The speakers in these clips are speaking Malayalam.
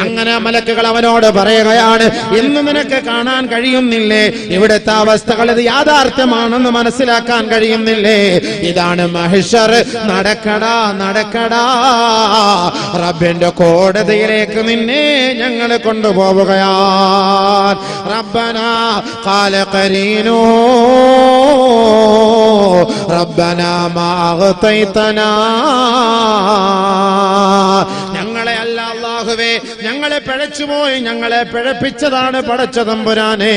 അങ്ങനെ മലക്കുകൾ അവനോട് പറയുകയാണ്, ഇന്ന് നിനക്ക് കാണാൻ കഴിയുന്നില്ലേ ഇവിടുത്തെ അവസ്ഥകൾ? ഇത് യാഥാർത്ഥ്യമാണെന്ന് മനസ്സിലാക്കാൻ കഴിയുന്നില്ലേ? ഇതാണ് മഹ്ശർ. നടക്കടാ നടക്കടാ, റബ്ബിന്റെ കോടതിയിലേക്ക് നിന്നെ ഞങ്ങൾ കൊണ്ടുപോവുകയാണ്. റബ്ബനാ ഖാല ഖരീനു റബ്ബനാ മാ അഗ്തൈതനാ, ഞങ്ങളെ അല്ല അല്ലാഹുവേ, ഞങ്ങളെ പിഴച്ചുപോയി, ഞങ്ങളെ പിഴപ്പിച്ചതാണ് പടച്ച തമ്പുരാനെ.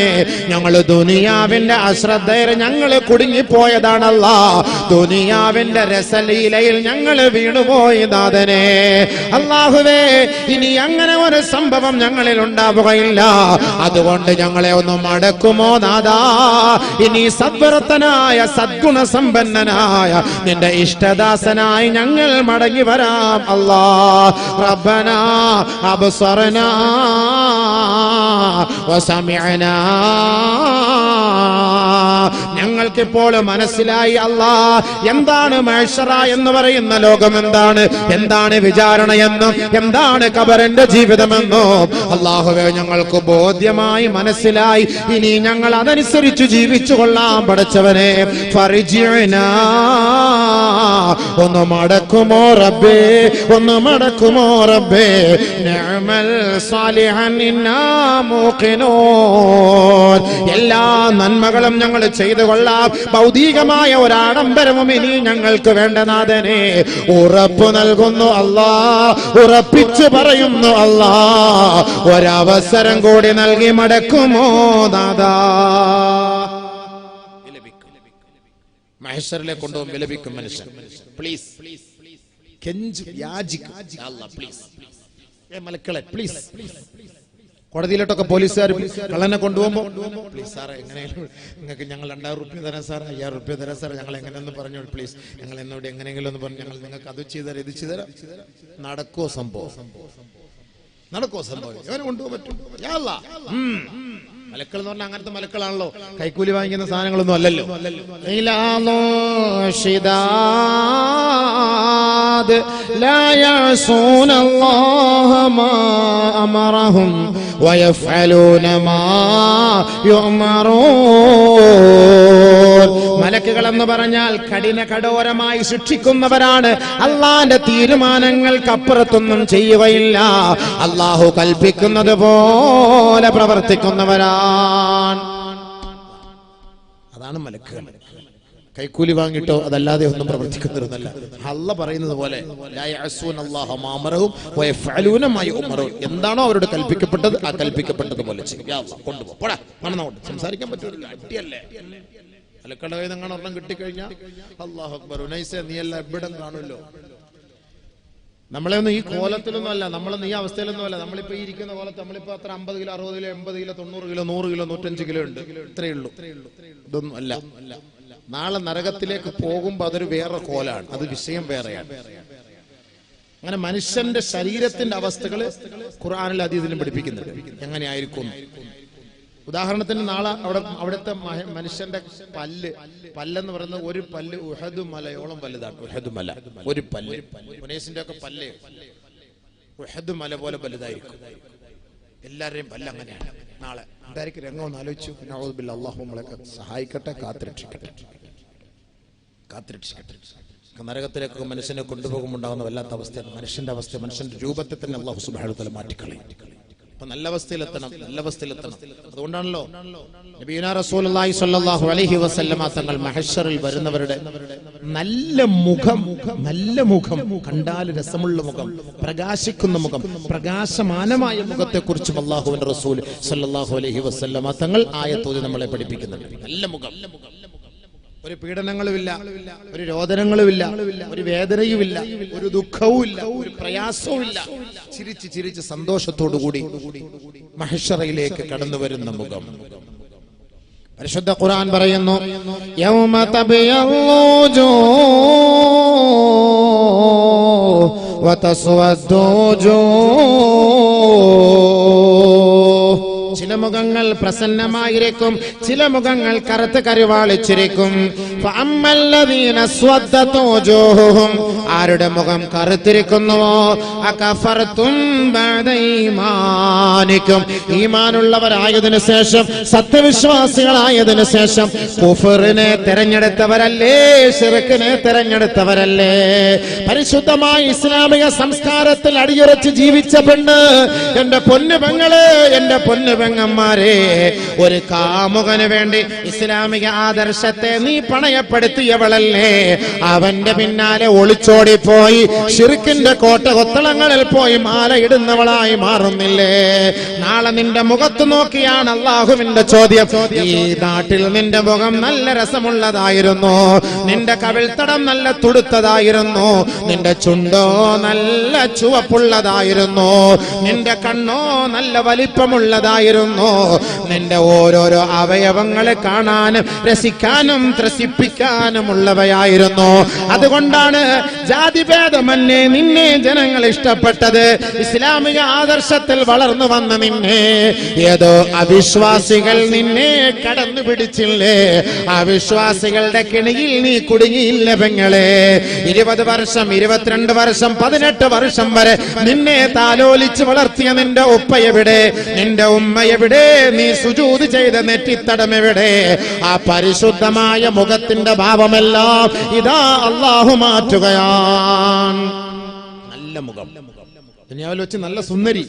ഞങ്ങൾ ദുനിയാവിന്റെ അശ്രദ്ധയിൽ ഞങ്ങൾ കുടുങ്ങിപ്പോയതാണല്ലാ, ദുനിയാവിന്റെ രസലീലയിൽ ഞങ്ങൾ വീണുപോയി നാഥനെ. അല്ലാഹുവേ, ഇനി അങ്ങനെ ഒരു സംഭവം ഞങ്ങളിൽ ഉണ്ടാവുകയില്ല. അതുകൊണ്ട് ഞങ്ങളെ ഒന്ന് മടക്കുമോ നാഥാ? ഇനി സദ്വൃത്തനായ സദ്ഗുണസമ്പന്നനായ നിന്റെ ഇഷ്ടദാസനായി ഞങ്ങൾ മടങ്ങി വരാം അല്ലാ. റബ്ബനാ അബ്സറനാ വസമിഅനാ, ഞങ്ങൾക്കിപ്പോൾ മനസ്സിലായി അല്ലാ, എന്താണ് മഹ്ശറ എന്ന് പറയുന്ന ലോകം, എന്താണ് വിചാരണയെന്നും എന്താണ് ഖബറിന്റെ ജീവിതമെന്നും അല്ലാഹുവേ ഞങ്ങൾക്ക് ബോധ്യമായി മനസ്സിലായി. ഇനി ഞങ്ങൾ അതനുസരിച്ച് ജീവിച്ചു കൊള്ളാം പടച്ചവനെ. ഫർജിഅനാ, ഒന്ന് മടക്കുമോ റബ്ബേ, ഒന്ന് മടക്കുമോ റബ്ബേ. നിഅമൽ സാലിഹൻ ഇന്നാ മൂഖിനൂൻ, എല്ലാ നന്മകളും ഞങ്ങൾ ചെയ്തു കൊള്ളാം. ഭൗതികമായ ഒരാഡംബരവും ഇനി ഞങ്ങൾക്ക് വേണ്ട നാഥനെ. ഉറപ്പ് നൽകുന്നു അല്ലാ, ഉറപ്പിച്ചു പറയുന്നു അല്ലാ, ഒരവസരം കൂടി നൽകി മടക്കുമോ നാഥാ? മഹ്ശറിലേക്ക് കൊണ്ടുപോകും, വിലപിക്കും മനുഷ്യൻ. Please മലക്കളെ please. കോടതിയിലോട്ടൊക്കെ പോലീസുകാർ കള്ളനെ കൊണ്ടുപോകുമ്പോ, പ്ലീസ് സാറേ, എങ്ങനെയെങ്കിലും നിങ്ങൾക്ക് ഞങ്ങൾ 2000 റുപ്യ തരാം സാർ, 5000 റുപ്യ തരാം സാർ, ഞങ്ങൾ എങ്ങനെയെന്ന് പറഞ്ഞു, പ്ലീസ് ഞങ്ങൾ എന്നോട് എങ്ങനെയെങ്കിലും ഒന്ന് പറഞ്ഞു, ഞങ്ങൾ നിങ്ങൾക്ക് അത് ചെയ്തുതരാം ഇത് ചെയ്തുതരാം. നടക്കോ സംഭവം? നടക്കോ സംഭവം? ഇവനെ കൊണ്ടുപോകാൻ പറ്റും? മലക്കൾ എന്ന് പറഞ്ഞാൽ അങ്ങനത്തെ മലക്കളാണല്ലോ, കൈക്കൂലി വാങ്ങിക്കുന്ന സാധനങ്ങളൊന്നും അല്ലല്ലോ. لا يعصون الله ما أمرهم ويفعلون ما يؤمرون. മലക്കുകൾ എന്ന് പറഞ്ഞാൽ കഠോരമായി ശിക്ഷിക്കുന്നവരാണ്. അള്ളാന്റെ തീരുമാനങ്ങൾക്കപ്പുറത്തൊന്നും ചെയ്യുകയില്ല. അള്ളാഹു കൽപ്പിക്കുന്നത് പോലെ പ്രവർത്തിക്കുന്നവരാണ്. അതാണ് മലക്കുകൾ. കൈക്കൂലി വാങ്ങിട്ടോ അതല്ലാതെ ഒന്നും പ്രവർത്തിക്കുന്നവരല്ല. അല്ലാഹ് പറയുന്നത് പോലെ എന്താണോ അവരോട് കൽപ്പിക്കപ്പെട്ടത് ആ കൽപ്പിക്കപ്പെട്ടതുപോലെ ചെയ്യും. കൊണ്ടുപോടാ, മണന്നോട്ട് സംസാരിക്കാൻ പറ്റൂല, അടിയല്ലേ. മലക്കളുടെ കയ്യിൽ നിന്ന് ഒരെണ്ണം കിട്ടിക്കഴിഞ്ഞാൽ അല്ലാഹു അക്ബർ, ഉനൈസേ നീ എല്ലാം എവിടം കാണുമല്ലോ. നമ്മളെ ഒന്നും ഈ കോലത്തിലൊന്നും അല്ല, നമ്മളൊന്നും ഈ അവസ്ഥയിലൊന്നും അല്ല. നമ്മളിപ്പോ ഈ ഇരിക്കുന്ന കോലത്ത് നമ്മളിപ്പോ അത്ര 50 kilo 60 kilo 80 kilo 90 kilo 100 kilo 105 kilo ഉണ്ട്, ഇത്രയേ ഉള്ളൂ. ഇതൊന്നും അല്ല. നാളെ നരകത്തിലേക്ക് പോകുമ്പോ അതൊരു വേറെ കോലാണ്, അത് വിഷയം വേറെയാണ്. അങ്ങനെ മനുഷ്യന്റെ ശരീരത്തിന്റെ അവസ്ഥകള് ഖുർആനിൽ അതീതിലും പഠിപ്പിക്കുന്നുണ്ട്, എങ്ങനെയായിരിക്കും. ഉദാഹരണത്തിന് നാളെ അവിടുത്തെ മനുഷ്യന്റെ പല്ലെന്ന് പറയുന്നത് ഒരു പല്ല് ഉഹദ് മലയോളം വലുതാണ്. ഉഹദ് മല ഒരു പല്ല്, മുനേസിന്റെ ഒക്കെ പല്ല് ഉഹദ് മല പോലെ വലുതായിരിക്കും. എല്ലാവരുടെയും പല്ല് അങ്ങനെയാണ്. നാളെ എന്തായിരിക്കും രംഗം ഒന്ന് ആലോചിച്ചു. അല്ലാഹു നമ്മളൊക്കെ സഹായിക്കട്ടെ, കാത്തുരക്ഷിക്കട്ടെ. നരകത്തിലേക്കൊക്കെ മനുഷ്യനെ കൊണ്ടുപോകുമ്പോണ്ടാകുന്ന വല്ലാത്ത അവസ്ഥയാണ് മനുഷ്യന്റെ അവസ്ഥ. മനുഷ്യന്റെ രൂപത്തെ തന്നെ അല്ലാഹു സുബ്ഹാനഹു വ തആല മാറ്റിക്കളയും. അപ്പൊ നല്ല അവസ്ഥയിലെത്തണം, നല്ല അവസ്ഥയിലെത്തണം. അതുകൊണ്ടാണല്ലോ നബിയുനാ റസൂലുള്ളാഹി സ്വല്ലല്ലാഹു അലൈഹി വസല്ലമ തങ്ങൾ മഹ്ശറിൽ വരുന്നവരുടെ നല്ല മുഖം കണ്ടാൽ രസമുള്ള മുഖം, പ്രകാശിക്കുന്ന മുഖം, പ്രകാശമാനമായ മുഖത്തെ കുറിച്ചും അല്ലാഹുവിന്റെ റസൂൽ സ്വല്ലല്ലാഹു അലൈഹി വസല്ലമ തങ്ങൾ ആയത്തോതി നമ്മളെ പഠിപ്പിക്കുന്നുണ്ട്. നല്ല മുഖം, ഒരു പീഡനങ്ങളുമില്ല, ഒരു രോദനങ്ങളുമില്ല, ഒരു വേദനയുമില്ല, ഒരു ദുഃഖവുമില്ല, ഒരു പ്രയാസവുമില്ല. ചിരിച്ച് ചിരിച്ച് സന്തോഷത്തോടുകൂടി മഹ്ശറയിലേക്ക് കടന്നു വരുന്ന മുഖം. പരിശുദ്ധ ഖുർആൻ പറയുന്നു, യൗമ തബയല്ലു വജൂഹ് വതസ്വദ്ദു വജൂഹ്. ചില മുഖങ്ങൾ പ്രസന്നമായിരിക്കും, ചില മുഖങ്ങൾ കറുത്ത് കരുവാളിച്ചിരിക്കും. ഫഅമ്മല്ലദീന സ്വദ്ദത് വജൂഹുഹും ആരുടെ മുഖം കറുത്തിരിക്കുന്നുവോ അകഫർതും ബഅദ ഈമാനിക്കും ഈമാനുള്ളവരായതിനു ശേഷം സത്യവിശ്വാസികളായതിനു ശേഷം കുഫറിനെ തെരഞ്ഞെടുത്തവരല്ലേ, ശിർക്കിനെ തെരഞ്ഞെടുത്തവരല്ലേ? പരിശുദ്ധമായ ഇസ്ലാമിക സംസ്കാരത്തിൽ അടിയുറച്ച് ജീവിച്ച പെണ്ണ്, എന്റെ പൊന്നു പെങ്ങളെ, എന്റെ പൊന്നു പെങ്ങന്മാരെ, ഒരു കാമുകന് വേണ്ടി ഇസ്ലാമിക ആദർശത്തെ നീ പണയപ്പെടുത്തിയവളല്ലേ? അവന്റെ പിന്നാലെ ഒളിച്ചോടിപ്പോയി ശിർക്കിന്റെ കോട്ടകൊത്തളങ്ങളിൽ പോയി മാല ഇടുന്നവളായി മാറുന്നില്ലേ? നാളെ നിന്റെ മുഖത്ത് നോക്കിയാണ് അള്ളാഹുവിന്റെ ചോദ്യം. ഈ നാട്ടിൽ നിന്റെ മുഖം നല്ല രസമുള്ളതായിരുന്നു, നിന്റെ കവിൾത്തടം നല്ല തുടുത്തതായിരുന്നു, നിന്റെ ചുണ്ടോ നല്ല ചുവപ്പുള്ളതായിരുന്നു, നിന്റെ കണ്ണോ നല്ല വലിപ്പമുള്ളതായിരുന്നു, നിന്റെ ഓരോരോ അവയവങ്ങളെ കാണാനും രസിക്കാനും ത്രസിപ്പിക്കാനുമുള്ളവയായിരുന്നു. അതുകൊണ്ടാണ് ജാതിഭേദമന്യേ നിന്നെ ജനങ്ങൾ ഇഷ്ടപ്പെട്ടത്. ഇസ്ലാമിക ആദർശത്തിൽ വളർന്നു വന്ന നിന്നെ ഏതോ അവിശ്വാസികൾ നിന്നെ കടന്നു പിടിച്ചില്ലേ? അവിശ്വാസികളുടെ കിണിയിൽ നീ കുടുങ്ങിയില്ല പെങ്ങളെ. 20 വർഷം 22 വർഷം 18 വർഷം വരെ നിന്നെ താലോലിച്ച് വളർത്തിയ നിന്റെ ഉപ്പ എവിടെ? നിന്റെ ഉമ്മ എവിടെ? നീ സുജൂദ് ചെയ്ത നെറ്റിത്തടം എവിടെ? ആ പരിശുദ്ധമായ മുഖത്തിന്റെ ഭാവമെല്ലാം ഇതാ അല്ലാഹു മാറ്റുകയാണ്. നല്ല മുഖം, ദുനിയാവിൽ വെച്ച് നല്ല സുന്ദരി,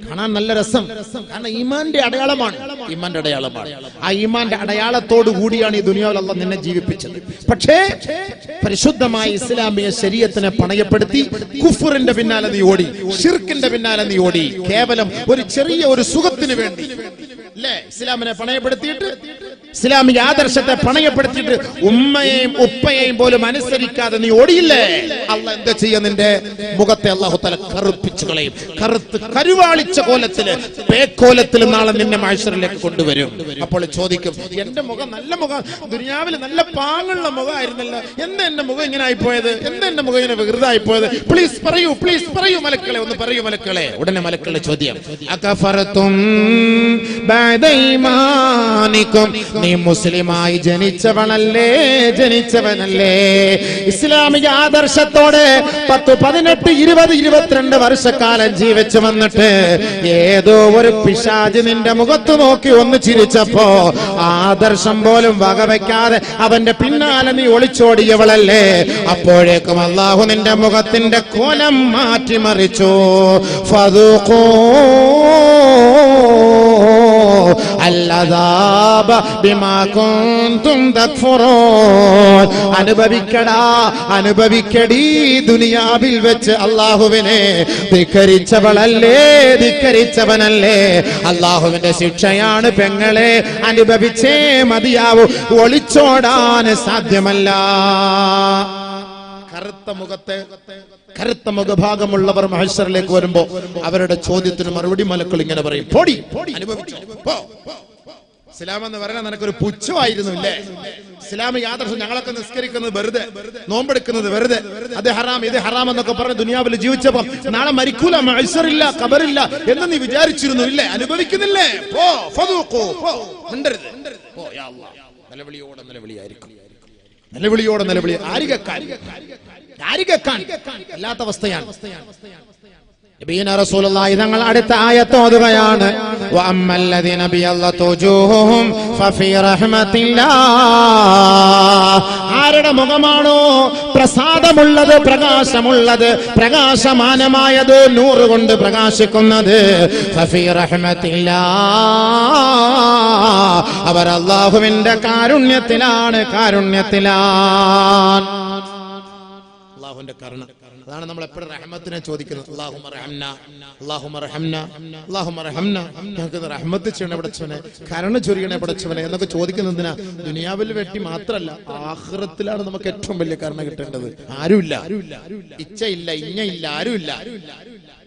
കാണാൻ നല്ല രസം. കാരണം ഈമാന്റെ അടയാളമാണ്, ഈമാന്റെ അടയാളമാണ്. ആ ഈമാന്റെ അടയാളത്തോടു കൂടിയാണ് ഈ ദുനിയാവിൽ അല്ലാഹ് നിന്നെ ജീവിപ്പിച്ചത്. പക്ഷേ പരിശുദ്ധമായ ഇസ്ലാമിക ശരീഅത്തിനെ പണയപ്പെടുത്തി കുഫറിന്റെ പിന്നാലെ നീ ഓടി, ഷിർക്കിന്റെ പിന്നാലെ നീ ഓടി, കേവലം ഒരു ചെറിയ ഒരു സുഖത്തിന് വേണ്ടി അല്ലേ? ഇസ്ലാമിനെ പണയപ്പെടുത്തിയിട്ട്, ഇസ്ലാമിക ആദർശത്തെ പണയപ്പെടുത്തിയിട്ട് ഉമ്മയെയും ഉപ്പയെയും പോലും അനുസരിക്കാതെ നീ ഓടിയില്ലേ? അല്ലാഹ് എന്താ ചെയ്യാ? നിന്റെ മുഖത്തെ അല്ലാഹു തആല കറുപ്പിച്ചു കളയും. കറുത്ത് കരുവാളിച്ച കോലത്തില്, പേക്കോലത്തിൽ നാളെ നിന്നെ മഹ്ശറിലേക്ക് കൊണ്ടുവരും. അപ്പോൾ ചോദിക്കും, എന്റെ മുഖം നല്ല മുഖം, ദുനിയാവിൽ നല്ല പാങ്ങുള്ള മുഖമായിരുന്നല്ലോ, എന്താ എന്റെ മുഖം ഇങ്ങനെ ആയിപ്പോയത്? എന്താ എന്റെ മുഖം ഇങ്ങനെ വികൃതമായിപ്പോയത്? പ്ലീസ് പറയൂ, പ്ലീസ് പറയൂ മലക്കളെ, ഒന്ന് പറയൂ മലക്കളെ. ഉടനെ മലക്കളുടെ ചോദ്യം, അകഫറതും ബഅദ ഈമാനിക്കും, നീ മുസ്ലിമായി ജനിച്ചവനല്ലേ, ജനിച്ചവനല്ലേ? ഇസ്ലാമിക ആദർശത്തോടെ 10, 18, 20, 22 വർഷക്കാലം ജീവിച്ചു വന്നിട്ട് ഏതോ ഒരു പിശാച് നിന്റെ മുഖത്ത് നോക്കി ഒന്ന് ചിരിച്ചപ്പോ ആദർശം പോലും വകവയ്ക്കാതെ അവന്റെ പിന്നാലെ നീ ഒളിച്ചോടിയവളല്ലേ? അപ്പോഴേക്കും അല്ലാഹു നിന്റെ മുഖത്തിന്റെ കോലം മാറ്റിമറിച്ചു. ഫദൂഖൂ അൽഅദാബ ബിമാ കുൻതും തക്ഫുറൂൻ, അനുഭവിക്കടാ, അനുഭവിക്കടി ദുനിയാവിൽ വെച്ച് അല്ലാഹുവിനെ ധിക്കരിച്ചവളല്ലേ, ധിക്കരിച്ചവനല്ലേ? അല്ലാഹുവിന്റെ ശിക്ഷയാണ് പെങ്ങളെ, അനുഭവിച്ചേ മതിയാവൂ, ഒളിച്ചോടാൻ സാധ്യമല്ല. കറുത്ത മുഖഭാഗമുള്ളവർ മഹ്ശറിലേക്ക് വരുമ്പോ അവരുടെ ചോദ്യത്തിന് മറുപടി മലക്കൾ ഇങ്ങനെ പറയും, പോടി, അനുഭവിച്ചോ, പോ. ഇസ്ലാം എന്ന് പറയാൻ നിനക്കൊരു പുച്ഛമായിരുന്നു ഇല്ലേ? ഇസ്ലാമിക ആദർശം ഞങ്ങളൊക്കെ നിസ്കരിക്കുന്നത് വെറുതെ, നോമ്പെടുക്കുന്നത് വെറുതെ, അത് ഹറാം ഇത് ഹറാം എന്നൊക്കെ പറഞ്ഞ് ദുനിയാവിൽ ജീവിച്ചപ്പോ നാളെ മരിക്കൂല, മഹ്ശറില്ല, ഖബറില്ല എന്ന് നീ വിചാരിച്ചിരുന്നു ഇല്ലേ? അനുഭവിക്കുന്നില്ലേ? പോ, ഫദൂഖൂ, പോ, മിണ്ടരുത്, പോ. യാ അല്ലാഹ്, നിലവിളിയോടെ നിലവിളിയായിരിക്കും, നിലവിളിയോടെ നിലവിളി. ആരികക്കാൻ അല്ലാത്ത അവസ്ഥയാണ്. നബിയന റസൂലുള്ളാഹി തങ്ങൾ അടുത്ത ആയത്ത് ഓതുകയാണ്, വഅമ്മല്ലദീന ബിയല്ലതു വജൂഹുഹും ഫഫീ റഹ്മത്തില്ലാഹ്, ആരുടെ മുഖമാണോ പ്രസാദമുള്ളത്, പ്രകാശമുള്ളത്, പ്രകാശമാനമായത്, നൂറ് കൊണ്ട് പ്രകാശിക്കുന്നത്, ഫഫീ റഹ്മത്തില്ലാഹ്, അവർ അല്ലാഹുവിന്റെ കാരുണ്യത്തിലാണ്, കാരുണ്യത്തിലാണ്. അല്ലാഹുവിന്റെ കരുണ, അതാണ് നമ്മൾ എപ്പോഴും റഹ്മത്തിനെ ചോദിക്കുന്നത്. അല്ലാഹുമ്മ റഹംനാ, അല്ലാഹുമ്മ റഹംനാ, അല്ലാഹുമ്മ റഹംനാ, ഞങ്ങൾക്ക് റഹ്മത്ത് ചെയ്യണേ പടച്ചവനെ, കരുണ ചൊരിയണേ പടച്ചവനെ എന്നൊക്കെ ചോദിക്കുന്നതിനാ. ദുനിയാവിൽ വേണ്ടി മാത്രല്ല, ആഖിറത്തിലാണ് നമുക്ക് ഏറ്റവും വലിയ കരുണ കിട്ടേണ്ടത്. ആരുമില്ല, ഇച്ചയില്ല, ഇഞ്ഞയില്ല, ആരുമില്ല,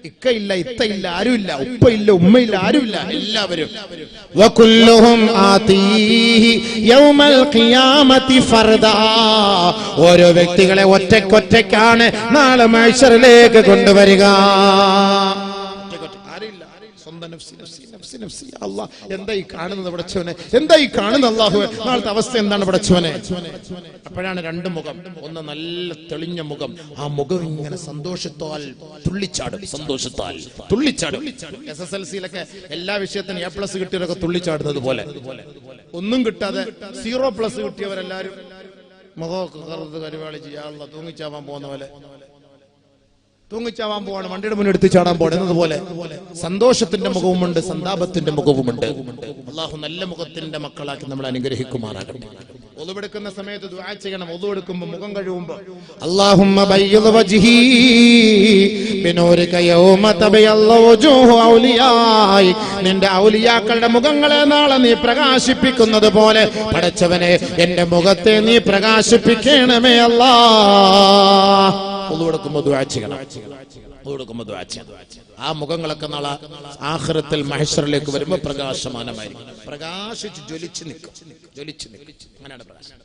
ഇക്കയില്ല, ഇത്തയില്ല, ആരുമില്ല, ഉപ്പയില്ല, ഉമ്മയില്ല, ആരുമില്ല, എല്ലാവരും. വകുല്ലുഹും ആതീഹി യൗമൽ ഖിയാമത്തി ഫർദാ, ഓരോ വ്യക്തികളെ ഒറ്റയ്ക്കൊറ്റയ്ക്കാണ് നാളെ മഹ്ശറിലേക്ക് കൊണ്ടുവരിക. ആരില്ല, സ്വന്തം നഫ്സി നഫ്സി നഫ്സി നഫ്സി. അല്ലാഹ് എന്താ ഈ കാണുന്നത് പടച്ചവനെ, എന്താ ഈ കാണുന്നത് അല്ലാഹുവേ, നാളത്തെ അവസ്ഥ എന്താണ് പടച്ചവനെ? അപ്പോഴാണ് രണ്ട് മുഖം, ഒന്ന് നല്ല തെളിഞ്ഞ മുഖം, ആ മുഖം ഇങ്ങനെ സന്തോഷത്താൽ തുള്ളിച്ചാടും, സന്തോഷത്താൽ തുള്ളിച്ചാടും. SSLC-യിലൊക്കെ എല്ലാ വിഷയത്തിനും A+ കിട്ടിയവരൊക്കെ തുള്ളിച്ചാടുന്നത് പോലെ, ഒന്നും കിട്ടാതെ 0+ കിട്ടിയവരെല്ലാരും മുഖമൊക്കെ കറുത്ത് കരിവാളി ചെയ്യാനുള്ള തൂങ്ങിച്ചാവാൻ പോകുന്ന പോലെ, തൂങ്ങിച്ചാവാൻ പോവാണ്, വണ്ടിയുടെ മുന്നിൽ എടുത്ത് ചാടാൻ പോകണം പോലെ സന്തോഷത്തിന്റെ മുഖവുമുണ്ട്, സന്താപത്തിന്റെ മുഖവുമുണ്ട്. അള്ളാഹു നല്ല മുഖത്തിന്റെ മക്കളാക്കി നമ്മൾ അനുഗ്രഹിക്കുമാറാകട്ടെ. ഒളുവെടുക്കുന്ന സമയത്ത് ദുആ ചെയ്യണം. ഒളുവെടുക്കുമ്പോൾ മുഖം കഴുകുമ്പോൾ അല്ലാഹുമ്മ ബയ്യിദ് വജ്ഹി ബിനൂരിക യൗമ തബയല്ല വജൂഹു ഔലിയായി. നിന്റെ ഔലിയാക്കളുടെ മുഖങ്ങളെ നാളെ നീ പ്രകാശിപ്പിക്കുന്നത് പോലെ പടച്ചവനെ എന്റെ മുഖത്തെ നീ പ്രകാശിപ്പിക്കണമേ അല്ലാഹ്. ഒളുവെടുക്കുമ്പോൾ ദുആ ചെയ്യണം. ഒളുവെടുക്കുമ്പോൾ ദുആ ചെയ്യണം. ആ മുഖങ്ങളൊക്കെ നാളെ ആഖിറത്തിൽ മഹ്ശറിലേക്ക് വരുമ്പോൾ പ്രകാശമാനമായിരിക്കും, പ്രകാശിച്ച് ജ്വലിച്ച് നിൽക്കും, ജ്വലിച്ച് നിൽക്കും. അങ്ങനെയാണ് പ്രകാശം.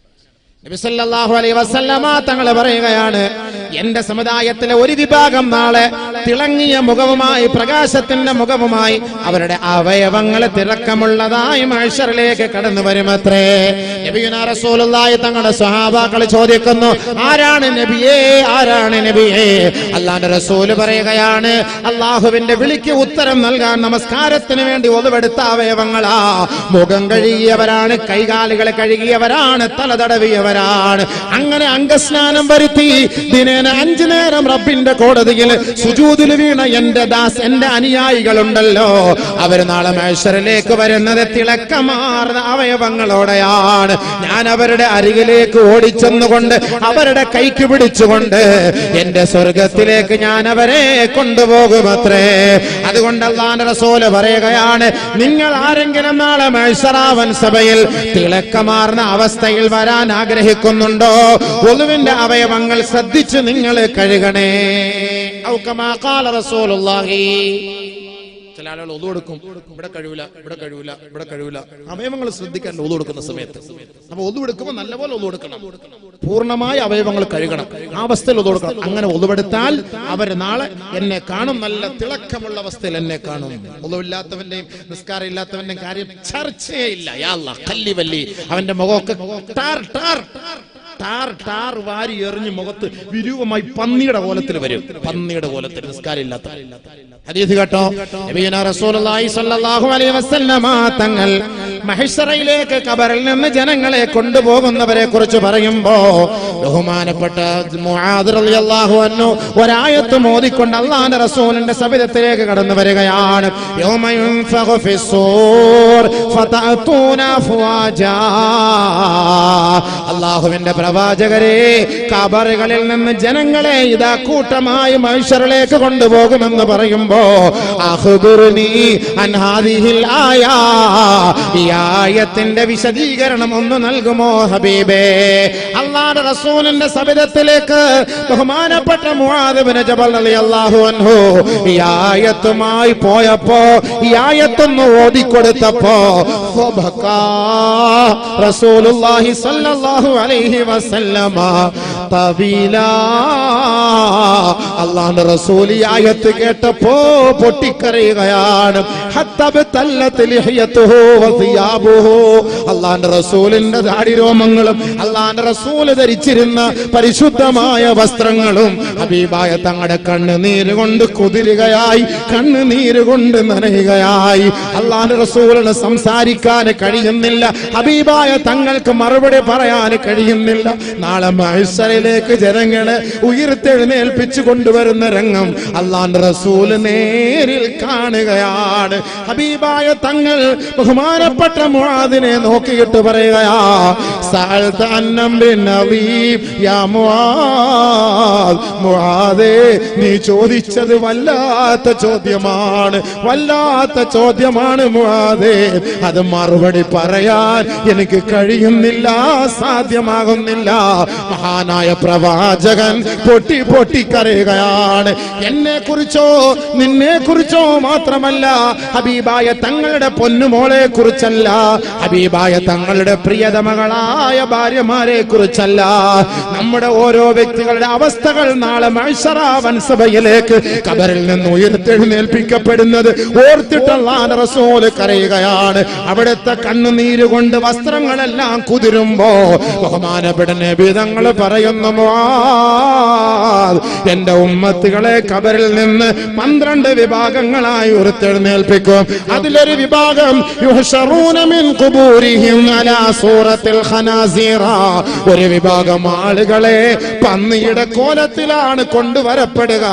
നബി സല്ലല്ലാഹു അലൈഹി വസല്ലമ തങ്ങൾ പറയുകയാണ്, എന്റെ സമുദായത്തിലെ ഒരു വിഭാഗം നാളെ തിളങ്ങിയ മുഖവുമായി, പ്രകാശത്തിന്റെ മുഖവുമായി, അവരുടെ അവയവങ്ങൾ തിളക്കമുള്ളതായി മഹ്ശറിലേക്ക് കടന്നു വരുമത്രേ. നബിയുനാ റസൂലുള്ളാഹി തങ്ങളുടെ സ്വഹാബാക്കൾ ചോദിക്കുന്നു, ആരാണ് നബിയേ, ആരാണ് നബിയേ? അല്ലാഹുവിന്റെ റസൂല് പറയുകയാണ്, അല്ലാഹുവിന്റെ വിളിക്ക് ഉത്തരം നൽകാൻ നമസ്കാരത്തിന് വേണ്ടി ഒതുവെടുത്ത അവയവങ്ങളാ. മുഖം കഴുകിയവരാണ്, കൈകാലുകൾ കഴുകിയവരാണ്, തല തടവിയവരാണ്. അങ്ങനെ അംഗസ്നാനം വരുത്തി ദിനേന 5 നേരം റബ്ബിന്റെ കോടതിയിൽ സുജൂദിൽ വീണ എന്റെ അനുയായികളുണ്ടല്ലോ, അവര് നാളെ മഹ്ശറിലേക്ക് വരുന്നത് തിളക്കമാർന്ന അവയവങ്ങളോടെയാണ്. ഞാൻ അവരുടെ അരികിലേക്ക് ഓടിച്ചെന്നുകൊണ്ട് അവരുടെ കൈക്ക് പിടിച്ചുകൊണ്ട് എന്റെ സ്വർഗത്തിലേക്ക് ഞാൻ അവരെ കൊണ്ടുപോകുമത്രേ. അതുകൊണ്ട് അല്ലാഹുവിന്റെ റസൂല് പറയുകയാണ്, നിങ്ങൾ ആരെങ്കിലും നാളെ മഹ്ശറാവൻ സഭയിൽ തിളക്കമാർന്ന അവസ്ഥയിൽ വരാൻ ആഗ്രഹിക്കുന്നുണ്ടോ, ഒളുവിന്റെ അവയവങ്ങൾ ശ്രദ്ധിച്ച് നിങ്ങൾ കഴുകണേ. ഔ കമാ ഖാല റസൂലുള്ളാഹി. ചില ആളുകൾ ഒളു കൊടുക്കും, ഇവിടെ കഴിവില്ല, ഇവിടെ കഴിവില്ല, ഇവിടെ കഴിവില്ല. അവയവങ്ങൾ ശ്രദ്ധിക്കാൻ ഒളു കൊടുക്കുന്ന സമയത്ത്. അപ്പൊ ഒളു എടുക്കുമ്പോൾ നല്ലപോലെ ഒളു കൊടുക്കണം, പൂർണ്ണമായ അവയവങ്ങൾ കഴുകണം, ആ അവസ്ഥയിൽ ഒളു കൊടുക്കണം. അങ്ങനെ ഒളുവെടുത്താൽ അവര് നാളെ എന്നെ കാണും, നല്ല തിളക്കമുള്ള അവസ്ഥയിൽ എന്നെ കാണും. ഒളുവില്ലാത്തവന്റെയും നിസ്കാരം ഇല്ലാത്തവന്റെയും കാര്യം ചർച്ചയില്ല. യാ അല്ലാഹ്, കല്ലിവല്ലി അവന്റെ മുഖമൊക്കെ ടാർ വാരി എറിഞ്ഞ് മുഖത്ത് വിരൂപമായി പന്നിയുടെ കോലത്തിൽ വരും, പന്നിയുടെ കോലത്തിൽ നിസ്കാരം ഇല്ലാത്ത. ഹദീസ് കേട്ടോ, നബിയുനാ റസൂലുള്ളാഹി സ്വല്ലല്ലാഹു അലൈഹി വസല്ലമ തങ്ങൾ മഹ്ശറയിലേക്ക് ഖബറിൽ നിന്ന് ജനങ്ങളെ കൊണ്ടുപോകുന്നവരെ കുറിച്ച് പറയുമ്പോ ബഹുമാനപ്പെട്ട മുആദ് റളിയല്ലാഹു അൻഹു ഒരായത്ത് മോദിക്കൊണ്ട് അല്ലാഹുവിന്റെ റസൂലിന്റെ സവിധത്തിലേക്ക് കടന്നു വരികയാണ്. യൗമ യുൻഫഖു ഫിസ്സൂർ ഫതഅതൂന അഫ്വാജാ. അല്ലാഹുവിന്റെ പ്രവാചകരെ, ഖബറുകളിൽ നിന്ന് ജനങ്ങളെ ഇതാ കൂട്ടമായി മഹ്ശറിലേക്ക് കൊണ്ടുപോകുമെന്ന് പറയുമ്പോൾ അഖ്ബിർനി അൻ ഹാദിഹിൽ ആയ, ഈ ആയത്തിന്റെ വിശദീകരണം ഒന്ന് നൽകുമോ ഹബീബേ? അല്ലാഹുവിന്റെ റസൂലിന്റെ സവിധത്തിലേക്ക് ബഹുമാനപ്പെട്ട മുആദ് ഇബ്നു ജബൽ റളിയല്ലാഹു അൻഹു ഈ ആയത്തുമായി പോയപ്പോ, ഈ ആയത്തൊന്ന് ഓതിക്കൊടുത്തപ്പോ റസൂലുള്ളാഹി സ്വല്ലല്ലാഹു അലൈഹി വസല്ലമ തബീലാ. അല്ലാഹുവിന്റെ റസൂൽ ഈ ആയത്ത് കേട്ടപ്പോ പൊട്ടിക്കരയുകയാണ്. അല്ലാഹുവിന്റെ റസൂലിന്റെ ദാടിരോമങ്ങളും അല്ലാഹുവിന്റെ റസൂൽ ധരിച്ചിരുന്ന പരിശുദ്ധമായ വസ്ത്രങ്ങളും ഹബീബായ തങ്ങളുടെ കണ്ണുനീര് കൊണ്ട് കുതിരുകയായി, കണ്ണുനീര് കൊണ്ട് നനയുകയായി. അല്ലാഹുവിന്റെ റസൂലിന് സംസാരിക്കാൻ കഴിയുന്നില്ല, ഹബീബായ തങ്ങൾക്ക് മറുപടി പറയാൻ കഴിയുന്നില്ല. നാളെ മഹ്ശറിലേക്ക് ജനങ്ങളെ ഉയർത്തെഴുന്നേൽപ്പിച്ചു കൊണ്ടുവരുന്ന രംഗം അല്ലാഹുവിന്റെ റസൂല് നേരിൽ കാണുകയാണ്. ഹബീബായ തങ്ങൾ ബഹുമാനപ്പെട്ട മുആദിനെ നോക്കിയിട്ട് പറയുകയാ, സഅൽത അന്നം ബിന്നബീബ് യാ മുആദ്. മുആദേ, നീ ചോദിച്ചത് വല്ലാത്ത ചോദ്യമാണ്, വല്ലാത്ത ചോദ്യമാണ് മുആദേ. അത് മറുപടി പറയാൻ എനിക്ക് കഴിയുന്നില്ല, സാധ്യമാകുന്നില്ല. മഹാനായ പ്രവാചകൻ പൊട്ടി പൊട്ടിക്കരയുകയാണ്. എന്നെ കുറിച്ചോ നിന്നെ കുറിച്ചോ മാത്രമല്ല, ഹബീബായ തങ്ങളുടെ പൊന്നുമോളെ കുറിച്ചല്ല, ഹബീബായ തങ്ങളുടെ പ്രിയതമകളായ ഭാര്യമാരെ കുറിച്ചല്ല, നമ്മുടെ ഓരോ വ്യക്തികളുടെ അവസ്ഥകൾ അവസ്ഥകൾ നാളെ മഹ്ശറ വൻസഭയിലേക്ക് ഖബറിൽ നിന്ന് ഉയർത്തെഴുന്നേൽപ്പിക്കപ്പെടുന്നത് ഓർത്തിട്ട് അല്ലാഹുവിന്റെ റസൂൽ കരയുകയാണ്. അവിടുത്തെ കണ്ണുനീര് കൊണ്ട് വസ്ത്രങ്ങളെല്ലാം കുതിരുമ്പോ ബഹുമാനപ്പെട്ട നബി തങ്ങൾ പറയുന്നു, മുആദ്, എന്റെ ഉമ്മത്തികളെ ഖബറിൽ നിന്ന് 12 വിഭാഗങ്ങളായി ഉയർത്തെഴുന്നേൽപ്പിക്കും. അതിലൊരു വിഭാഗം യുഹ്ശറൂന മിൻ ഖുബൂരിഹിം അലാ സൂറത്തിൽ ഖനാസിറ, ഒരു വിഭാഗം ആളുകളെ പന്നിയുടെ കോലത്തിലാണ് കൊണ്ടുവരപ്പെടുക.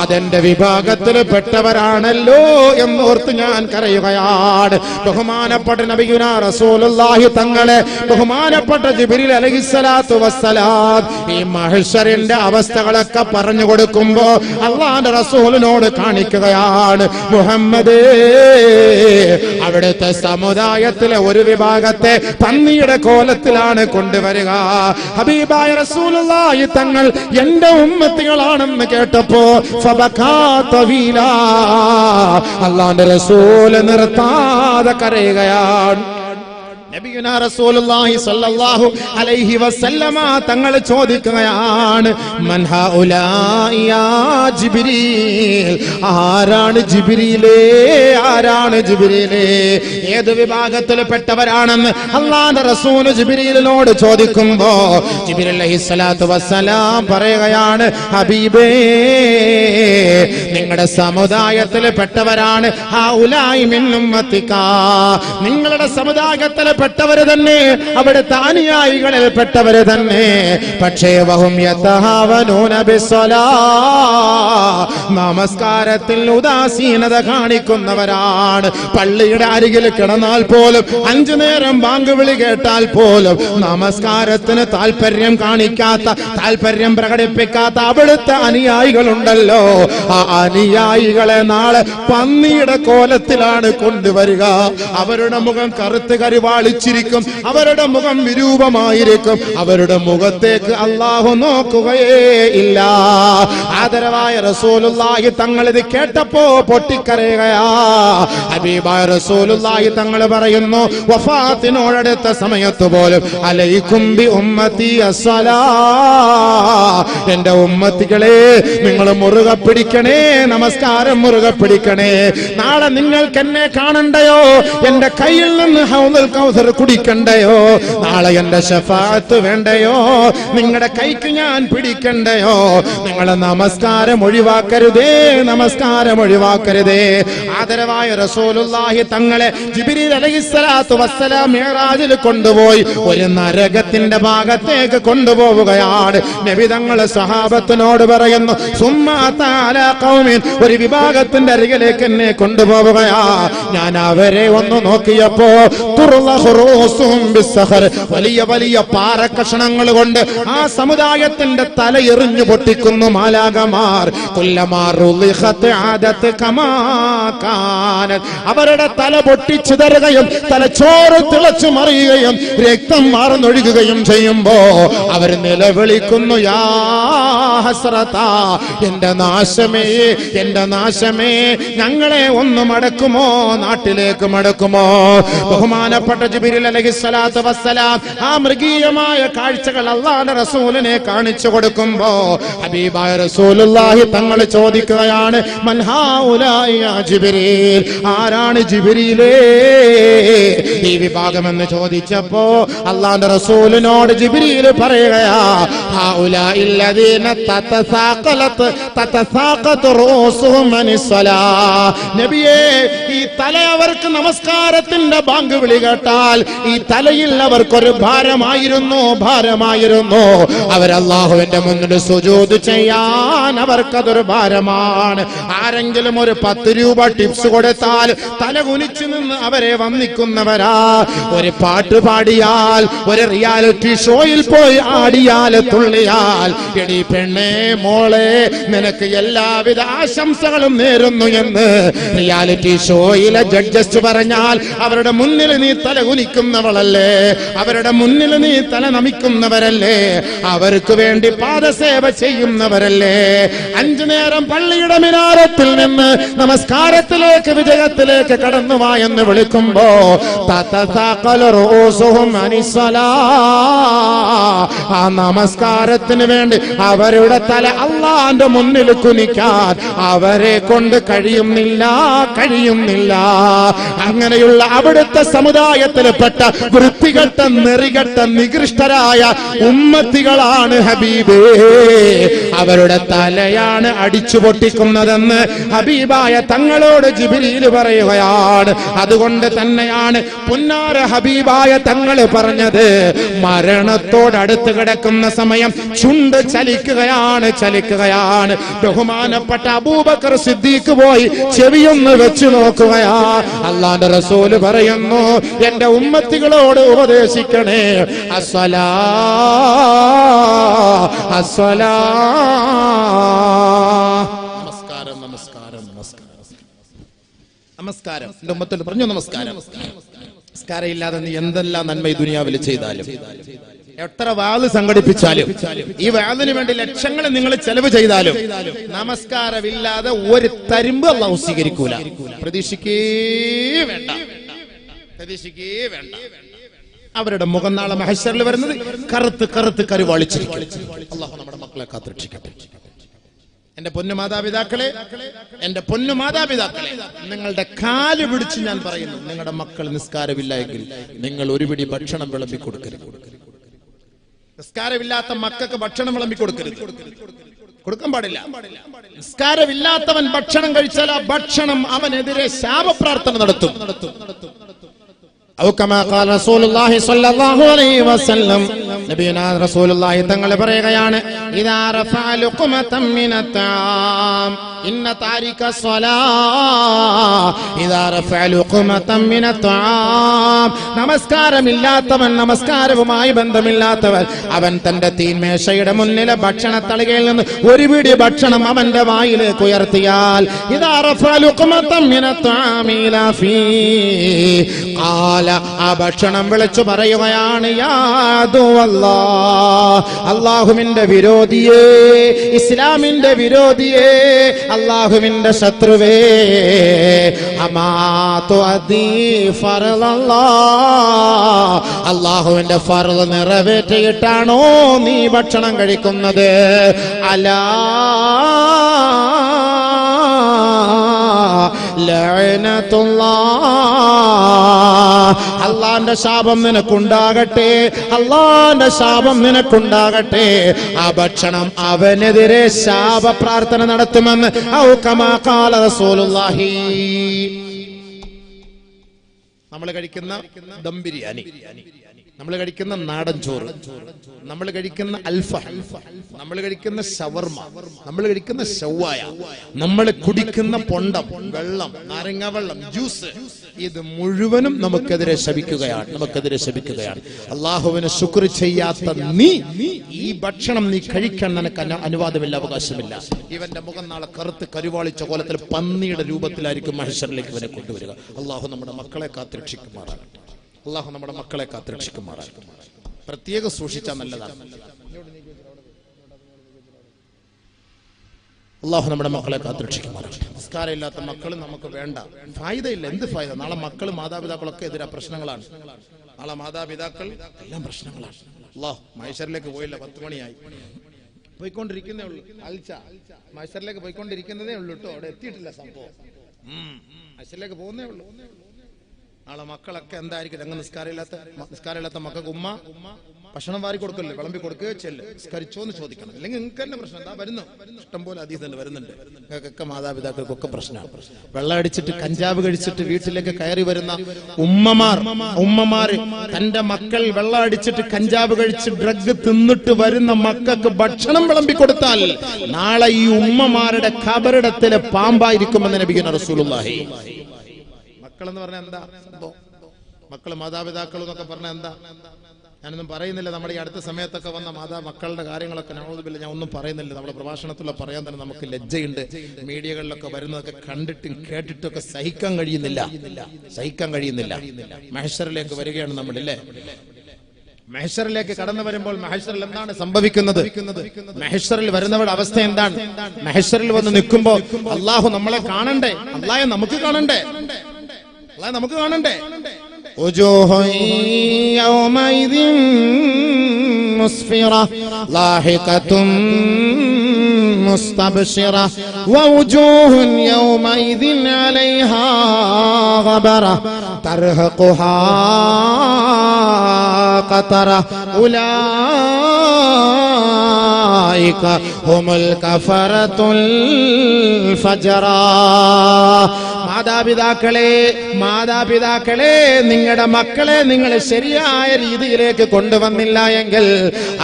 അതെന്റെ വിഭാഗത്തിൽ പെട്ടവരാണല്ലോ എന്നോർത്ത് ഞാൻ കരയുകയാണ്. ബഹുമാനപ്പെട്ട നബിയുനാ റസൂലുള്ളാഹി തങ്ങളെ ബഹുമാനപ്പെട്ട ജിബ്രീൽ അലൈഹിസ്സലാത്തു വസ്സലാം ഈ മഹ്ശറിന്റെ അവസ്ഥകളൊക്കെ പറഞ്ഞു കൊടുക്കുമ്പോ അല്ലാഹുവിന്റെ റസൂലിനോട് കാണിക്കുകയാണ്, മുഹമ്മദേ, അവിടുത്തെ സമുദായത്തിലെ ഒരു വിഭാഗത്തെ പന്നിയുടെ കോലത്തിലാണ് കൊണ്ടുവരിക. ഹബീബായ റസൂലുള്ളാഹി തങ്ങൾ എന്റെ ഉമ്മത്തികളാണെന്ന് കേട്ടപ്പോ ഫബകാ തവീലാ, അല്ലാഹുവിന്റെ റസൂൽ നിർത്താതെ കരയുകയാണ്. നബിയുനാ റസൂലുള്ളാഹി സ്വല്ലല്ലാഹു അലൈഹി വസല്ലമ തങ്ങൾ ചോദിക്കുകയാണ്, മൻ ഹൗലാഇ യാ ജിബ്രീൽ, ആരാണ് ജിബ്രീലേ, ആരാണ് ജിബ്രീലേ, ഏത് വിഭാഗത്തിൽപ്പെട്ടവരാണെന്ന് അല്ലാഹുവിന്റെ റസൂൽ ജിബ്രീലിനോട് ചോദിക്കുമ്പോ ജിബ്രീൽ അലൈഹിസ്സലാത്തു വസ്സലാം പറയുകയാണ്, ഹബീബേ, നിങ്ങളുടെ സമുദായത്തിൽപ്പെട്ടവരാണ് ഹൗലാഇ മിൻ ഉമ്മത്തിക, നിങ്ങളുടെ സമുദായത്തിലെ പെട്ടവര് തന്നെ, അവിടുത്തെ അനുയായികളിൽ പെട്ടവര് തന്നെ. പക്ഷേ വഹും യതഹാവനൂന ബിസ്സലാ, നമസ്കാരത്തിൽ ഉദാസീനത കാണിക്കുന്നവരാണ്. പള്ളിയുടെ അരികിൽ കിടന്നാൽ പോലും 5 നേരം ബാങ്ക് വിളി കേട്ടാൽ പോലും നമസ്കാരത്തിന് താല്പര്യം കാണിക്കാത്ത, താല്പര്യം പ്രകടിപ്പിക്കാത്ത അവിടുത്തെ അനുയായികളുണ്ടല്ലോ, ആ അനുയായികളെ നാളെ പന്നിയുടെ കോലത്തിലാണ് കൊണ്ടുവരിക. അവരുടെ മുഖം കറുത്ത് കരുവാളിച്ചിരിക്കും, അവരുടെ മുഖം വിരൂപമായിരിക്കും, അവരുടെ മുഖത്തേക്ക് അല്ലാഹു നോക്കുകയേ ഇല്ല. ആദരവായ റസൂലുള്ളാഹി തങ്ങൾ ഇത് കേട്ടപ്പോ പൊട്ടിക്കരയുകയാ. ഹബീബായ റസൂലുള്ളാഹി തങ്ങൾ പറയുന്നു, വഫാത്തിനോടടുത്ത സമയത്ത് പോലും അലൈക്കും ബി ഉമ്മത്തി അസ്സലാ, എന്റെ ഉമ്മത്തികളെ നിങ്ങൾ മുറുകെ പിടിക്കണേ, നമസ്കാരം മുറുകെ പിടിക്കണേ. നാളെ നിങ്ങൾക്ക് എന്നെ കാണണ്ടയോ, എന്റെ കയ്യിൽ നിന്ന് ഹൗദുൽ കൗസർ കുടിക്കണ്ടയോ, നാളെ എന്റെ ശഫാഅത്ത് വേണ്ടയോ, നിങ്ങളുടെ കൈക്ക് ഞാൻ പിടിക്കണ്ടയോ, നിങ്ങളെ നമസ്കാരം ഒഴിവാക്കരുതേ, നമസ്കാരം ഒഴിവാക്കരുതേ. ആദരവായ റസൂലുള്ളാഹി തങ്ങളെ ജിബ്രീൽ അലൈഹിസ്സലാത്തു വസ്സലാം മിഅ്റാജിൽ കൊണ്ടുപോയി ഒരു നരകത്തിന്റെ ഭാഗത്തേക്ക് കൊണ്ടുപോവുകയാണ്. നബി തങ്ങൾ സഹാബത്തിനോട് പറയുന്നു, സുമ്മാ തആലാ ഖൗമിൻ, ഒരു വിഭാഗത്തിന്റെ അരികിലേക്ക് എന്നെ കൊണ്ടുപോവുകയാ. ഞാൻ അവരെ ഒന്ന് നോക്കിയപ്പോ വലിയ വലിയ പാറക്കഷണങ്ങൾ കൊണ്ട് ആ സമുദായത്തിന്റെ തല എറിഞ്ഞു പൊട്ടിക്കുന്നു മാലാകമാർ. അവരുടെ തല പൊട്ടിച്ചിതറുകയും തലച്ചോറ് തിളച്ചു മറിയുകയും രക്തം മാർന്നൊഴുകുകയും ചെയ്യുമ്പോ അവർ നിലവിളിക്കുന്നു, യാ ഹസ്രതാ, എന്റെ നാശമേ, എന്റെ നാശമേ, ഞങ്ങളെ ഒന്ന് മടക്കുമോ, നാട്ടിലേക്ക് മടക്കുമോ. ബഹുമാനപ്പെട്ട ജിബ്രീൽ അലൈഹിസ്സലാത്തു വസ്സലാം ആ മൃഗീയമായ കാഴ്ചകൾ അല്ലാഹുവിന്റെ റസൂലിനെ കാണിച്ചു കൊടുക്കുമ്പോ ഹബീബായ റസൂലുള്ളാഹി തങ്ങൾ ചോദിക്കുകയാണ്, മൻ ഹൗലാഇ യാ ജിബ്രീൽ, ആരാണ് ജിബ്രീലേ ഈ വിഭാഗം എന്ന് ചോദിച്ചപ്പോ അല്ലാഹുവിന്റെ റസൂലിനോട് ജിബ്രീൽ പറയുകയാ, ഹൗലാഇ അല്ലദീന തതസാഖലത് റൂസുഹും അനിസ്സലാ, നബിയേ, ഈ തല അവർക്ക് നമസ്കാരത്തിന്റെ ബാങ്ക് വിളി കേട്ടാൽ ഈ തലയിൽ അവർക്കൊരു ഭാരമായിരുന്നു, ഭാരമായിരുന്നു. അവരല്ലാഹുവിന്റെ മുന്നിൽ സുജൂദ് ചെയ്യാൻ അവർക്കതൊരു ഭാരമാണ്. ആരെങ്കിലും ഒരു 10 രൂപ ടിപ്സ് കൊടുത്താൽ തല കുനിച്ചു നിന്ന് അവരെ വന്ദിക്കുന്നവരാ. ഒരു പാട്ട് പാടിയാൽ, ഒരു റിയാലിറ്റി ഷോയിൽ പോയി ആടിയാൽ, തുള്ളിയാൽ, എടി പെണ്ണേ, മോളെ, നിനക്ക് എല്ലാവിധ ആശംസകളും നേരുന്നു എന്ന് റിയാലിറ്റി ഷോയിലെ ജഡ്ജസ് പറഞ്ഞാൽ അവരുടെ മുന്നിൽ നീ തല കുനിക്കുന്നവളല്ലേ, അവരുടെ മുന്നിൽ നീ തല നമിക്കുന്നവരല്ലേ, അവർക്ക് വേണ്ടി പാദസേവ ചെയ്യുന്നവരല്ലേ. 5 നേരം പള്ളിയുടെ മിനാരത്തിൽ നിന്ന് നമസ്കാരത്തിലേക്ക്, വിജയത്തിലേക്ക് കടന്നുവാ എന്ന് വിളിക്കുമ്പോ ആ നമസ്കാരത്തിന് വേണ്ടി അവരുടെ അവരുടെ തല അള്ളാന്റെ മുന്നിൽ കുനിക്കാൻ അവരെ കൊണ്ട് കഴിയുന്നില്ല. അങ്ങനെയുള്ള അവിടുത്തെ സമുദായത്തിൽപ്പെട്ട വൃത്തികെട്ട നെറികെട്ട നികൃഷ്ടരായ ഉമ്മത്തികളാണ് ഹബീബേ. അവരുടെ തലയാണ് അടിച്ചു പൊട്ടിക്കുന്നതെന്ന് ഹബീബായ തങ്ങളോട് ജിബ്രീൽ പറയുകയാണ്. അതുകൊണ്ട് തന്നെയാണ് പുന്നാര ഹബീബായ തങ്ങൾ പറഞ്ഞത്, മരണത്തോടടുത്ത് കിടക്കുന്ന സമയം ചുണ്ട് ചലിക്കുകയാണ്. ബഹുമാനപ്പെട്ട അബൂബക്കർ സിദ്ദീഖ് പോയി ചെവിയൊന്ന് വെച്ചു നോക്കുകയാ. അല്ലാഹുവിന്റെ റസൂല് പറയുന്നു, എന്റെ ഉമ്മത്തികളോട് ഉപദേശിക്കണേ, അസ്സലാ അസ്സലാ. നമസ്കാരം എന്റെ ഉമ്മത്തിൽ പറഞ്ഞു, നമസ്കാരം ഇല്ലാതെ നീ എന്തെല്ലാം നന്മ ഈ ദുനിയാവിൽ ചെയ്താലും, എത്ര വാള് സംഘടിപ്പിച്ചാലും, ഈ വാളിന് വേണ്ടി ലക്ഷങ്ങൾ നിങ്ങൾ ചെലവ് ചെയ്താലും, നമസ്കാരമില്ലാതെ ഒരു തരിമ്പ് അല്ലാഹു സ്വീകരിക്കൂല. പ്രതീക്ഷിക്കേ വേണ്ട. അവരുടെ മുഖം നാളെ മഹ്ശറിൽ വരുന്നത് കറുത്ത് കരുവാളിച്ചിരിക്കും. അല്ലാഹു നമ്മുടെ മക്കളെ കാത്തുരക്ഷിക്കട്ടെ. എന്റെ പൊന്നു മാതാപിതാക്കളെ, നിങ്ങളുടെ കാല് പിടിച്ച് ഞാൻ പറയുന്നു, നിങ്ങളുടെ മക്കൾ നിസ്കാരമില്ല എങ്കിൽ നിങ്ങൾ ഒരു പിടി ഭക്ഷണം വിളമ്പി കൊടുക്കരുത്. നിസ്കാരമില്ലാത്ത മക്കൾക്ക് ഭക്ഷണം വിളമ്പി കൊടുക്കരുത്, കൊടുക്കാൻ പാടില്ല. നിസ്കാരമില്ലാത്തവൻ ഭക്ഷണം കഴിച്ചാൽ ആ ഭക്ഷണം അവനെതിരെ ശാപപ്രാർത്ഥന നടത്തും. റസൂലുള്ളാഹി സ്വല്ലല്ലാഹു അലൈഹി വസല്ലം നബിയുനാ റസൂലുള്ളാഹി തങ്ങൾ പറയുകയാണ്, ഇദാ റഫഅ ലുഖ്മതൻ മിനത്താം ഇന്ന താരിക സ്വലാ ഇദാ റഫഅ ലുഖ്മതൻ മിനത്താം. നമസ്കാരമില്ലാത്തവൻ, നമസ്കാരവുമായി ബന്ധമില്ലാത്തവൻ, അവൻ തന്റെ തീന്മേശയുടെ മുന്നിലെ ഭക്ഷണത്തളികയിൽ നിന്ന് ഒരു പിടി ഭക്ഷണം അവന്റെ വായിലേക്ക് ഉയർത്തിയാൽ, ഇദാ റഫഅ ലുഖ്മതൻ മിനത്താം ഇലാ ഫീ ആ ഭക്ഷണം വിളിച്ചു പറയുകയാണ്, യാ അല്ലാഹ്, അല്ലാഹുവിന്റെ വിരോധിയേ, ഇസ്ലാമിന്റെ വിരോധിയേ, അല്ലാഹുവിന്റെ ശത്രുവേ, അമാതു അദീ ഫർളല്ലാഹ്, അല്ലാഹുവിന്റെ ഫർള് നിറവേറ്റിയിട്ടാണോ നീ ഭക്ഷണം കഴിക്കുന്നത്? അലാ ലഅനത്തുല്ലാഹ്, അല്ലാഹുവിന്റെ ശാപം നിനക്കുണ്ടാകട്ടെ, അല്ലാഹുവിന്റെ ശാപം നിനക്കുണ്ടാകട്ടെ. ആ ഭക്ഷണം അവനെതിരെ ശാപ പ്രാർത്ഥന നടത്തുമെന്ന് ഔ കമാ ഖാല റസൂലുള്ളാഹി. നമ്മൾ കഴിക്കുന്ന ദം ബിരിയാണി, നമ്മൾ കഴിക്കുന്ന നാടൻ ചോറ്, നമ്മൾ കഴിക്കുന്ന അൽഫഹം, നമ്മൾ കഴിക്കുന്ന ഷവർമ, നമ്മൾ കഴിക്കുന്ന ഷവായ, നമ്മൾ കുടിക്കുന്ന പൊണ്ടം, വെള്ളം, നാരങ്ങ വെള്ളം, ജ്യൂസ്, ഇത് മുഴുവനും നമുക്കെതിരെ ശപിക്കുകയാണ്. അല്ലാഹുവിനെ ശുക്ർ ചെയ്യാത്ത നീ ഈ ഭക്ഷണം നീ കഴിക്കാൻ നിനക്ക് അനുവാദമില്ല, അവകാശമില്ല. ഇവന്റെ മുഖം നാളെ കറുത്ത് കരുവാളിച്ച കോലത്തിൽ പന്നിയുടെ രൂപത്തിലായിരിക്കും മഹ്ശറിലേക്ക് ഇവനെ കൊണ്ടുവരിക. അല്ലാഹു നമ്മുടെ മക്കളെ കാത്തുരക്ഷിക്കുമാറാകട്ടെ. പ്രത്യേകം സൂക്ഷിച്ചാൽ നല്ലതാണ്. അല്ലാഹു നമ്മുടെ മക്കളെ കാത്തുരക്ഷിക്കുമാറാകട്ടെ. നിസ്കാരമില്ലാത്ത മക്കൾ നമുക്ക് വേണ്ട, ഫായിദയില്ല. എന്ത് ഫായിദ? നാളെ മക്കൾ മാതാപിതാക്കളൊക്കെ എതിരാ പ്രശ്നങ്ങളാണ്. നാളെ മാതാപിതാക്കൾ എല്ലാം പ്രശ്നങ്ങളാണ്. അല്ലാഹു മഹ്ശറിലേക്ക് പോയില്ല, 10 മണിയായി, പോയിക്കൊണ്ടിരിക്കുന്നേ ഉള്ളൂ. മഹ്ശറിലേക്ക് പോയിക്കൊണ്ടിരിക്കുന്നതേ ഉള്ളൂ കേട്ടോ, അവിടെ എത്തിയിട്ടില്ല സംഭവം. മഹ്ശറിലേക്ക് പോകുന്നേ ഉള്ളൂ. നാളെ മക്കളൊക്കെ എന്തായിരിക്കും? അങ്ങ് നിസ്കാരമില്ലാത്ത മക്കൾക്ക് ഉമ്മ ഭക്ഷണം വാരി കൊടുക്കല്ലേ, വിളമ്പി കൊടുക്കുകയോ ചെല്ല്, നിസ്കരിച്ചോന്ന് ചോദിക്കണം. അല്ലെങ്കിൽ നിങ്ങൾക്ക് തന്നെ പ്രശ്നം. എന്താ വരുന്നു, ഇഷ്ടംപോലെ ഹദീസ് വരുന്നുണ്ട്. നിങ്ങൾക്കൊക്കെ മാതാപിതാക്കൾക്കൊക്കെ പ്രശ്നമാണ്. വെള്ളം അടിച്ചിട്ട് കഞ്ചാവ് കഴിച്ചിട്ട് വീട്ടിലേക്ക് കയറി വരുന്ന ഉമ്മമാര് തന്റെ മക്കൾ വെള്ളം അടിച്ചിട്ട് കഞ്ചാവ് കഴിച്ച് ഡ്രഗ് തിന്നിട്ട് വരുന്ന മക്കൾക്ക് ഭക്ഷണം വിളമ്പി കൊടുത്താൽ നാളെ ഈ ഉമ്മമാരുടെ ഖബറിടത്തിലെ പാമ്പായിരിക്കുമെന്ന് നബിയുനാ റസൂലുള്ളാഹി. മക്കളെന്ന് പറഞ്ഞാൽ എന്താ സംഭവം? മക്കള് മാതാപിതാക്കൾ എന്നൊക്കെ പറഞ്ഞാൽ എന്താ? ഞാനൊന്നും പറയുന്നില്ല. നമ്മുടെ ഈ അടുത്ത സമയത്തൊക്കെ വന്ന മക്കളുടെ കാര്യങ്ങളൊക്കെ നഊദുബില്ലാ ഞാൻ ഒന്നും പറയുന്നില്ല. നമ്മുടെ പ്രഭാഷണത്തിലൂടെ പറയാൻ തന്നെ നമുക്ക് ലജ്ജയുണ്ട്. മീഡിയകളിലൊക്കെ വരുന്നതൊക്കെ കണ്ടിട്ടും കേട്ടിട്ടും ഒക്കെ സഹിക്കാൻ കഴിയുന്നില്ല. മഹ്ശറിലേക്ക് വരികയാണ് നമ്മളില്ലേ? മഹ്ശറിലേക്ക് കടന്നു വരുമ്പോൾ മഹ്ശറിൽ എന്താണ് സംഭവിക്കുന്നത്? മഹ്ശറിൽ വരുന്നവരുടെ അവസ്ഥ എന്താണ്? മഹ്ശറിൽ വന്ന് നിൽക്കുമ്പോൾ അല്ലാഹു നമ്മളെ കാണണ്ടേ? അല്ലാഹു നമുക്ക് കാണണ്ടേ? وجوه يومئذ مسفرة لاحقة مستبشرة ووجوه يومئذ عليها غبرة ترهقها قترة أولئك هم الكفرة الفجرة. മാതാപിതാക്കളെ നിങ്ങളുടെ മക്കളെ നിങ്ങൾ ശരിയായ രീതിയിലേക്ക് കൊണ്ടുവന്നില്ല എങ്കിൽ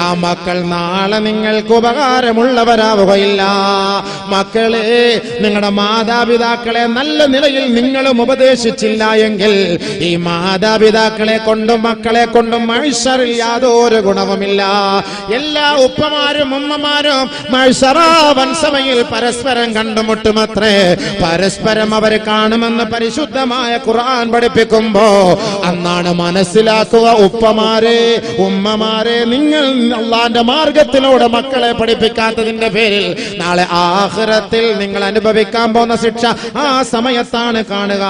ആ മക്കൾ നാളെ നിങ്ങൾക്ക് ഉപകാരമുള്ളവരാവുകയില്ല. മക്കളെ, നിങ്ങളുടെ മാതാപിതാക്കളെ നല്ല നിലയിൽ നിങ്ങളും ഉപദേശിച്ചില്ല എങ്കിൽ ഈ മാതാപിതാക്കളെ കൊണ്ടും മക്കളെ കൊണ്ടും മഹ്ശറിൽ യാതൊരു ഗുണവുമില്ല. എല്ലാ ഉപ്പമാരും ഉമ്മമാരും മഹ്ശറാവൻസമയിൽ പരസ്പരം കണ്ടുമുട്ടുമത്രേ. പരസ്പരം അവർ കാണുമെന്ന് പരിശുദ്ധമായ ഖുർആൻ പഠിപ്പിക്കുമ്പോ അന്നാണ് മനസ്സിലാക്കുക, ഉപ്പമാരെ ഉമ്മമാരെ, നിങ്ങൾ അള്ളാന്റെ മാർഗത്തിലൂടെ മക്കളെ പഠിപ്പിക്കാത്തതിന്റെ പേരിൽ നാളെ ആഖിറത്തിൽ നിങ്ങൾ അനുഭവിക്കാൻ പോകുന്ന ശിക്ഷ ആ സമയത്താണ് കാണുക.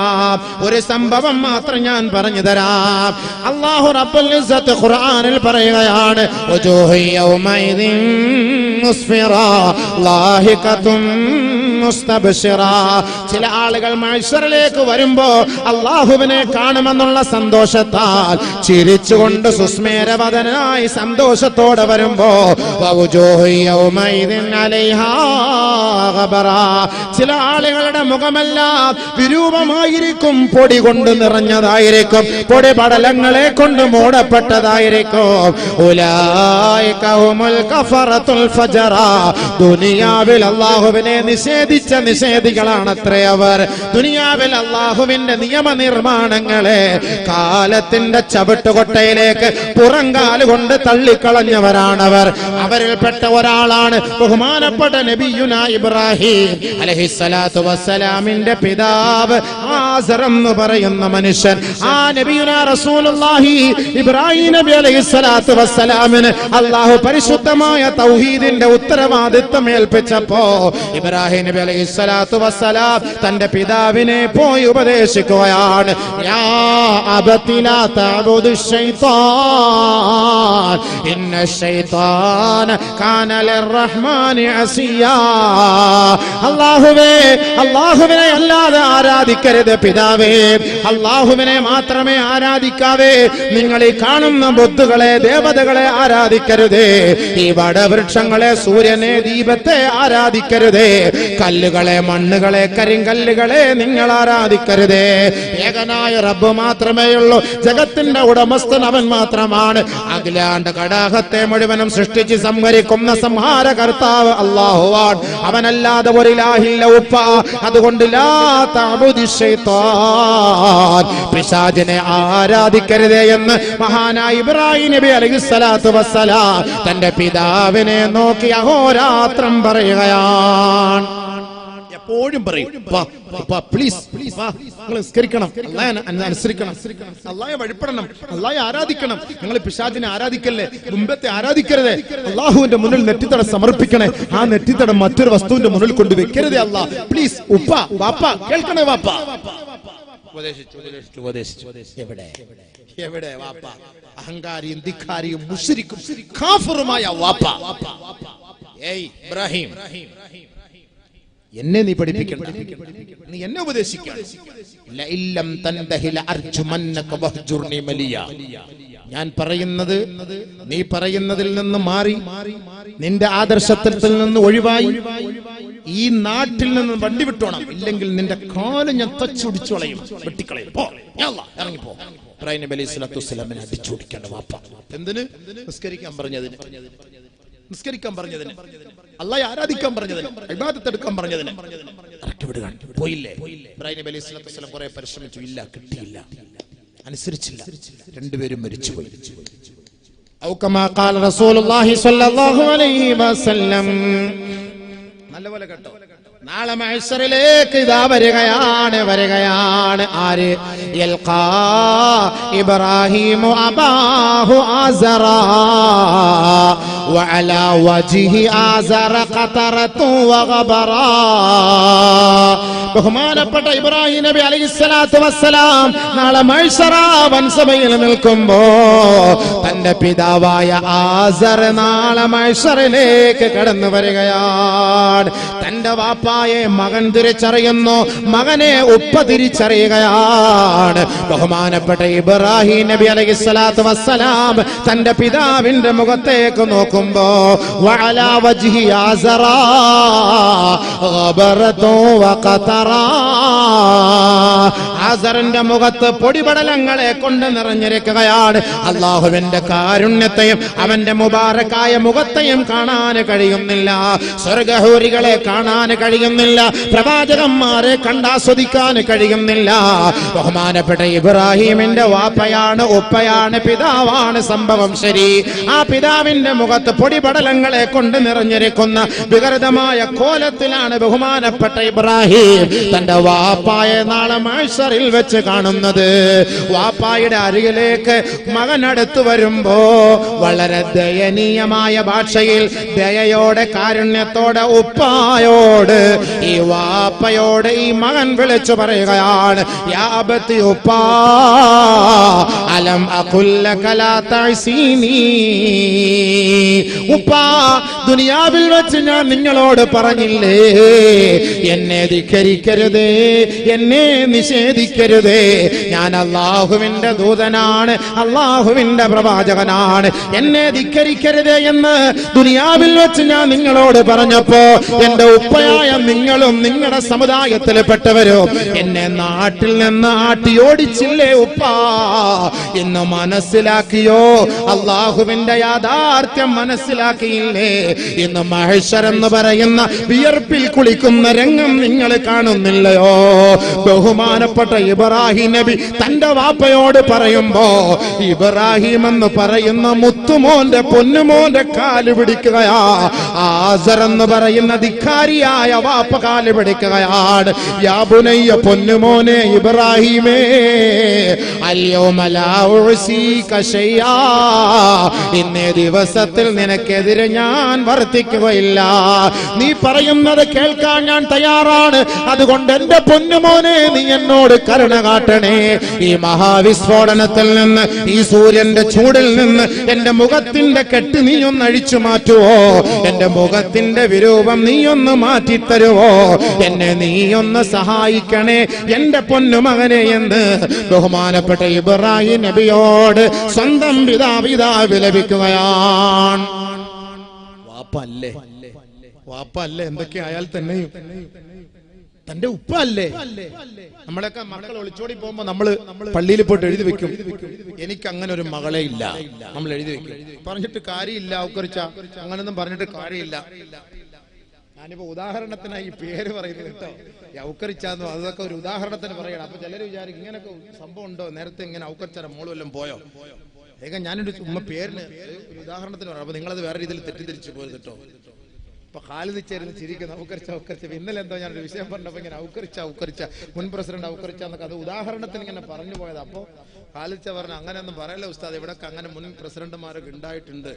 ഒരു സംഭവം മാത്രം ഞാൻ പറഞ്ഞു തരാം. അല്ലാഹു റബ്ബുൽ ഇസ്സത്ത് ഖുർആനിൽ പറയുകയാണ്, വജൂഹു യൗമൈദിൻ മുസ്ഫിറാ ലാഹിഖതുൻ മുസ്തബ്ശിറാ. ചില ആളുകൾ മഹ്ശറിലേക്ക് വരുമ്പോ അല്ലാഹുവിനെ കാണുമെന്നുള്ള സന്തോഷത്താൽ ചിരിച്ചുകൊണ്ട് സുസ്മേരവദനായി സന്തോഷത്തോടെ വരുമ്പോ വജൂഹു യൗമൈദിൻ അലൈഹാ ഗബറാ. ചില ആളുകളുടെ മുഖമെല്ലാം വിരൂപമായിരിക്കും, പൊടി കൊണ്ട് നിറഞ്ഞതായിരിക്കും, പൊടി പടലങ്ങളെ കൊണ്ട് മൂടപ്പെട്ടതായിരിക്കും. ഉലൈക ഹുമുൽ കഫറത്തുൽ ഫജറ. ദുനിയാവിൽ അല്ലാഹുവിനെ നിഷേധിച്ച നിഷേധികളാണത്രേ അവർ. ദുനിയാവിൽ അല്ലാഹുവിന്റെ നിയമനിർമ്മാണങ്ങളെ കാലത്തിന്റെ ചവിട്ടുകൊട്ടയിലേക്ക് പുറങ്കാലുകൊണ്ട് തള്ളിക്കളഞ്ഞവരാണവർ. അവരിൽപ്പെട്ട ഒരാളാണ് ബഹുമാനപ്പെട്ട നബിയുനാ ഇബ്രാഹിം അലൈഹിസ്സലാത്തു വസ്സലാമിന്റെ പിതാവ് ആസർ എന്ന് പറയുന്ന മനുഷ്യൻ. ആ നബിയുനാ റസൂലുള്ളാഹി ഇബ്രാഹിം നബി അലൈഹിസ്സലാത്തു വസ്സലാമിന് അല്ലാഹു പരിശുദ്ധമായ തൗഹീദിന്റെ ഉത്തരവാദിത്വം ഏൽപ്പിച്ചപ്പോ ഇബ്രാഹിം നബി അലൈഹിസ്സലാത്തു വസ്സലാം തന്റെ പിതാവിനെ പോയി ഉപദേശിക്കുകയാണ്. യാ അബതി ലാ തഅബുദു ശൈത്താൻ ഇന്ന ശൈത്താന കാന ലിർറഹ്മാനി അസിയാ. അല്ലാഹുവിനെ അല്ലാതെ ആരാധിക്കരുത് പിതാവേ. അല്ലാഹുവിനെ മാത്രമേ ആരാധിക്കാവേ. നിങ്ങൾ ഈ കാണുന്ന ബുദ്ധുകളെ, ദേവതകളെ ആരാധിക്കരുതേ. ഈ വടവൃക്ഷങ്ങളെ, സൂര്യനെ, ദീപത്തെ ആരാധിക്കരുതേ. കല്ലുകളെ, മണ്ണുകളെ, കരിങ്കല്ലുകളെ നിങ്ങൾ ആരാധിക്കരുതേ. ഏകനായ റബ്ബ് മാത്രമേ ഉള്ളൂ. ജഗത്തിന്റെ ഉടമസ്ഥൻ അവൻ മാത്രമാണ്. അഖിലാണ്ട കടാഹത്തെ മുഴുവനും സൃഷ്ടിച്ച് സംഹരിക്കുന്ന സംഹാരകർത്താവ് അല്ലാഹുവാൻ. അവനല്ലാതെ ഒരു ഇലാഹില്ല ഉപ്പ. അതുകൊണ്ട് ലാ തഅബുദി ശൈത്താൻ, പിശാചിനെ ആരാധിക്കരുതേ എന്ന് മഹാനായ ഇബ്രാഹിം നബി അലൈഹിസ്സലാത്തു വസ്സലാം തന്റെ പിതാവിനെ നോക്കി അഹോരാത്രം പറയുകയാണ്. എപ്പോഴും പറയും, പ്ലീസ് നിങ്ങൾ നിസ്കരിക്കണം, അല്ലാഹുവിനെ അനുസരിക്കണം, അല്ലാഹുവെ വഴിപ്പെടണം, അല്ലാഹുവെ ആരാധിക്കണം. നിങ്ങൾ പിശാചിനെ ആരാധിക്കല്ലേ, മുമ്പത്തെ ആരാധിക്കരുതേ. അല്ലാഹുവിന്റെ മുന്നിൽ നെറ്റിത്തടം സമർപ്പിക്കണേ. ആ നെറ്റിത്തടം മറ്റൊരു വസ്തുവിന്റെ മുന്നിൽ കൊണ്ട് വെക്കരുതേ. അല്ലാഹ് പ്ലീസ് ഉപ്പ വാപ്പ കേൾക്കണേ. വാപ്പ ഉപദേശിച്ചു. എവിടെ വാപ്പ? അഹങ്കാരിയും ധിക്കാരിയും മുശ്രിക്കും കാഫിറുമായ വാപ്പ. ഏയ് ഇബ്രാഹിം, എന്നെ നീ പഠിപ്പിക്കണം, നീ എന്നെ ഉപദേശിക്കണം. ഞാൻ പറയുന്നത് നീ പറയുന്നതിൽ നിന്ന് മാറി, നിന്റെ ആദർശത്തിൽ നിന്ന് ഒഴിവായി ഈ നാട്ടിൽ നിന്ന് വണ്ടി വിട്ടോണം. ഇല്ലെങ്കിൽ നിന്റെ കാല് ഞാൻ തച്ചുടിച്ചു കളയും, വെട്ടിക്കളയും. ഇറങ്ങിപ്പോ. ഇബ്രാഹിം നബി അലൈഹിസ്സലാത്തു വസ്സലാമിനെ അടിച്ചോടിക്കേണ്ട വാപ്പ. എന്തിന്? നിസ്കരിക്കാൻ പറഞ്ഞതിന്, അല്ലാഹുവെ ആരാധിക്കാൻ പറഞ്ഞതിന്, ഇബാദത്ത് എടുക്കാൻ പറഞ്ഞതിന് ഇറക്കി വിടുകയാണ്. പോയില്ലേ? ഇബ്രാഹിം നബി അലൈഹിസ്സലാത്തു വസ്സലാം കുറെ പരിശ്രമിച്ചു, ഇല്ല, കിട്ടിയില്ല, അനുസരിച്ചില്ല. രണ്ടുപേരും മരിച്ചുപോയി. ഔ കമാ ഖാല റസൂലുള്ളാഹി സ്വല്ലല്ലാഹു അലൈഹി വസല്ലം. നല്ലപോലെ കേട്ടോ. നാളെ മഹ്ശറിലേക്ക് ഇതാ വരികയാണ്. ആര്? യൽഖാ ഇബ്രാഹീമു അബാഹു ആസറ വഅലാ വജ്ഹി ആസറ ഖതറതു വഗബറാ. ബഹുമാനപ്പെട്ട ഇബ്രാഹിം നബി അലൈഹിസ്സലാത്തു വസ്സലാം നാളെ മഹ്ശറ വൻസഭയിൽ നിൽക്കുമ്പോ തന്റെ പിതാവായ ആസർ നാളെ മഹ്ശറിലേക്ക് കടന്നു വരികയാണ്. തന്റെ വാപ്പായെ മകൻ തിരിച്ചറിയുന്നു, മകനെ ഉപ്പ തിരിച്ചറിയുകയാണ്. ബഹുമാനപ്പെട്ട ഇബ്രാഹിം നബി അലൈഹിസ്സലാത്തു വസ്സലാം തന്റെ പിതാവിന്റെ മുഖത്തേക്ക് നോക്കുമ്പോ വഅലാ വജ്ഹി ആസറ ഗബറതു വഖതറാ. ആസറിന്റെ മുഖത്ത് പൊടിപടലങ്ങളെ കൊണ്ട് നിറഞ്ഞിരിക്കുകയാണ്. അല്ലാഹുവിന്റെ കാരുണ്യത്തെയും അവന്റെ മുബാറക്കായ മുഖത്തെയും കാണാൻ കഴിയുന്നില്ല, സ്വർഗ്ഗഹൂരികളെ കാണാൻ കഴിയുന്നില്ല, പ്രവാചകന്മാരെ കണ്ടാസ്വദിക്കാൻ കഴിയുന്നില്ല. ബഹുമാനപ്പെട്ട ഇബ്രാഹിമിന്റെ വാപ്പയാണ്, ഉപ്പയാണ്, പിതാവാണ് സംഭവം ശരി. ആ പിതാവിന്റെ മുഖത്ത് പൊടിപടലങ്ങളെ കൊണ്ട് നിറഞ്ഞിരിക്കുന്ന വികൃതമായ കോലത്തിലാണ് ബഹുമാനപ്പെട്ട ഇബ്രാഹിം തന്റെ വാപ്പായെ നാളെ മഹ്ശറിൽ വെച്ച് കാണുന്നത്. വാപ്പായുടെ അരികിലേക്ക് മകൻ അടുത്തു വരുമ്പോ വളരെ ദയനീയമായ ഭാഷയിൽ ദയയോടെ കാരുണ്യത്തോടെ ഉപ്പായോട് ഈ വാപ്പയോട് ഈ മകൻ വിളിച്ചു പറയുകയാണ്, യാ അബതി ഉപ്പാ അലം അഖുൽ ലക ലാ തഅസീനി. ഉപ്പാ, ദുനിയാവിൽ വെച്ച് ഞാൻ നിങ്ങളോട് പറഞ്ഞില്ലേ എന്നെ ധിക്കരിക്കരുതേ, എന്നെ നിഷേധിക്കരുതേ. ഞാൻ അല്ലാഹുവിന്റെ ദൂതനാണ്, അല്ലാഹുവിന്റെ പ്രവാചകനാണ്, എന്നെ ധിക്കരിക്കരുതേ എന്ന് ദുനിയാവിൽ വെച്ച് ഞാൻ നിങ്ങളോട് പറഞ്ഞപ്പോ എന്റെ ഉപ്പയായ നിങ്ങളും നിങ്ങളുടെ സമുദായത്തിൽപ്പെട്ടവരും എന്നെ നാട്ടിൽ നിന്ന് ആട്ടിയോടിച്ചില്ലേ ഉപ്പാ? എന്ന് മനസ്സിലാക്കിയോ? അല്ലാഹുവിന്റെ യാഥാർത്ഥ്യം മനസ്സിലാക്കിയില്ലേ? ഇന്ന് മഹ്ശർ എന്ന് പറയുന്ന വിയർപ്പിൽ കുളിക്കുന്ന രംഗം നിങ്ങൾ കാണുന്നില്ലയോ? ബഹുമാനപ്പെട്ട ഇബ്രാഹിം നബി തന്റെ വാപ്പയോട് പറയുമ്പോ ഇബ്രാഹിം എന്ന് പറയുന്ന മുത്തുമോന്റെ പൊന്നുമോന്റെ കാല് പിടിക്കുകയാ. ആസർ എന്ന് പറയുന്ന ധിക്കാരിയായ വാപ്പ കാല് പിടിക്കുകയാണ്. യാ ബുനയ്യ, പൊന്നുമോനെ ഇബ്രാഹിമേ, അൽയൗമ ലാ ഉസീക ശൈആ, ഇന്നേ ദിവസത്തിൽ നിനക്കെതിരെ ഞാൻ വർത്തിക്കുകയില്ല. നീ പറയുന്നത് കേൾക്കാൻ ഞാൻ തയ്യാറാണ്. അതുകൊണ്ട് എന്റെ പൊന്നുമോനെ നീ എന്നോട് കരുണ കാട്ടണേ. ഈ മഹാവിസ്ഫോടനത്തിൽ നിന്ന്, ഈ സൂര്യന്റെ ചൂടിൽ നിന്ന് എന്റെ മുഖത്തിന്റെ കെട്ട് നീ ഒന്ന് അഴിച്ചു മാറ്റുവോ? എന്റെ മുഖത്തിന്റെ വിരൂപം നീ ഒന്ന് മാറ്റിത്തരുവോ? എന്നെ നീ ഒന്ന് സഹായിക്കണേ എന്റെ പൊന്നുമകനെ എന്ന് ബഹുമാനപ്പെട്ട ഇബ്രാഹിം നബിയോട് സ്വന്തം പിതാ വിലപിക്കുകയാണ്. വാപ്പ അല്ലേ എന്തൊക്കെ ആയാൽ തന്നെയും തന്റെ ഉപ്പ അല്ലേ? നമ്മളൊക്കെ മക്കൾ ഒളിച്ചോടി പോകുമ്പോ നമ്മള് പള്ളിയിൽ പോയിട്ട് എഴുതി വെക്കും, എനിക്ക് അങ്ങനെ ഒരു മകളെ ഇല്ല. നമ്മൾ എഴുതി വെക്കും. പറഞ്ഞിട്ട് കാര്യമില്ല, ഔക്കറിച്ച അങ്ങനൊന്നും പറഞ്ഞിട്ട് കാര്യമില്ല. ഞാനിപ്പോ ഉദാഹരണത്തിനായി ഈ പേര് പറയുന്നത് കേട്ടോ, ഔക്കറിച്ചാന്നോ, അതൊക്കെ ഒരു ഉദാഹരണത്തിന് പറയണം. അപ്പൊ ചിലര് വിചാരിക്കും ഇങ്ങനൊക്കെ സംഭവം ഉണ്ടോ, നേരത്തെ ഇങ്ങനെ ഔക്കറിച്ചാരെ മോള് വല്ലതും പോയോ? ഏകം ഞാനൊരു പേരിന് ഒരു ഉദാഹരണത്തിന് പറയാം. അപ്പൊ നിങ്ങളത് വേറെ രീതിയിൽ തെറ്റിദ്ധരിച്ചു പോയത് കേട്ടോ. ഇപ്പൊ ഖാലിദ് ചേരുന്ന ചിരിക്കുന്ന ഔക്കറിച്ച. ഇന്നലെ എന്തോ ഞാനൊരു വിഷയം പറഞ്ഞപ്പോ ഇങ്ങനെ ഔക്കറിച്ച മുൻ പ്രസിഡന്റ് ഔക്കറിച്ച എന്നൊക്കെ അത് ഉദാഹരണത്തിന് ഇങ്ങനെ പറഞ്ഞു പോയത്. അപ്പൊ ഖാലിദ് പറഞ്ഞു അങ്ങനെയൊന്നും പറയല്ല ഉസ്താദ്, ഇവിടെയൊക്കെ അങ്ങനെ മുൻ പ്രസിഡന്റുമാരൊക്കെ ഉണ്ടായിട്ടുണ്ട്.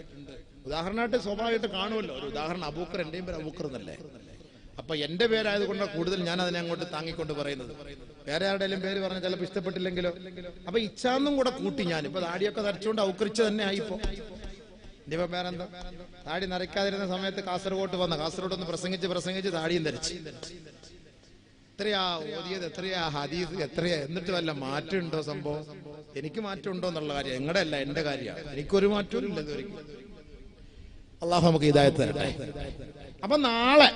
ഉദാഹരണമായിട്ട് സ്വാഭാവികമായിട്ട് കാണുമല്ലോ. ഒരു ഉദാഹരണം അബൂക്കർ, എന്റെയും പേര് അബൂക്കർ എന്നല്ലേ. അപ്പൊ എന്റെ പേരായതുകൊണ്ട് കൂടുതൽ ഞാൻ അതിനെ അങ്ങോട്ട് താങ്ങിക്കൊണ്ട് പറയുന്നത്. വേറെ ആരുടെയും പേര് പറഞ്ഞാൽ ചിലപ്പോൾ ഇഷ്ടപ്പെട്ടില്ലെങ്കിലോ. അപ്പൊ ഇച്ഛാന്നും കൂടെ കൂട്ടി ഞാൻ ഇപ്പൊ താടിയൊക്കെ തരച്ചുകൊണ്ട് ഔക്കറിച്ച തന്നെ ആയിപ്പോ. ഇനിയിപ്പോ വേറെന്താ, താടി നരയ്ക്കാതിരുന്ന സമയത്ത് കാസർഗോഡ് ഒന്ന് പ്രസംഗിച്ച് താടിയും ധരിച്ച്. എത്രയാ ഓതിയത്, എത്രയാ ഹദീസ്, എത്രയാ, എന്നിട്ട് വല്ല മാറ്റമുണ്ടോ? സംഭവം എനിക്ക് മാറ്റമുണ്ടോ എന്നുള്ള കാര്യം എങ്ങടെ അല്ല, എന്റെ കാര്യമാണ്. എനിക്കൊരു മാറ്റവും ഇല്ല ഇതുവരെ. അല്ലാഹു നമുക്ക് ഹിദായത്ത് തരട്ടെ. അപ്പൊ നാളെ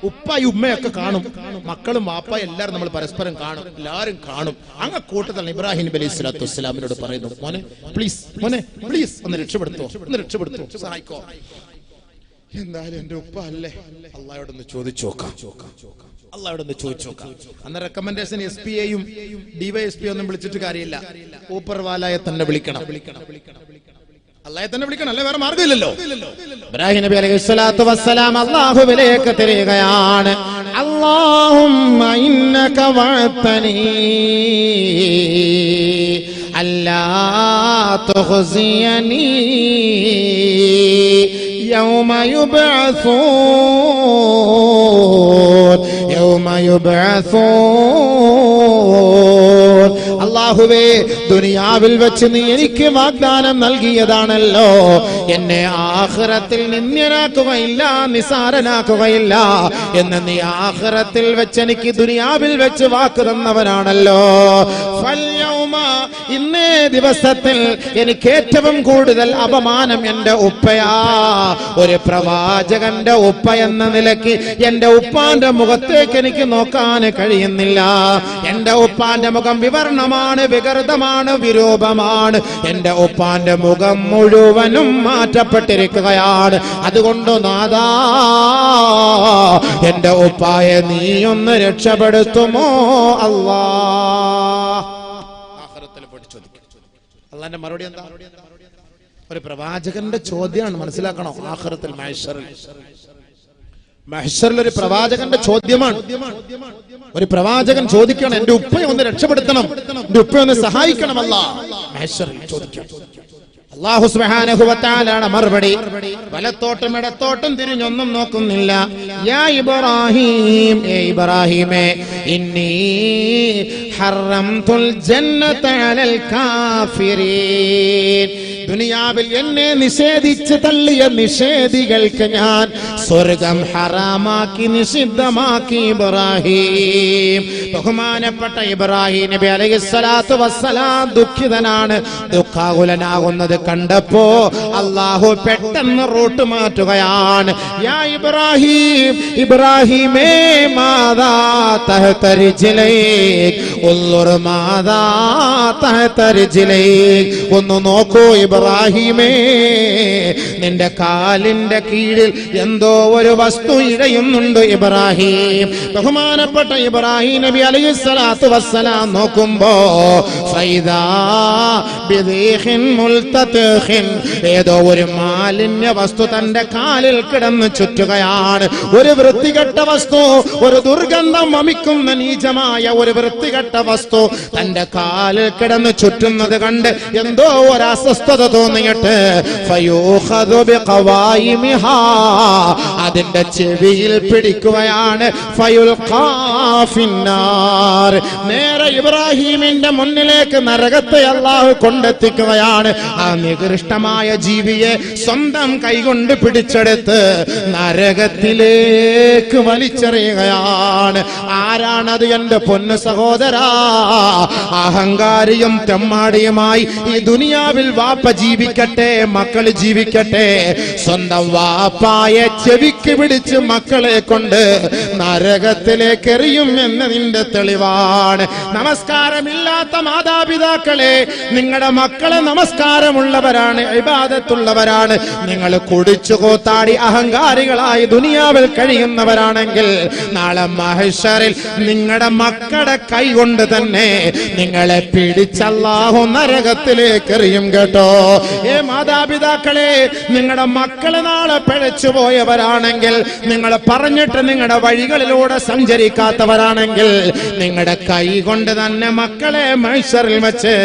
ഉപ്പായി ഉമ്മയൊക്കെ കാണും, മക്കളും വാപ്പായും എല്ലാവരും നമ്മൾ പരസ്പരം കാണും, എല്ലാവരും കാണും. അങ്ങ് കൂട്ടത്തിൽ ഇബ്രാഹിം നബി അലൈഹി സ്വലാത്തു വസ്സലാമിനോട് പറയുന്നു, മോനെ പ്ലീസ് ഒന്ന് രക്ഷപ്പെടുത്തോ, സഹായിക്കോ. എന്തായാലും എന്റെ ഉപ്പ അല്ലേ, അള്ളാഹയോടൊന്ന് ചോദിച്ചു നോക്കാം. അന്ന് റെക്കമെൻഡേഷൻ SP-യെയും DYSP ഒന്നും വിളിച്ചിട്ട് കാര്യമില്ല, ഊപ്പർവാലായെ തന്നെ വിളിക്കണം. അല്ലാഹയെ തന്നെ വിളിക്കണം, അല്ലേ വേറെ മാർഗ്ഗമില്ലല്ലോ. ഇബ്രാഹിം നബി അലൈഹി സ്വലാത്തു വസ്സലാം അല്ലാഹുവിലേക്ക് തിരിയുകയാണ്. അല്ലാഹുമ്മ ഇന്നക വഅതനി അല്ലാ തുഖ്സിയനി യൗമ യുബ്അസൂൻ. അല്ലാഹുവേ, ദുനിയാവിൽ വെച്ച് നീ എനിക്ക് വാഗ്ദാനം നൽകിയതാണല്ലോ, എന്നെ ആഖിറത്തിൽ നിന്ദ്യനാക്കുകയില്ല, നിസാരനാക്കുകയില്ല എന്ന് നീ ആഖിറത്തിൽ വെച്ച് എനിക്ക് ദുനിയാവിൽ വെച്ച് വാക്ക് തന്നവനാണല്ലോ. ഫൽയൗമ, ഇന്നേ ദിവസത്തിൽ എനിക്ക് ഏറ്റവും കൂടുതൽ അപമാനം എന്റെ ഉപ്പയാ. ഒരു പ്രവാചകന്റെ ഉപ്പ എന്ന നിലയ്ക്ക് എന്റെ ഉപ്പാന്റെ മുഖത്തേക്ക് എനിക്ക് നോക്കാൻ കഴിയുന്നില്ല. എന്റെ ഉപ്പാന്റെ മുഖം വിവർണമാണ്, വികൃതമാണ്, വിരൂപമാണ്. എന്റെ ഉപ്പാന്റെ മുഖം മുഴുവനും മാറ്റപ്പെട്ടിരിക്കുകയാണ്. അതുകൊണ്ട് നാഥാ, എന്റെ ഉപ്പായെ നീ ഒന്ന് രക്ഷപ്പെടുത്തുമോ അല്ലാ? അള്ളാന്റെ മറുപടി എന്താ? ഒരു പ്രവാചകന്റെ ചോദ്യമാണ്, മനസ്സിലാക്കണം. ആഖിറത്തിൽ മഹ്ശറിൽ ഒരു പ്രവാചകന്റെ ചോദ്യമാണ്. ഒരു പ്രവാചകൻ ചോദിക്കണം, എന്റെ ഉപ്പയെ ഒന്ന് രക്ഷപ്പെടുത്തണം, എന്റെ ഉപ്പയെ ഒന്ന് സഹായിക്കണം അല്ലാ. മഹ്ശറിൽ ചോദിക്കണം. അല്ലാഹു സുബ്ഹാനഹു വ തആലയുടെ മറുപടി, വലത്തോട്ടും ഇടത്തോട്ടും തിരിഞ്ഞൊന്നും നോക്കുന്നില്ല. യാ ഇബ്രാഹിം, ഏ ഇബ്രാഹിമേ, ഇന്നി ഹറംതുൽ ജന്നത അലൽ കാഫിരീൻ. ദുനിയാവിൽ എന്നെ നിഷേധിച്ച് തള്ളിയ നിഷേധികൾക്ക് ഞാൻ സ്വർഗം ഹറാമാക്കി, നിഷിദ്ധമാക്കി. ഇബ്രാഹിം, ബഹുമാനപ്പെട്ട ഇബ്രാഹിം നബി അലൈഹിസ്സലാത്തു വസ്സലാം ദുഃഖിതനാണ്. ദുഃഖാകുലനാകുന്നത് കണ്ടപ്പോ അല്ലാഹു പെട്ടെന്ന് റൂട്ട് മാറ്റുകയാണ്. യാ ഇബ്രാഹിം, ഇബ്രാഹിമേ, മാദാ തഹത റിജ്ലൈക്, ഉൻദുർ മാദാ തഹത റിജ്ലൈക്. ഒന്ന് നോക്കൂ ഇബ്രാഹിമേ, നിന്റെ കാലിന്റെ കീഴിൽ എന്തോ ഒരു വസ്തു ഇഴയുന്നുണ്ട്. ഇബ്രാഹിം, ബഹുമാനപ്പെട്ട ഇബ്രാഹിം നബി അലൈഹിസ്സലാത്തു വസ്സലാം നോക്കുമ്പോ ഫൈദാ ബിദീഖിൻ മുൽതതിഖിൻ, ഏതോ ഒരു മാലിന്യ വസ്തു തന്റെ കാലിൽ കിടന്ന് ചുറ്റുകയാണ്. ഒരു വൃത്തികെട്ട വസ്തു, ഒരു ദുർഗന്ധം വമിക്കുന്ന നീചമായ ഒരു വൃത്തികെട്ട വസ്തു തന്റെ കാലിൽ കിടന്ന് ചുറ്റുന്നത് കണ്ട് എന്തോ ഒരു അസ്വസ്ഥത തോന്നിയിട്ട് ഫയൂഖദു ബിഖവായിമിഹാ, അതിന്റെ ചെവിയിൽ പിടിക്കുകയാണ്. ഫയുൽഖാ ഫിന്നാർ, നേരെ ഇബ്രാഹിമിന്റെ മുന്നിലേക്ക് നരകത്തെ അല്ലാഹു കൊണ്ടെത്തിക്കുകയാണ്. ആ നികൃഷ്ടമായ ജീവിയെ സ്വന്തം കൈകൊണ്ട് പിടിച്ചെടുത്ത് നരകത്തിലേക്ക് വലിച്ചെറിയുകയാണ്. ആരാണത്? എന്റെ പൊന്നു സഹോദരാ, അഹങ്കാരിയും തെമ്മാടിയുമായി ഈ ദുനിയാവിൽ വാപ്പ ജീവിക്കട്ടെ, മക്കള് ജീവിക്കട്ടെ, സ്വന്തം വാപ്പായെ ചെവിക്ക് പിടിച്ച് മക്കളെ കൊണ്ട് നരകത്തിലേക്ക് എറിയും എന്നതിന്റെ തെളിവാണ്. നമസ്കാരമില്ലാത്ത മാതാപിതാക്കളെ, നിങ്ങളുടെ മക്കളെ നമസ്കാരമുള്ളവരാണ്, ഇബാദത്തുള്ളവരാണ്. നിങ്ങൾ കുടിച്ചു കൂത്താടി അഹങ്കാരികളായി ദുനിയാവിൽ കഴിയുന്നവരാണെങ്കിൽ നാളെ മഹ്ശറിൽ നിങ്ങളുടെ മക്കളുടെ കൈ കൊണ്ട് തന്നെ നിങ്ങളെ പിടിച്ചല്ലാഹു നരകത്തിലേക്ക് എറിയും കേട്ടോ. ഏ മാതാപിതാക്കളെ, നിങ്ങളുടെ മക്കളെ നാളെ പിഴച്ചു പോയവരാണെങ്കിൽ, നിങ്ങൾ പറഞ്ഞിട്ട് നിങ്ങളുടെ വഴികളിലൂടെ സഞ്ചരിക്കാത്തവരാണെങ്കിൽ, നിങ്ങളുടെ കൈ കൊണ്ട് തന്നെ മക്കളെ മഹ്ശറിൽ വെച്ച്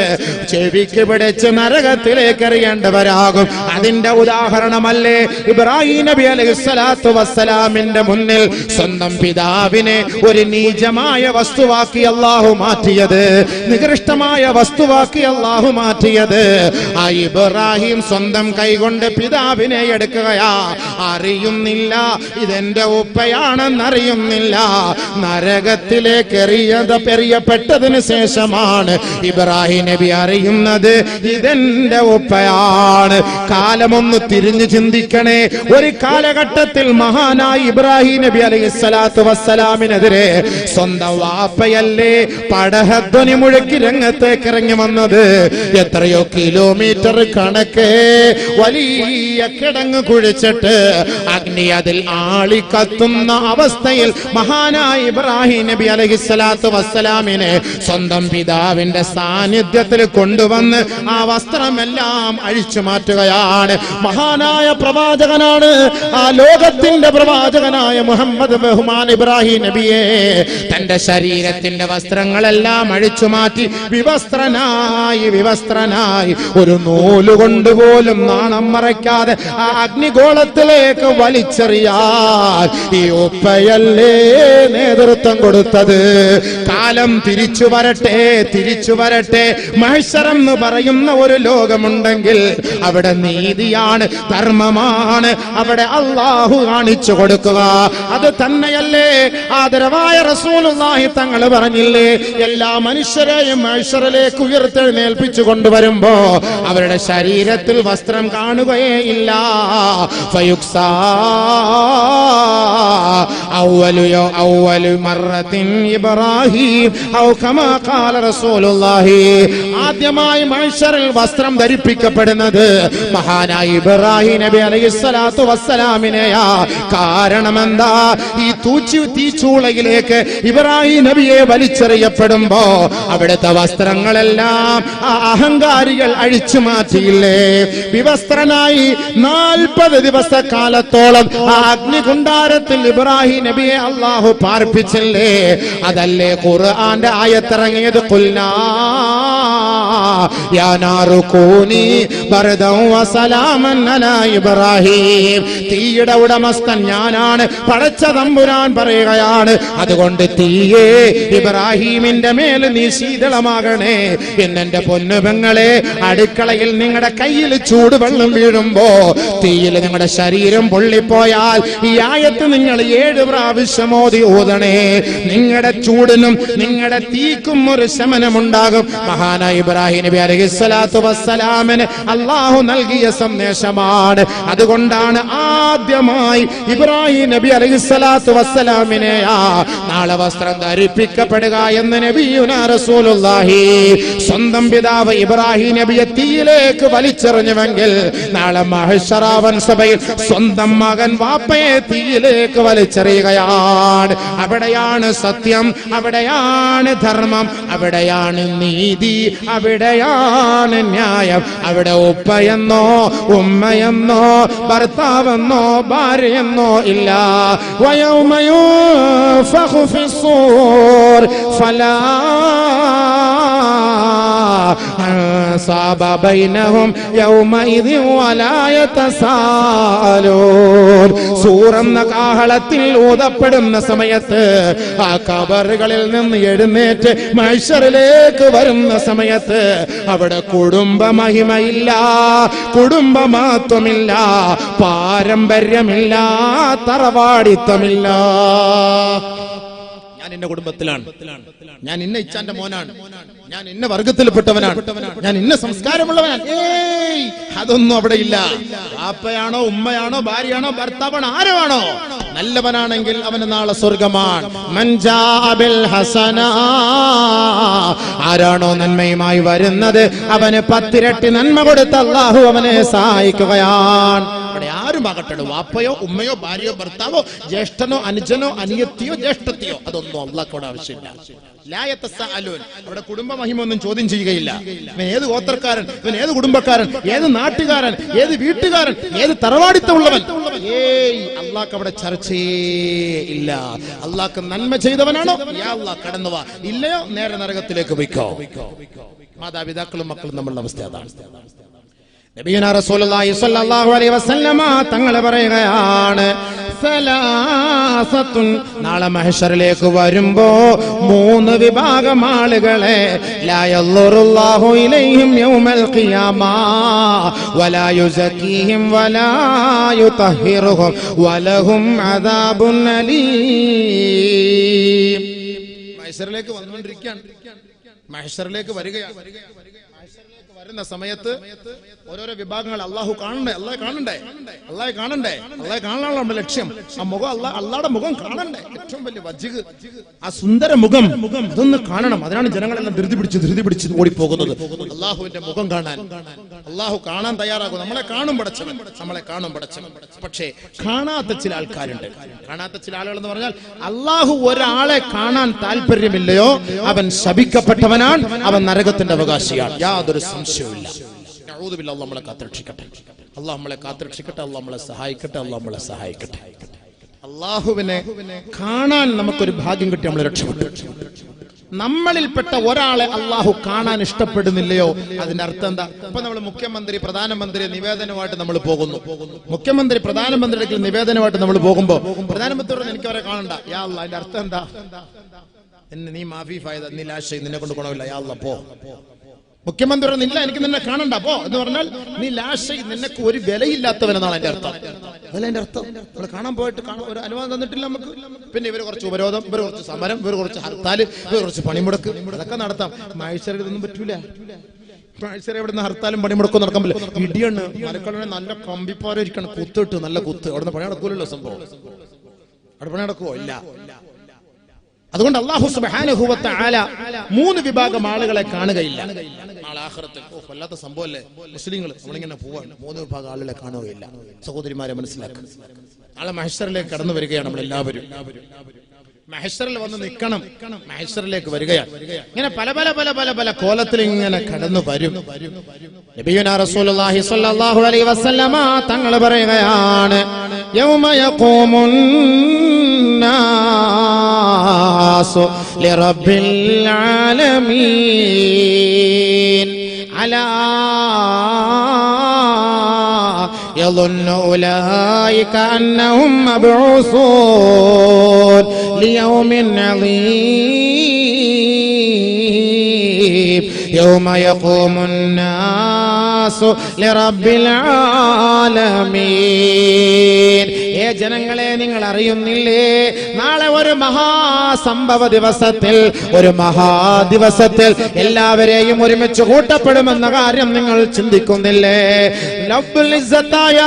ചെവിക്ക് പിടിച്ച് നരകത്തിലേക്ക് എറിയേണ്ടവരാകും. അതിന്റെ ഉദാഹരണമല്ലേ ഇബ്രാഹിം നബി അലൈഹിസ്സലാത്തു വസ്സലാമിന്റെ മുന്നിൽ സ്വന്തം പിതാവിനെ ഒരു നീചമായ വസ്തുവാക്കി അല്ലാഹു മാറ്റിയത്, നികൃഷ്ടമായ വസ്തുവാക്കി അല്ലാഹു മാറ്റിയത്. ആ ഇബ്രാഹിം സ്വന്തം കൈകൊണ്ട് പിതാവിനെ എടുക്കുകയാ. അറിയുന്നില്ല ഇതെന്റെ ഉപ്പയാണെന്നറിയുന്നില്ല. നരകത്തിലേക്ക് എറിയപ്പെട്ടതിന് ശേഷമാണ് ഇബ്രാഹിം നബി അറിയുന്നത് ഇതെന്റെ ഉപ്പയാണ്. കാലമൊന്ന് തിരിഞ്ഞു ചിന്തിക്കണേ. ഒരു കാലഘട്ടത്തിൽ മഹാനായ ഇബ്രാഹിം നബി അലൈഹിസ്സലാത്തു വസ്സലാമിനെതിരെ സ്വന്തം വാപ്പയല്ലേ പടഹധ്വനി മുഴക്കി രംഗത്തേക്ക് ഇറങ്ങി വന്നത്. എത്രയോ കിലോമീറ്റർ കണക്ക് വലിയ കിടങ്ങ് കുഴിച്ചിട്ട് അഗ്നി അതിൽ ആളിക്കത്തുന്ന അവസ്ഥ അവസ്ഥയിൽ മഹാനായ ഇബ്രാഹിം നബി അലൈഹിസ്സലാത്തു വസ്സലാമിനെ സ്വന്തം പിതാവിന്റെ സാന്നിധ്യത്തിൽ കൊണ്ടുവന്ന് ആ വസ്ത്രമെല്ലാം അഴിച്ചു മാറ്റുകയാണ്. മഹാനായ പ്രവാചകനാണ്, ആ ലോകത്തിന്റെ പ്രവാചകനായ മുഹമ്മദ് ബഹുമാൻ ഇബ്രാഹിം നബിയെ തന്റെ ശരീരത്തിന്റെ വസ്ത്രങ്ങളെല്ലാം അഴിച്ചു മാറ്റി വിവസ്ത്രനായി ഒരു നൂലുകൊണ്ട് പോലും നാണം മറയ്ക്കാതെ ആ അഗ്നിഗോളത്തിലേക്ക് വലിച്ചെറിയാൻ ഈ ഉപ്പയല്ലേ നേതൃത്വം കൊടുത്തത്. കാലം തിരിച്ചു വരട്ടെ. മഹ്ശറം എന്ന് പറയുന്ന ഒരു ലോകമുണ്ടെങ്കിൽ അവിടെ നീതിയാണ്, ധർമ്മമാണ് അവിടെ അല്ലാഹു കാണിച്ചു കൊടുക്കുക. അത് തന്നെയല്ലേ ആദരവായ റസൂലുള്ളാഹി തങ്ങൾ പറഞ്ഞില്ലേ, എല്ലാ മനുഷ്യരെയും മഹ്ശറിലേക്ക് ഉയർത്തെഴുന്നേൽപ്പിച്ചു കൊണ്ടുവരുമ്പോ അവരുടെ ശരീരത്തിൽ വസ്ത്രം കാണുകയേ ഇല്ല. ഫയുക്സാ അവ്വലു മർറത്തിൻ ഇബ്രാഹിം ഔ കമാ ഖാല റസൂലുള്ളാഹി. ആദ്യമായി മഹ്ശറിൽ വസ്ത്രം ധരിപ്പിക്കപ്പെടുന്നത് മഹാനായ ഇബ്രാഹിം നബി അലൈഹിസ്സലാത്തു വസ്സലാമിനെയാ. കാരണം എന്താ? ഈ തീച്ചൂളയിലേക്ക് ഇബ്രാഹിം നബിയെ വലിച്ചെറിയപ്പെടുമ്പോ അവിടുത്തെ വസ്ത്രങ്ങളെല്ലാം ആ അഹങ്കാരികൾ അഴിച്ചു മാറ്റിയില്ലേ. വിവസ്ത്രനായി 40 ദിവസക്കാലത്തോളം ആ അഗ്നികുണ്ടാരത്തിൽ ഇബ്രാഹിം നബിയെ അല്ലാഹു പാർപ്പിച്ചില്ലേ. അതല്ലേ ഖുർആന്റെ ആയത്തിറങ്ങിയത്, ഖുൽനാ യാ നാറു കൂനി ബർദൻ വസലാമൻ അലാ ഇബ്രാഹിം. തീയുടെ ഉടമസ്ഥൻ ഞാനാണ്, പടച്ച തമ്പുരാൻ പറയുകയാണ്. അതുകൊണ്ട് തീയേ ഇബ്രാഹിമിന്റെ മേൽ നീ ശീതളമാകണേ. എന്നെ പൊന്നുപെങ്ങളെ, അടുക്കളയിൽ നിങ്ങളുടെ കയ്യിൽ ചൂടുവെള്ളം വീഴുമ്പോ തീയിൽ നിങ്ങളുടെ ശരീരം പൊള്ളിപ്പോയാൽ ഈ ആയത്ത് നിങ്ങൾ 7 പ്രാവശ്യം ഓതണേ. നിങ്ങളുടെ ചൂടിനും നിങ്ങളുടെ തീക്കും ഒരു ശമനമുണ്ടാകും. മഹാനായ ഇബ്രാഹിം നബി അലൈഹിസ്സലാത്തു വസ്സലാമിന് അല്ലാഹു നൽകിയ സന്ദേശമാണ്. അതുകൊണ്ടാണ് ആദ്യമായി ഇബ്രാഹിം നബി അലൈഹിസ്സലാത്തു വസ്സലാമിനെ നാളെ വസ്ത്രം ധരിപ്പിക്കപ്പെടുക എന്ന് നബിയുനാ റസൂലുള്ളാഹി. സ്വന്തം പിതാവ് ഇബ്രാഹിം നബിയെ തീയിലേക്ക് വലിച്ചെറിഞ്ഞുവെങ്കിൽ നാളെ മഹ്ശറാവൻ സഭയിൽ സ്വന്തം മകൻ വാപ്പയെ തീയിലേക്ക് വലിച്ചെറിയുകയാണ്. അവിടെയാണ് സത്യം, അവിടെയാണ് ധർമ്മം, അവിടെയാണ് നീതി, അവിടെയാണ് ന്യായം. അവിടെ ഉപ്പയെന്നോ ഉമ്മയെന്നോ ഭർത്താവെന്നോ ഭാര്യയെന്നോ ഇല്ല. വയൗമ യുൻഫഖു ഫിസ്സൂർ ഫലാ അൻസാബ ബൈനഹും യൗമഇദിൻ വലാ യതസാലൂൻ. സൂറെന്ന കാഹളത്തിൽ ഊതപ്പെടുന്ന സമയത്ത് ആ കബറുകളിൽ നിന്ന് എഴുന്നേറ്റ് മഹ്ശറിലേക്ക് വരുന്ന സമയത്ത് അവിടെ കുടുംബ മഹിമയില്ല, കുടുംബമാത്വമില്ല, പാരമ്പര്യമില്ല, തറവാടിത്തമില്ല. ഞാൻ ഇന്ന കുടുംബത്തിലാണ്, ഞാൻ ഇന്ന ഇച്ചാന്റെ മോനാണ്, ഞാൻ ഇന്ന വർഗത്തിൽപ്പെട്ടവനാണ്, ഞാൻ ഇന്ന സംസ്കാരമുള്ളവനാണ്. ഏയ്, അതൊന്നും അവിടെ ഇല്ല. വാപ്പയാണോ ഉമ്മയാണോ ഭാര്യയാണോ ഭർത്താവാണോ ആരോ നല്ലവനാണെങ്കിൽ അവന് നാളെ സ്വർഗമാണ്. മൻജാബിൽ ഹസന, ആരാണോ നന്മയുമായി വരുന്നത് അവന് 10 ഇരട്ടി നന്മ കൊടുത്ത് അല്ലാഹു അവനെ സഹായിക്കുകയാണ്. അവിടെ ആരുമാകട്ടെ, വാപ്പയോ ഉമ്മയോ ഭാര്യയോ ഭർത്താവോ ജ്യേഷ്ഠനോ അനുജനോ അനിയത്തിയോ ജ്യേഷ്ഠത്തിയോ, അതൊന്നും അല്ലാഹുവിന്റെ ആവശ്യമില്ല. അവിടെ കുടുംബ മഹിമ ഒന്നും ചോദ്യം ചെയ്യുകയില്ല. ഇവൻ ഏത് ഗോത്രക്കാരൻ, ഇവൻ ഏത് കുടുംബക്കാരൻ, ഏത് നാട്ടുകാരൻ, ഏത് വീട്ടുകാരൻ, ഏത് തറവാടിത്തമുള്ളവൻ, ഏയ് അല്ലാഹ് അവിടെ ചർച്ചയേ ഇല്ല. അല്ലാഹ് നന്മ ചെയ്തവനാണോ യാ അല്ലാഹ് കടന്നു വാ, ഇല്ലയോ നേരെ നരകത്തിലേക്ക് പോയിക്കോ. മാതാപിതാക്കളും മക്കളും നമ്മളുടെ അവസ്ഥ അതാണ്. നബിയുനാ റസൂലുള്ളാഹി സ്വല്ലല്ലാഹു അലൈഹി വസല്ലമ തങ്ങൾ പറയുകയാണ്, സലാസത്തുൻ, നാളെ മഹ്ശറിലേക്ക് വരുമ്പോ 3 വിഭാഗം ആളുകളെ ലാ യൻളുറുല്ലാഹു ഇലൈഹിം യൗമൽ ഖിയാമ വലാ യുസക്കീഹിം വലാ യുതഹിറുഹും വലഹും അദാബുൻ അലീം. മഹ്ശറിലേക്ക് വന്നുകൊണ്ടിരിക്കുകയാണ്. മഹ്ശറിലേക്ക് വരികയാണ്. വരുന്ന സമയത്ത് ഓരോരോ വിഭാഗങ്ങൾ അള്ളാഹു കാണണ്ടേ, അള്ളാഹെ കാണണ്ടേ, അള്ളാഹെ കാണണ്ടേ, അള്ളാഹെ കാണാനുള്ള നമ്മുടെ ലക്ഷ്യം. ആ മുഖം അള്ളാഹുടെ മുഖം കാണണ്ടേ, ഏറ്റവും വലിയ വജ്ജ്, ആ സുന്ദര മുഖം അതൊന്ന് കാണണം. അതിനാണ് ജനങ്ങളെല്ലാം ധൃതി പിടിച്ച് ഓടിപ്പോകുന്നത് അള്ളാഹുവിന്റെ മുഖം കാണാൻ. അള്ളാഹു കാണാൻ തയ്യാറാകും. നമ്മളെ കാണും പടച്ചവൻ, നമ്മളെ കാണും പടച്ചവൻ. പക്ഷേ കാണാത്ത ചില ആൾക്കാരുണ്ട്. കാണാത്ത ചില ആളുകൾ എന്ന് പറഞ്ഞാൽ അള്ളാഹു ഒരാളെ കാണാൻ താല്പര്യമില്ലയോ അവൻ ശപിക്കപ്പെട്ടവനാണ്, അവൻ നരകത്തിന്റെ അവകാശിയാണ്, യാതൊരു സംശയവുമില്ല. അല്ലാഹു നമ്മളെ കാത്തുരക്ഷിക്കട്ടെ, അല്ലാഹു നമ്മളെ കാത്തുരക്ഷിക്കട്ടെ, അല്ലാഹു നമ്മളെ സഹായിക്കട്ടെ, അല്ലാഹു നമ്മളെ സഹായിക്കട്ടെ. അള്ളാഹുവിനെ കാണാൻ നമുക്കൊരു ഭാഗ്യം കിട്ടി, നമ്മൾ രക്ഷപ്പെട്ടു. നമ്മളിൽപ്പെട്ട ഒരാളെ അള്ളാഹു കാണാൻ ഇഷ്ടപ്പെടുന്നില്ലയോ അതിന്റെ അർത്ഥം എന്താ? ഇപ്പൊ നമ്മൾ മുഖ്യമന്ത്രി പ്രധാനമന്ത്രി നിവേദനമായിട്ട് നമ്മൾ പോകുന്നു. മുഖ്യമന്ത്രി പ്രധാനമന്ത്രിയുടെ നിവേദനമായിട്ട് നമ്മൾ പോകുമ്പോ പ്രധാനമന്ത്രിയോട് എനിക്ക് അവരെ കാണണ്ട, യാ അല്ലാഹ്, അതിന്റെ അർത്ഥം എന്താ? എന്നെ നീ മാഫി ഫായത, നീ ലാശ, നിന്നെ കൊണ്ട് ഗുണമില്ല, യാ അല്ലാഹ് പോ. മുഖ്യമന്ത്രി പറഞ്ഞില്ല എനിക്ക് നിന്നെ കാണണ്ട പോ എന്ന് പറഞ്ഞാൽ നീ ലാശ, നിനക്ക് ഒരു വിലയില്ലാത്തവനെന്നാണ് എന്റെ അർത്ഥം. അതല്ല എന്റെ അർത്ഥം. നമ്മൾ കാണാൻ പോയിട്ട് ഒരു അനുവാദം തന്നിട്ടില്ല നമുക്ക്. പിന്നെ ഇവര് കുറച്ച് ഉപരോധം, ഇവര് കുറച്ച് സമരം, ഇവര് കുറച്ച് ഹർത്താല്, ഇവര് കുറച്ച് പണിമുടക്ക്, അതൊക്കെ നടത്താം. മഹ്ശറിൽ ഇതൊന്നും പറ്റൂല. മഹ്ശറിൽ എവിടുന്ന് ഹർത്താലും പണിമുടക്കും നടക്കാൻ പറ്റില്ല. ഇടിയാണ്, മലക്കളെ നല്ല കമ്പിപ്പാരിക്കണം, കുത്തിട്ട് നല്ല കുത്ത്. അവിടുന്ന് പണി നടക്കൂലല്ലോ സംഭവം. അവിടെ പണി നടക്കുവോ? ഇല്ല. അതുകൊണ്ട് അല്ലാഹു സുബ്ഹാനഹു വ തആല മൂന്ന് വിഭാഗം ആളുകളെ കാണുകയില്ല. നാളെ ആഖിറത്തിൽ വല്ലാത്ത സംഭവമല്ലേ മുസ്ലിങ്ങൾ, നമ്മളിങ്ങനെ പോവാണ്. മൂന്ന് വിഭാഗം ആളുകളെ കാണുകയില്ല. സഹോദരിമാരെ മനസ്സിലാക്കുക. നാളെ മഹ്ശറിലേക്ക് കടന്നു വരികയാണ് നമ്മളെല്ലാവരും. മഹ്ശറിൽ വന്ന് നിൽക്കണം. മഹ്ശറിലേക്ക് വരികയാണ്. ഇങ്ങനെ പല പല പല പല പല കോലത്തിൽ ഇങ്ങനെ കടന്നു വരും. നബിയുനാ റസൂലുള്ളാഹി സ്വല്ലല്ലാഹു അലൈഹി വസല്ലമ തങ്ങൾ പറയുകയാണ്, യൗമ യഖൂമുൻ നാസു ലിറബ്ബിൽ ആലമീൻ അലാ يظن أولئك أنهم مبعوثون ليوم عظيم يوم يقوم الناس لرب العالمين. ജനങ്ങളെ, നിങ്ങൾ അറിയുന്നില്ലേ, നാളെ ഒരു മഹാസംഭവ ദിവസത്തിൽ, ഒരു മഹാദിവസത്തിൽ എല്ലാവരെയും ഒരുമിച്ച് കൂട്ടപ്പെടുമെന്ന കാര്യം നിങ്ങൾ ചിന്തിക്കുന്നില്ലേ? റബ്ബുൽ ഇസ്സത്തായ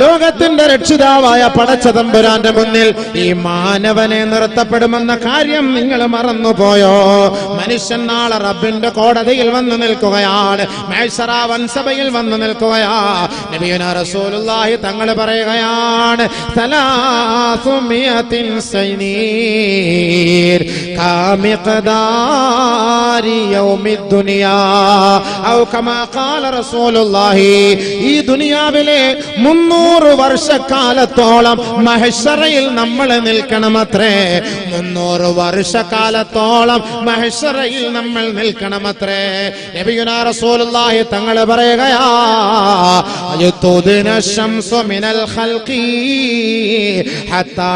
ലോകത്തിന്റെ രക്ഷിതാവായ പടച്ചതമ്പുരാന്റെ മുന്നിൽ ഈ മാനവനെ നിർത്തപ്പെടുമെന്ന കാര്യം നിങ്ങൾ മറന്നുപോയോ? മനുഷ്യൻ നാളെ റബ്ബിന്റെ കോടതിയിൽ വന്നു നിൽക്കുകയാണ്, മഹ്ശറ വൻസഭയിൽ വന്നു നിൽക്കുകയാ. നബിയുനാ റസൂലുള്ളാഹി തങ്ങൾ പറയുകയാണ്, 300 سنين كمقدار يوم الدنيا أو كما قال رسول الله. ഈ ദുനിയാവിലെ 300 വർഷക്കാലത്തോളം മഹ്ശറയിൽ നമ്മൾ നിൽക്കണമത്രേ. 300 വർഷക്കാലത്തോളം മഹ്ശറയിൽ നമ്മൾ നിൽക്കണമത്രേ. നബിയുനാ റസൂലുള്ളാഹി തങ്ങൾ പറയുകയാ, അയതുദിന ശംസു മിനൽ ഖൽഖി ഹത്താ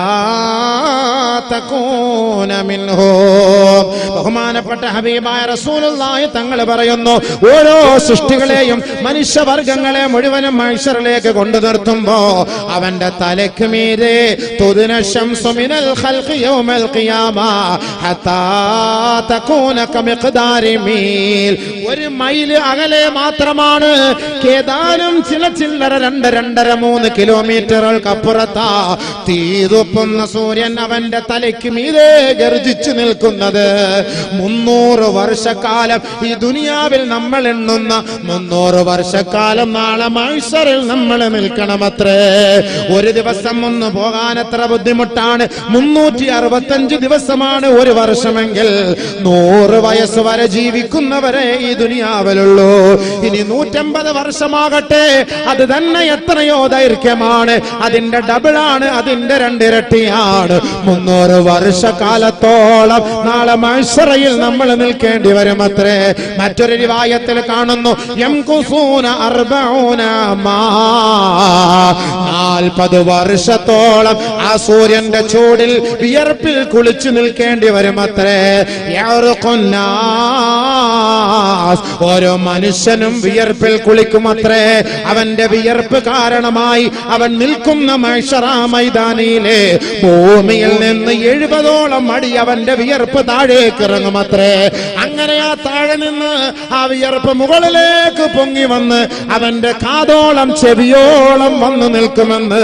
തകൂന മിൻഹു. ബഹുമാനപ്പെട്ട ഹബീബായ റസൂലുള്ളാഹി തങ്ങൾ പറയുന്നു, ഓരോ സൃഷ്ടികളെയും മനുഷ്യവർഗങ്ങളെ മുഴുവനും മഹ്ശറിലേക്ക് കൊണ്ടു നിർത്തുമ്പോ അവന്റെ തലയ്ക്ക് മീതെ തുദിന ശംസു മിനൽ ഖൽഖി യൗമൽ ഖിയാമ ഹത്താ തകൂന കമിഖ്ദാരി മീൽ. ഒരു മൈൽ അകലെ മാത്രമാണ്, ഏതാനും ചില ചില്ലറ 2-2.5-3 കിലോമീറ്ററുകൾക്ക് അപ്പുറത്താ തീതുപ്പുന്ന സൂര്യൻ അവന്റെ തലയ്ക്ക് മീതെ ഗർജിച്ചു നിൽക്കുന്നത്. 300 വർഷക്കാലം ഈ ദുനിയാവിൽ നമ്മൾ എണ്ണുന്ന 300 വർഷക്കാലം നാളെ മഹ്ശറിൽ നമ്മൾ നിൽക്കണമത്രേ. ഒരു ദിവസം ഒന്ന് പോകാൻ എത്ര ബുദ്ധിമുട്ടാണ്. 365 ദിവസമാണ് ഒരു വർഷമെങ്കിൽ 100 വയസ്സ് വരെ ജീവിക്കുന്നവരെ ഈ ദുനിയാവിലുള്ളൂ. ഇനി 150 വർഷമാകട്ടെ, അത് തന്നെ എത്രയോ ദൈർഘ്യമാണ്. അതിന്റെ ഡബിളാണ്, അതിന്റെ 2 ഇരട്ടിയാണ്. 300 വർഷക്കാലത്തോളം നാളെ മഹ്ശറയിൽ നമ്മൾ നിൽക്കേണ്ടി വരും അത്രേ. മറ്റൊരു റിവായത്തിൽ കാണുന്നു, യംകുസൂന 40 വർഷത്തോളം ആ സൂര്യന്റെ ചൂടിൽ വിയർപ്പിൽ കുളിച്ചു നിൽക്കേണ്ടി വരും അത്രേ. ഓരോ മനുഷ്യനും വിയർപ്പിൽ കുളിക്കുമത്രേ. അവന്റെ വിയർപ്പ് കാരണമായി അവൻ നിൽക്കുന്ന മഹ്ശറ മൈതാനിയിലെ ഭൂമിയിൽ നിന്ന് 70ഓളം അടി അവന്റെ വിയർപ്പ് താഴേക്ക് ഇറങ്ങുമത്രേ. അങ്ങനെ ആ താഴെ നിന്ന് ആ വിയർപ്പ് മുകളിലേക്ക് പൊങ്ങി വന്ന് അവന്റെ കാതോളം ചെവിയോളം വന്നു നിൽക്കുമെന്ന്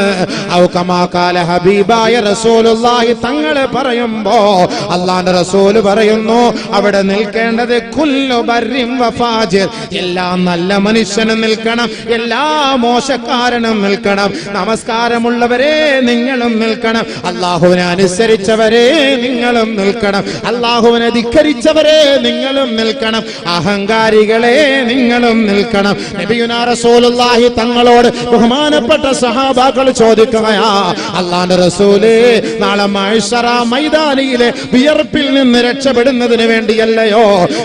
ഔകമാകാല ഹബീബായ റസൂലുള്ളാഹി തങ്ങളെ പറയുമ്പോ അല്ലാഹുവിന്റെ റസൂൽ പറയുന്നു, അവിടെ നിൽക്കേണ്ടത് കുല്ലു ബർരിൻ വഫാജിർ, എല്ലാ നല്ല മനുഷ്യനും നിൽക്കണം, എല്ലാ മോശക്കാരനും നിൽക്കണം. നമസ്കാരമുള്ളവരെ നിങ്ങളും നിൽക്കണം, അല്ലാഹുവിനെ അനുസരിച്ചവരെ നിങ്ങളും നിൽക്കണം, അല്ലാഹുവിനെ ധിക്കരിച്ചവരെ നിങ്ങളും നിൽക്കണം, അഹങ്കാരികളെ നിങ്ങളും നിൽക്കണം. നബിയുനാ റസൂലുള്ളാഹി തങ്ങളോട് ബഹുമാനപ്പെട്ട സഹാബാക്കൾ ചോദിക്കുകയാ, അല്ലാഹുവിന്റെ റസൂലേ, നാളെ മഹ്ശറ മൈതാനിയിലെ വിയർപ്പിൽ നിന്ന് രക്ഷപ്പെടുന്നതിന് വേണ്ടിയല്ലയോ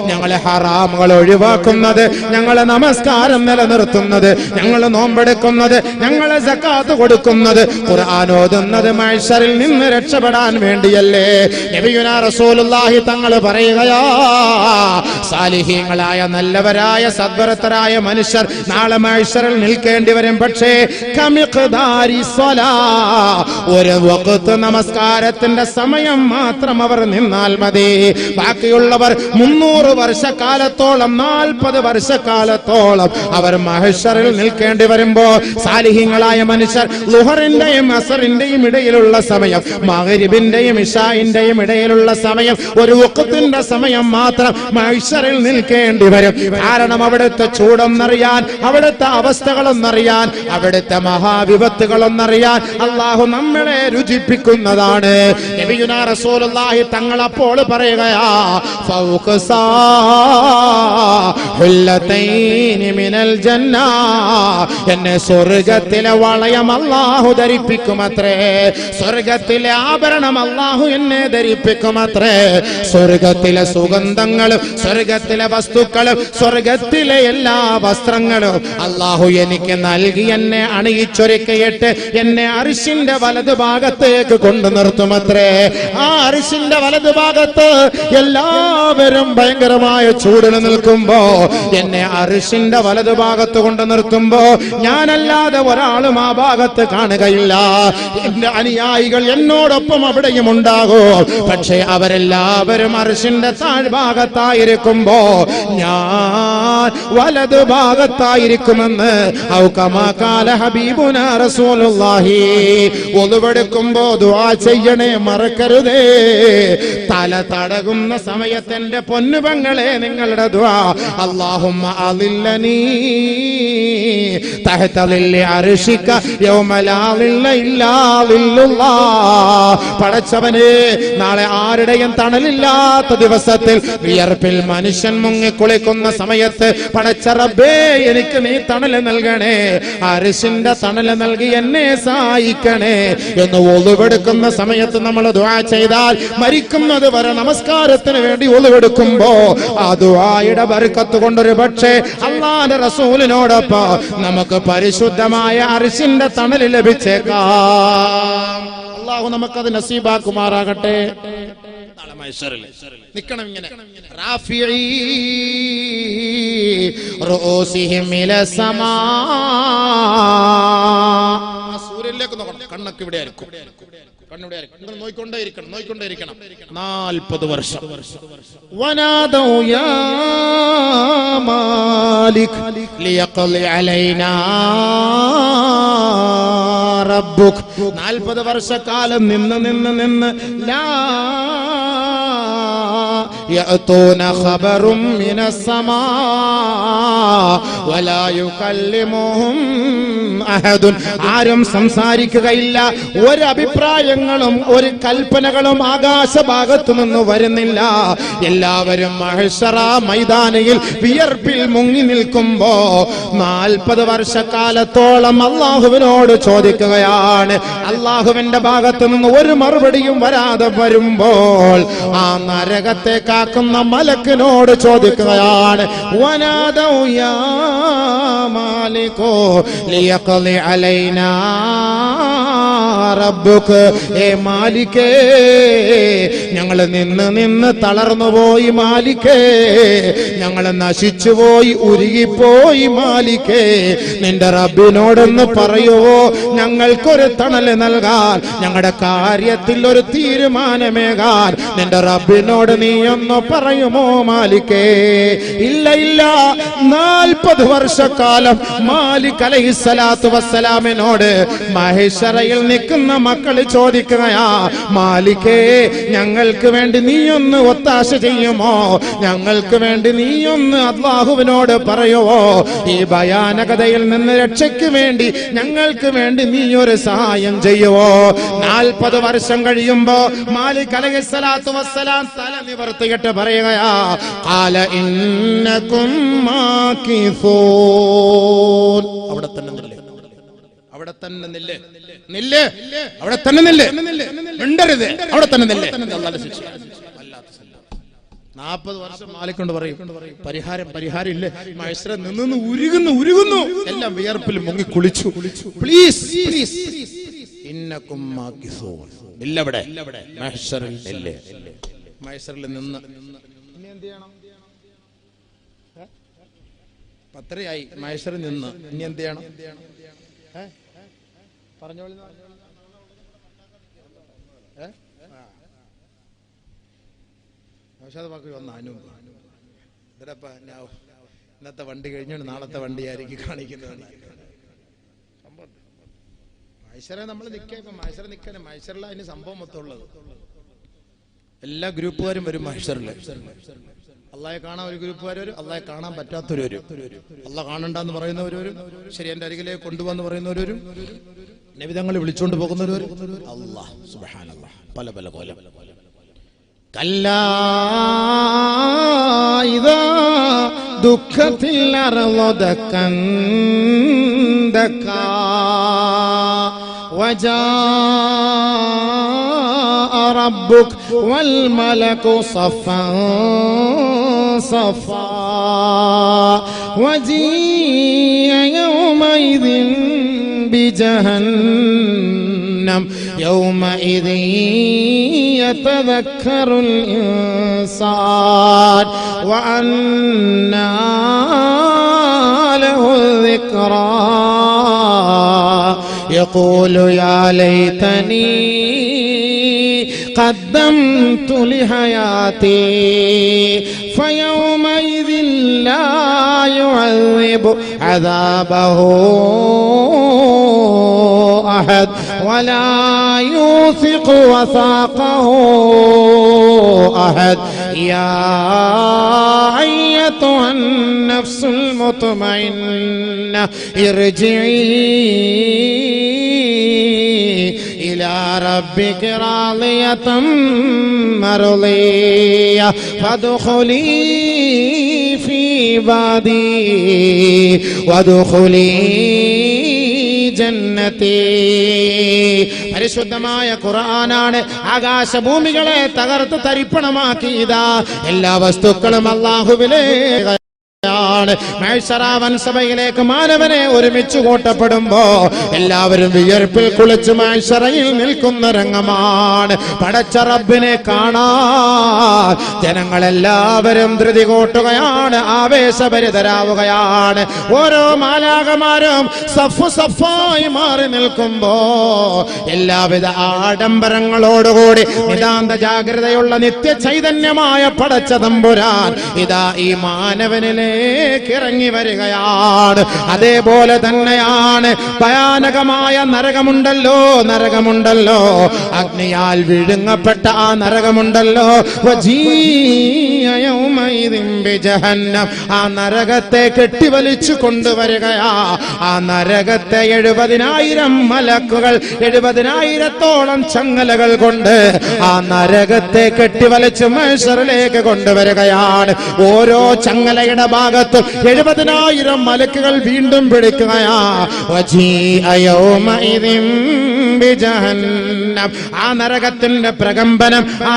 ഞങ്ങളെ ഹറാമുകൾ ഒഴിവാക്കുന്നത്, ഞങ്ങളെ നമസ്കാരം നിലനിർത്തുന്നത്, ഞങ്ങൾ നോമ്പെടുക്കുന്നത്, ഞങ്ങളെ സക്കാത്ത് കൊടുക്കുന്നത്, ഖുർആൻ ഓതുന്നത് മഹ്ശറിൽ നിന്ന് രക്ഷപ്പെടാൻ വേണ്ടിയല്ലേ? നബിയുനാ റസൂലുള്ളാഹി തങ്ങൾ പറയുകയാ, സാലിഹീങ്ങളായ നല്ലവരായ സദ്വരത്തരായ മനുഷ്യർ നാളെ മഹ്ശറിൽ നിൽക്കേണ്ടി വരും. പക്ഷേ കമിഖ്ദാരി സ്വലാ, ഒരു വഖ്ത് നമസ്കാരത്തിന്റെ സമയം മാത്രം അവർ നിന്നാൽ മതി. ബാക്കിയുള്ളവർ 300 വർഷക്കാലത്തോളം 40 വർഷക്കാലത്തോളം അവർ മഹ്ശറിൽ നിൽക്കേണ്ടി വരുമ്പോ സാലിഹീങ്ങളായ മനുഷ്യർ ളുഹറിന്റെയും അസറിന്റെയും ഇടയിലുള്ള സമയം, മഗ്രിബിന്റെയും ഇശാഇന്റെയും ഇടയിലുള്ള സമയം, ഒരു വഖ്തിന്റെ സമയം മാത്രം മഹ്ശറിൽ നിൽക്കേണ്ടി വരും. കാരണം അവിടുത്തെ ചൂടൊന്നറിയാൻ, അവിടുത്തെ അവസ്ഥകളൊന്നറിയാൻ, അവിടുത്തെ മഹാവിപത്തുകളൊന്നറിയാൻ അല്ലാഹു നമ്മളെ രുചിപ്പിക്കുന്നതാണ്. നബിയുനാ റസൂലുള്ളാഹി തങ്ങൾ അപ്പോൾ പറയുകയാ, ഫൗഖസാ ഹുല്ലതൈനി മിനൽ ജന്ന, എന്നെ സ്വർഗ്ഗത്തിലെ വളയം അല്ലാഹു ധരിപ്പിക്കുമത്രേ, സ്വർഗ്ഗത്തിലെ ആഭരണം അല്ലാഹു എന്നെ ധരിപ്പിക്കുമത്രേ, സ്വർഗ്ഗത്തിലെ സുഗന്ധങ്ങളും സ്വർഗ്ഗത്തിലെ വസ്തുക്കളും സ്വർഗ്ഗത്തിലെ എല്ലാ വസ്ത്രങ്ങളും അല്ലാഹു എനിക്ക് നൽകി എന്നെ അണിയിച്ചൊരുക്കിയിട്ട് എന്നെ അർശിന്റെ വലതുഭാഗത്തേക്ക് കൊണ്ടു നിർത്തുമത്രേ. ആ അർശിന്റെ വലതുഭാഗത്ത് എല്ലാവരും ഭയങ്കരമായ ചൂടിൽ നിൽക്കുമ്പോ എന്നെ അർശിന്റെ വലതുഭാഗത്ത് കൊണ്ടു നിർത്തുമ്പോ ഞാനല്ലാതെ ഒരാളും ആ ഭാഗത്ത് കാണുകയില്ല. എന്റെ അനുയായികൾ എന്നോടൊപ്പം അവിടെയും ഉണ്ടാകും. പക്ഷേ അവരെല്ലാവരും അർശിന്റെ താഴ്ഭാഗത്തായിരിക്കുമ്പോ ഞാൻ വലതുഭാഗത്തായിരിക്കുമെന്ന് ഔകമാകാല ഹബീബുനാ റസൂലുള്ളാഹി. ഒളുവെടുക്കുമ്പോ ദുആ ചെയ്യണേ, മറക്കരുതേ. തല തടകുന്ന സമയത്തിന്റെ പൊന്നുപങ്ങളെ നിങ്ങളുടെ ദുആ, അല്ലാഹുമ്മ അളില്ലനീ തഹത ളില്ലി അർശിക യൗമ ലാ ളില്ല ഇല്ലാ ളില്ലുല്ലാഹ്. പടച്ചവനെ, നാളെ ആരുടെയും തണലില്ലാത്ത ദിവസത്തിൽ വിയർപ്പിൽ മനുഷ്യൻ മുങ്ങിക്കുളിക്കുന്ന സമയത്ത് പടച്ച റബ്ബേ, എനിക്ക് നീ തണല് നൽകണേ, അർശിന്റെ തണല് നൽകി എന്നെ സഹായിക്കണേ എന്ന് ഒളുവെടുക്കുന്ന സമയത്ത് നമ്മൾ ദുആ ചെയ്താൽ മരിക്കുന്നത് വരെ നമസ്കാരത്തിന് വേണ്ടി ഒളുവെടുക്കുമ്പോ ആ ദുആയുടെ ബർക്കത്ത് കൊണ്ടൊരു പക്ഷേ അല്ലാഹുവിന്റെ റസൂലിനോടൊപ്പം നമുക്ക് പരിശുദ്ധമായ അർശിന്റെ തണല് ലഭിച്ചേക്കാം. അല്ലാഹു നമുക്കത് നസീബാക്കുമാറാകട്ടെ. നിക്കണം ഇങ്ങനെ, റാഫിഈ റൂസിഹിം ഇലസ്സമാ, സൂര്യനിലേക്ക് നോക്കണം, കണ്ണൊക്കെ ഇവിടെ ആയിരിക്കും, കണ്ണിവിടെ ആയിരിക്കും, നിങ്ങൾ നോയിക്കൊണ്ടേയിരിക്കണം, നോയിക്കൊണ്ടേയിരിക്കണം. 40 വർഷം. വനാദൗ യാ മാലിക് ലിയഖ്ലി അലൈനാ റബ്ബുക്. 40 വർഷക്കാലം നിന്ന് ലാ يأتون خبر من السماء ولا يكلمهم أحد. ആരും സംസാരിക്കുകയില്ല, ഒരു അഭിപ്രായങ്ങളും ഒരു കൽപ്പനകളും ആകാശഭാഗത്തു നിന്ന് വരുന്നില്ല. എല്ലാവരും മഹ്ശറ മൈതാനിയിൽ വിയർപ്പിൽ മുങ്ങി നിൽക്കുമ്പോ 40 വർഷക്കാലത്തോളം അല്ലാഹുവിനോട് ചോദിക്കുകയാണ്. അല്ലാഹുവിന്റെ ഭാഗത്തു നിന്ന് ഒരു മറുപടിയും വരാതെ വരുമ്പോൾ ആ നരകത്തെ കാക്കുന്ന മലക്കിനോട് ചോദിക്കുകയാണ്, വനാദൗ യാ മാലികോ ലിയഖ്ലി അലൈനാ റബ്ബുക. ഏ മാലികേ, ഞങ്ങൾ ഞങ്ങൾ നിന്ന് തളർന്നുപോയി മാലിക്കേ, ഞങ്ങൾ നശിച്ചുപോയി ഉരുകിപ്പോയി മാലിക്കേ. നിന്റെ റബ്ബിനോടൊന്ന് പറയുവോ ഞങ്ങൾക്കൊരു തണല് നൽകാൻ, ഞങ്ങളുടെ കാര്യത്തിൽ ഒരു തീരുമാനമേകാൻ നിന്റെ റബ്ബിനോട് നീ ഒന്ന് പറയുമോ മാലിക്കേ? ഇല്ല 40 വർഷക്കാലം മാലിക് അലൈഹിസ്സലാത്തു വസ്സലാമിനോട് മഹ്ശറയിൽ നിൽക്കുന്ന മക്കൾ ചോദിക്കുകയാ, മാലിക്കേ ഞങ്ങൾക്ക് വേണ്ടി നീയൊന്ന് ഒത്താശ ചെയ്യുമോ? ഞങ്ങൾക്ക് വേണ്ടി നീയൊന്ന് അല്ലാഹുവിനോട് പറയുവോ? ഈ ഭയാനകതയിൽ നിന്ന് രക്ഷയ്ക്ക് വേണ്ടി ഞങ്ങൾക്ക് വേണ്ടി നീ ഒരു സഹായം ചെയ്യുവോ? 40 വർഷം കഴിയുമ്പോ മാലിക് അലൈഹിസ്സലാത്തു വസ്സലാം തല നിവർത്തിയിട്ട് പറയുകയാ, ഖാല ഇന്നകും മാകിസൂൻ. അവിടെ തന്നെ നില്ല്, അവിടെ തന്നെ നില്ല്, നില്ല്, അവിടെ തന്നെ നില്ല്, മിണ്ടരുത്, അവിടെ തന്നെ നില്ല്. 40 വർഷം മാലിക്കൊണ്ട് പറയും പരിഹാരം ഇല്ലേ? മഹ്ശറ നിന്ന് ഉരുകുന്നു, എല്ലാം വിയർപ്പിൽ മുങ്ങി കുളിച്ചു. പ്ലീസ് ഇന്നകും മാകിസൂൻ. ഇല്ല, അവിടെ മഹ്ശറിൽ ഇല്ലേ? മഹ്ശറിൽ നിന്ന് ഇനി എന്ത് ചെയ്യണം? പത്രയായി മഹ്ശറിൽ നിന്ന് ഇനി എന്ത് ചെയ്യണം? പറഞ്ഞോളി. ഇന്നത്തെ വണ്ടി കഴിഞ്ഞാണ് നാളത്തെ വണ്ടി ആയിരിക്കും കാണിക്കുന്നത്. മഹ്ശറെ നമ്മൾ നിൽക്കാൻ മഹ്ശറില അതിന് സംഭവം മൊത്തമുള്ളത്. എല്ലാ ഗ്രൂപ്പുകാരും വരും മഹ്ശറില്. അള്ളാഹെ കാണാൻ ഒരു ഗ്രൂപ്പുകാർ വരും, അള്ളാഹെ കാണാൻ പറ്റാത്തവര് വരും, അള്ളാഹ് കാണണ്ടെന്ന് പറയുന്നവരും, ശരി എന്റെ അരികിലേക്ക് കൊണ്ടുപോകാന്ന് പറയുന്നവരും, നബിതങ്ങൾ വിളിച്ചോണ്ട് പോകുന്നവരും, അല്ലാഹ് സുബ്ഹാനല്ലാഹ് പല കോലം. കല്ലാ ഇദാ ദുഃഖത്തിൽ അർളു ദക്കൻ ദക്കാ وجاء ربك والملك صفا صفا وجيء يومئذ بجهنم يومئذ يتذكر الإنسان وأنى له الذكرى يقول يا ليتني قدمت لحياتي فيومئذ لا يعذب عذابه أحد ولا يوثق وثاقه أحد يا أيتها النفس المطمئنة ارجعي إلى ربك راضية مرضية فادخلي في عبادي وادخلي ജന്നതി. പരിശുദ്ധമായ ഖുർആനാണ് ആകാശഭൂമികളെ തകർത്ത് തരിപ്പണമാക്കിയതാ. എല്ലാ വസ്തുക്കളും അല്ലാഹുവിലേക്ക് മഹ്ശറാവൻസഭയിലേക്ക് മാനവനെ ഒരുമിച്ച് കൂട്ടപ്പെടുമ്പോ എല്ലാവരും വിയർപ്പിൽ കുളിച്ച് മഹ്ശറയിൽ നിൽക്കുന്ന രംഗമാണ്. പടച്ച റബ്ബിനെ കാണാൻ ജനങ്ങളെല്ലാവരും ധൃതി കൂട്ടുകയാണ്, ആവേശഭരിതരാവുകയാണ്. ഓരോ മാലാഖമാരും സഫായി മാറി നിൽക്കുമ്പോ എല്ലാവിധ ആഡംബരങ്ങളോടുകൂടി നിതാന്ത ജാഗ്രതയുള്ള നിത്യ ചൈതന്യമായ പടച്ച തമ്പുരാൻ ഇതാ ഈ മാനവനിലെ ഇറങ്ങി വരികയാണ്. അതേപോലെ തന്നെയാണ് ഭയാനകമായ നരകമുണ്ടല്ലോ, അഗ്നിയാൽ വിഴുങ്ങപ്പെട്ട ആ നരകമുണ്ടല്ലോ. ആ നരകത്തെ കെട്ടിവലിച്ചു കൊണ്ടുവരികയാ. ആ നരകത്തെ 70,000 മലക്കുകൾ 70,000-ഓളം ചങ്ങലകൾ കൊണ്ട് ആ നരകത്തെ കെട്ടിവലിച്ച് മഹ്ശറിലേക്ക് കൊണ്ടുവരികയാണ്. ഓരോ ചങ്ങലയുടെ ഭാഗത്ത് 70,000 മലക്കുകൾ വീണ്ടും പിടിക്കുകയാ. ബിജഹന്നം. ആ നരകത്തിന്റെ പ്രകമ്പനം, ആ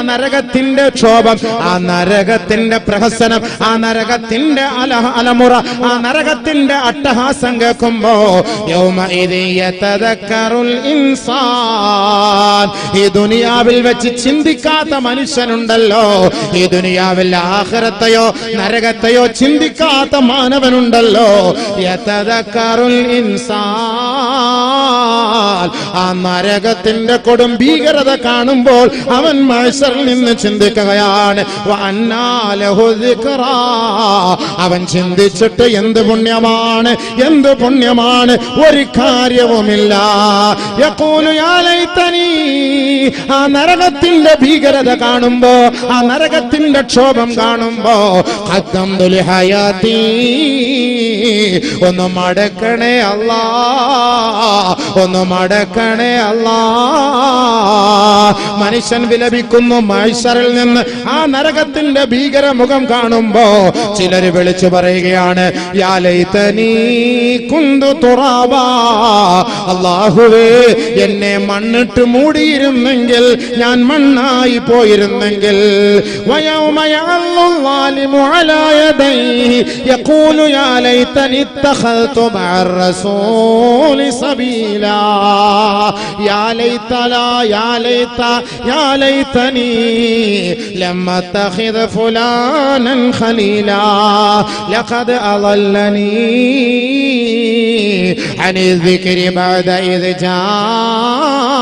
നരകത്തിന്റെ ക്ഷോഭം, ആ നരകത്തിന്റെ പ്രഹസനം, ആ നരകത്തിന്റെ അലമുറ, ആ നരകത്തിന്റെ അട്ടഹാസം കേൾക്കുമ്പോ യൗമഇദി യതദക്കറുൽ ഇൻസാൻ. ഈ ദുനിയാവിൽ വെച്ച് ചിന്തിക്കാത്ത മനുഷ്യനുണ്ടല്ലോ, ഈ ദുനിയാവിൽ ആഖിറത്തെയോ നരകത്തെയോ ചിന്തിക്കാത്ത മാനവനുണ്ടല്ലോ. യതദക്കറുൽ ഇൻസാൻ. ആ നരകത്തിന്റെ കൊടും ഭീകരത കാണുമ്പോൾ അവൻ മഹ്ശറിൽ നിന്ന് ചിന്തിക്കുകയാണ്. വഅന്നാ ലഹു ദിക്റാ. അവൻ ചിന്തിച്ചിട്ട് എന്ത് പുണ്യമാണ്, എന്ത് പുണ്യമാണ്, ഒരു കാര്യവുമില്ല. യഖൂലു യാ ലൈതനി. ആ നരകത്തിന്റെ ഭീകരത കാണുമ്പോ, ആ നരകത്തിന്റെ ക്ഷോഭം കാണുമ്പോ ഖദ്ദംതു ലിഹയാതി. ഒന്ന് മടക്കണേ അല്ലാ, ഒന്ന് മടക്കണേ അല്ലാ. മനുഷ്യൻ വിലപിക്കുന്നു മഹ്ശറിൽ നിന്ന്. ആ നരകത്തിന്റെ ഭീകര മുഖം കാണുമ്പോ ചിലര് വിളിച്ചു പറയുകയാണ്, യാ ലൈതനി കുന്തു തുറാബാ. അല്ലാഹുവേ, എന്നെ മണ്ണിട്ട് മൂടിയിരുന്നെങ്കിൽ, ഞാൻ മണ്ണായി പോയിരുന്നെങ്കിൽ. വയൗമ യഅല്ലു ളാലിമു അലാ യദൈഹി യഖൂലു യാ ലൈതനി ഇത്തഖൽതു മഅർ റസൂലി സബീലാ. യാ ലൈതലാ യാ ലൈത യാ ലൈതനി ലം അത്തഖിദ് ഫുലാനൻ ഖലീലാ ലഖദ് അളല്ലനി അനി ദിക്രി ബഅദ ഇദ് ജാഅനി.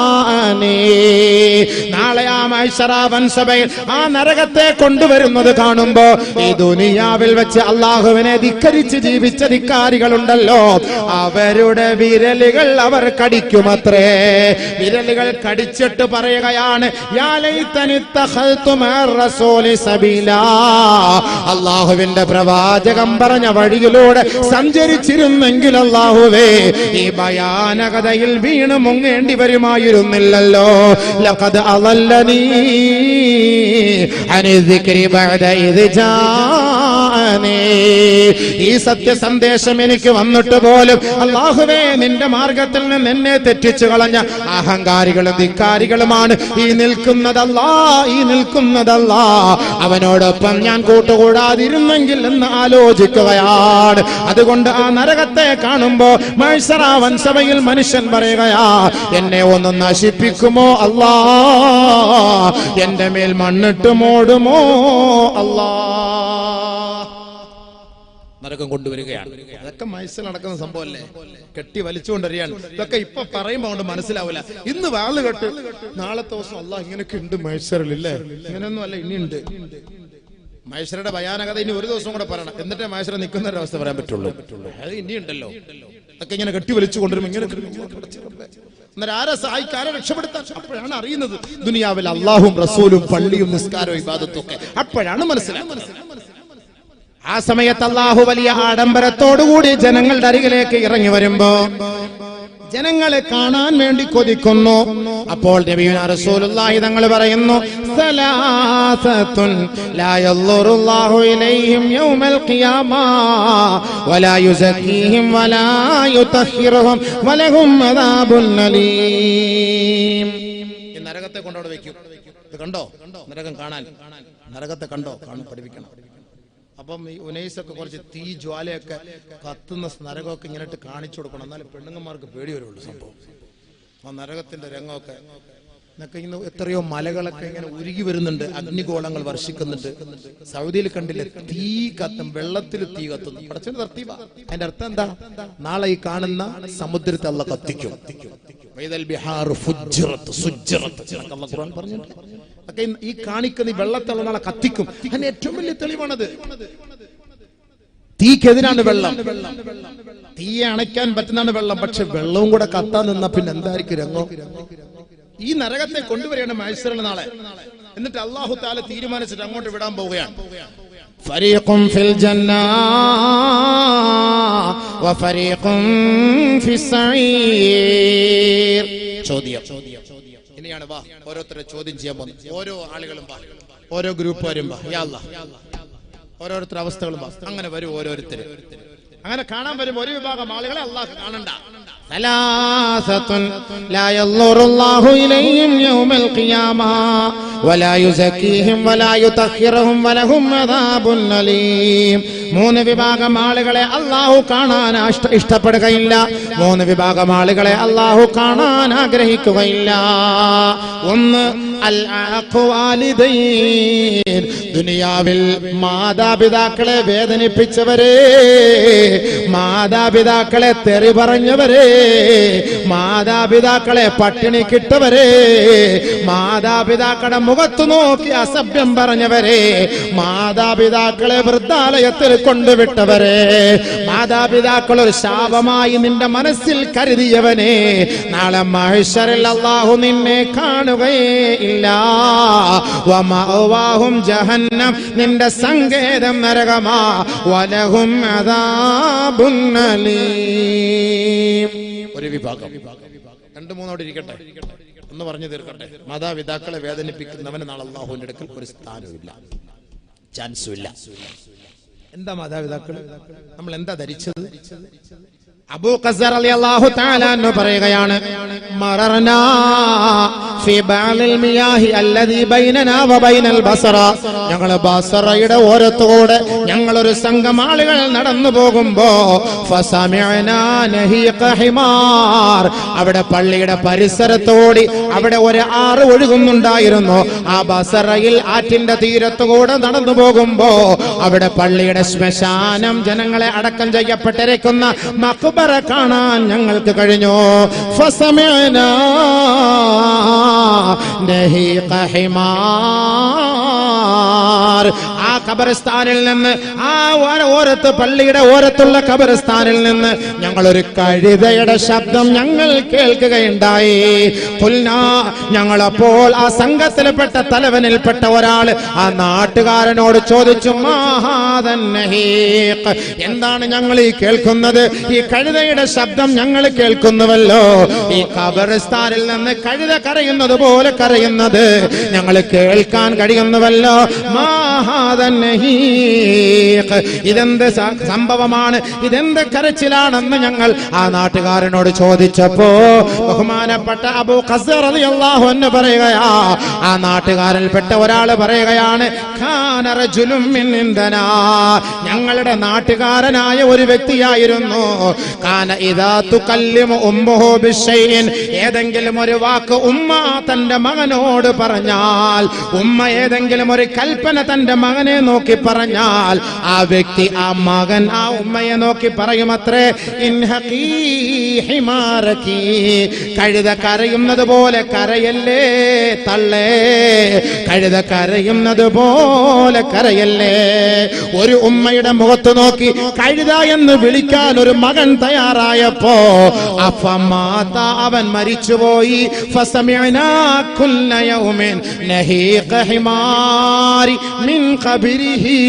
നാളെ ആ മഹ്ശറാവൻ സഭയിൽ ആ നരകത്തെ കൊണ്ടുവരുന്നത് കാണുമ്പോ ഈ ദുനിയാവിൽ വെച്ച് അല്ലാഹുവിനെ ധിക്കരിച്ച് ജീവിച്ച ധിക്കാരികളുണ്ടല്ലോ, അവരുടെ വിരലുകൾ അവർ കടിക്കുമത്രേ. വിരലുകൾ കടിച്ചിട്ട് പറയുകയാണ്, യാ ലൈതനി ഇത്തഖൽതു മഅർ റസൂലി സബീലാ. അല്ലാഹുവിന്റെ പ്രവാചകം പറഞ്ഞ വഴിയിലൂടെ സഞ്ചരിച്ചിരുന്നെങ്കിൽ അല്ലാഹുവേ, ഈ ഭയാനകതയിൽ വീണ് മുങ്ങേണ്ടി വരുമായിരുന്നില്ലല്ലോ. ലഖദ് അളല്ലനി അനി ദിക്രി ബഅദ ഇദ് ജാഅനി. ഈ സത്യസന്ദേശം എനിക്ക് വന്നിട്ട് പോലും അല്ലാഹുവേ, നിന്റെ മാർഗത്തിൽ നിന്ന് എന്നെ തെറ്റിച്ചു കളഞ്ഞ അഹങ്കാരികളും ധിക്കാരികളുമാണ് ഈ നിൽക്കുന്നതല്ലാ, ഈ നിൽക്കുന്നതല്ലാ. അവനോടൊപ്പം ഞാൻ കൂട്ടുകൂടാതിരുന്നെങ്കിൽ എന്ന് ആലോചിക്കുകയാണ്. അതുകൊണ്ട് ആ നരകത്തെ കാണുമ്പോ മഹ്ശറാവൻ സഭയിൽ മനുഷ്യൻ പറയുകയാ, എന്നെ ഒന്ന് നശിപ്പിക്കുമോ അല്ലാ, എന്റെ മേൽ മണ്ണിട്ട് മൂടുമോ അല്ലാ. നരകം കൊണ്ടുവരികയാണ്. അതൊക്കെ മഹ്ശറിൽ നടക്കുന്ന സംഭവമല്ലേ, കെട്ടി വലിച്ചുകൊണ്ടറിയാണ്. ഇതൊക്കെ ഇപ്പൊ പറയുമ്പോ കൊണ്ട് മനസ്സിലാവില്ല. ഇന്ന് വാള് കെട്ട് നാളത്തെ ദിവസം അല്ലാഹ് ഇങ്ങനെയൊക്കെ ഉണ്ട് മഹ്ശറിൽ, ഇല്ലേ? ഇങ്ങനെയൊന്നും അല്ല, ഇനിയുണ്ട്. മഹ്ശറിന്റെ ഭയാനകത ഇനി ഒരു ദിവസം കൂടെ പറയണം, എന്നിട്ടേ മഹ്ശർ നിൽക്കുന്ന ഒരു അവസ്ഥ പറയാൻ പറ്റുള്ളൂ. അത് ഇനിയുണ്ടല്ലോ. അതൊക്കെ ഇങ്ങനെ കെട്ടി വലിച്ചു കൊണ്ടുവരുമ്പോ ഇങ്ങനെ അന്നേരം ആരെ സഹായിക്കാൻ, ആരെ രക്ഷപ്പെടുത്താൻ? അപ്പോഴാണ് അറിയുന്നത് ദുനിയാവിൽ അള്ളാഹും റസൂലും പള്ളിയും നിസ്കാരവും ഇബാദത്തും ഒക്കെ. അപ്പോഴാണ് മനസ്സിലാക്കുന്നത്. ആ സമയത്ത് അല്ലാഹു വലിയ ആഡംബരത്തോടുകൂടി ജനങ്ങളുടെ അരികിലേക്ക് ഇറങ്ങി വരുമ്പോ ജനങ്ങളെ കാണാൻ വേണ്ടി കൊതിക്കുന്നു. അപ്പോൾ നബിയുനാ റസൂലുള്ളാഹി തങ്ങൾ പറയുന്നു, സലാസത്തുൻ ലാ യൻളുറുല്ലാഹു ഇലൈഹിം യൗമൽ ഖിയാമ വലാ യുസക്കീഹിം വലാ യുതഹിറുഹും വലഹും അദാബുൻ അലീം. ഈ നരകത്തെ കൊണ്ടവിടെ വെക്കും. ഇത് കണ്ടോ നരകം? കാണാൻ നരകത്തെ കണ്ടോ? കാണാൻ പഠിപ്പിക്കണം. അപ്പം ഈ ഉനൈസൊക്കെ കുറച്ച് തീ ജ്വാലയൊക്കെ കത്തുന്ന നരകമൊക്കെ ഇങ്ങനെ കാണിച്ചു കൊടുക്കണം, എന്നാലും പെണ്ണുങ്ങന്മാർക്ക് പേടി വരുള്ളൂ സംഭവം. ആ നരകത്തിന്റെ രംഗമൊക്കെ എന്നൊക്കെ ഇന്ന് എത്രയോ മലകളൊക്കെ ഇങ്ങനെ ഉരുകി വരുന്നുണ്ട്, അഗ്നിഗോളങ്ങൾ വർഷിക്കുന്നുണ്ട്. സൗദിയിൽ കണ്ടില്ലേ തീ കത്തും, വെള്ളത്തിൽ തീ കത്തുന്നു. പടച്ചവന്റെ തർത്തീബാ. അതിന്റെ അർത്ഥം എന്താ? നാളെ ഈ കാണുന്ന സമുദ്രത്തെ അല്ലാഹ് കത്തിക്കും. ഈ കാണിക്കുന്ന ഈ വെള്ളത്തുള്ള നാളെ കത്തിക്കും. അതിന് ഏറ്റവും വലിയ തെളിവാണത്. തീക്കെതിരാണ് വെള്ളം, തീയെ അണയ്ക്കാൻ പറ്റുന്നതാണ് വെള്ളം. പക്ഷെ വെള്ളവും കൂടെ കത്താൻ നിന്ന പിന്നെ എന്തായിരിക്കും രംഗം? ഈ നരകത്തെ കൊണ്ടുവരികയാണ് മഹ്ശറിൽ നാളെ. എന്നിട്ട് അല്ലാഹു തആല തീരുമാനിച്ചിട്ട് അങ്ങോട്ട് വിടാൻ പോവുകയാണ്. ഫരീഖും ഫിൽ ജന്ന വഫരീഖും ഫിസ്സഈർ. ചോദ്യം ഇനിയാണ്. വാ, ഓരോരുത്തരെ ചോദ്യം ചെയ്യാൻ പോകുന്നു. ഓരോ ആളുകളും വാ, ഓരോ ഗ്രൂപ്പുകാരും വാ. യാ അല്ലാഹ്, ഓരോരുത്തർ അവസ്ഥകളും വാ. അങ്ങനെ വരും ഓരോരുത്തര്. അങ്ങനെ കാണാൻ വരുമ്പോൾ ഒരു വിഭാഗം ആളുകളെ അല്ലാഹ് കാണണ്ട. ثلاثة لا ينظر الله إليهم يوم القيامة ولا يزكيهم ولا يطهرهم ولهم عذاب أليم. മൂന്ന് വിഭാഗം ആളുകളെ അല്ലാഹു കാണാൻ ഇഷ്ടപ്പെടുകയില്ല. മൂന്ന് വിഭാഗം ആളുകളെ അല്ലാഹു കാണാൻ ആഗ്രഹിക്കുകയില്ല. ഒന്ന് അൽ അഖ്വാലിദൈൻ, ദുനിയാവിൽ മാതാപിതാക്കളെ വേദനിപ്പിച്ചവരെ, മാതാപിതാക്കളെ തെറി പറഞ്ഞവരെ, മാതാപിതാക്കളെ പട്ടിണിക്കിട്ടവരെ, മാതാപിതാക്കളുടെ മുഖത്തു നോക്കി അസഭ്യം പറഞ്ഞവരെ, മാതാപിതാക്കളെ വൃദ്ധാലയത്തിൽ കൊണ്ടുവിട്ടവരെ, മാതാപിതാക്കൾ ഒരു ശാപമായി നിന്റെ മനസ്സിൽ കരുതിയവനെ, നാളെ മഹ്ശറിൽ അല്ലാഹു നിന്നെ കാണുകയേ ഇല്ല. വമഅവാഹും ജഹന്നം, നിന്റെ സങ്കേതം നരകമാ. വലഹും അദാബുൻ അലീം. ഒരു വിഭാഗം, രണ്ട് മൂന്നോട് ഇരിക്കട്ടെ, ഒന്ന് പറഞ്ഞു തീർക്കട്ടെ. മാതാപിതാക്കളെ വേദനിപ്പിക്കുന്നവന് നാളെ അല്ലാഹുവിന്റെ അടുക്കൽ ഒരു സ്ഥാനവുമില്ല, ചാൻസും ഇല്ല. എന്താ മാതാപിതാക്കൾ? നമ്മൾ എന്താ ധരിച്ചത്? അബൂ ഖസ്ർ റളിയല്ലാഹു തആല അൻഹു പറയുകയാണ്, മറർനാ ഫി ബഅലിൽ മിയാഹി അല്ലദീ ബൈനനാ വബൈനൽ ബസറ, ഞങ്ങൾ ബസറയുടെ ഓരത്തോടെ ഞങ്ങൾ ഒരു സംഘം ആളുകൾ നടന്നു പോകുമ്പോ ഫസമിഅനാ നഹീഖ ഹിമാർ, അവിടെ പള്ളിയുടെ പരിസരത്തോടി അവിടെ ഒരു ആറ് ഒഴുകുന്നുണ്ടായിരുന്നു. ആ ബസറയിൽ ആറ്റിന്റെ തീരത്തുകൂടെ നടന്നു പോകുമ്പോ അവിടെ പള്ളിയുടെ ശ്മശാനം, ജനങ്ങളെ അടക്കം ചെയ്യപ്പെട്ടിരിക്കുന്ന മഖ്ബറ കാണാൻ ഞങ്ങൾക്ക് കഴിഞ്ഞു. ഫസമിഅനാ നഹീഖ ഹിമാർ, ആ ഖബർസ്ഥാനിൽ നിന്ന്, ആ ഓരത്ത് പള്ളിയുടെ ഓരത്തുള്ള ഖബർസ്ഥാനിൽ നിന്ന് ഞങ്ങൾ ഒരു കഴുതയുടെ ശബ്ദം ഞങ്ങൾ കേൾക്കുകയുണ്ടായി. ഞങ്ങളപ്പോൾ ആ സംഘത്തിൽപ്പെട്ട തലവനിൽപ്പെട്ട ഒരാൾ ആ നാട്ടുകാരനോട് ചോദിച്ചു, മാഹാദൻ നഹീഖ്, എന്താണ് ഞങ്ങൾ ഈ കേൾക്കുന്നത്? ഈ കഴുതയുടെ ശബ്ദം ഞങ്ങൾ കേൾക്കുന്നുവല്ലോ, ഈ ഖബർസ്ഥാനിൽ നിന്ന് കഴുത കരയുന്നത് പോലെ കരയുന്നത് ഞങ്ങൾ കേൾക്കാൻ കഴിയുന്നുവല്ലോ. മാഹാദൻ നഹീഖ്, ഇതെന്ത് സംഭവമാണ്, ഇതെന്ത് കരച്ചിലാണെന്ന് ഞങ്ങൾ ആ നാട്ടുകാരനോട് ചോദിച്ചപ്പോ ബഹുമാനപ്പെട്ട അബൂ ഖസ്ർ റളിയല്ലാഹു അൻഹു പറയുകയാ, ആ നാട്ടുകാരിൽപ്പെട്ട ഒരാൾ പറയുകയാണ്, ഖാന റജുലുൻ മിൻ ഇൻദനാ, ഞങ്ങളുടെ നാട്ടുകാരനായ ഒരു വ്യക്തിയായിരുന്നു. ഖാന ഇദാ തുകല്ലിമു ഉമ്മുഹു ബിശൈഇൻ, ഏതെങ്കിലും ഒരു വാക്ക് ഉമ്മ തന്റെ മകനോട് പറഞ്ഞാൽ, ഉമ്മ ഏതെങ്കിലും ഒരു കൽപ്പന തന്റെ മകനെ നോക്കി പറഞ്ഞാൽ, ആ വ്യക്തി, ആ മകൻ ആ ഉമ്മയെ നോക്കി പറയുമത്രേ, ഇൻഹഖീ ഹിമാരകീ, കഴുത കരയുന്നത് പോലെ കരയല്ലേ തള്ളേ, കഴുത കരയുന്നത് പോലെ കരയല്ലേ. ഒരു ഉമ്മയുടെ മുഖത്ത് നോക്കി കഴുത എന്ന് വിളിക്കാൻ ഒരു മകൻ തയ്യാറായപ്പോ അഫമാത, അവൻ മരിച്ചുപോയി. ഫസമിഅനാ കുല്ല യൗമിൻ നഹീഖ ഹിമാരി മിൻ ഖബരിഹി,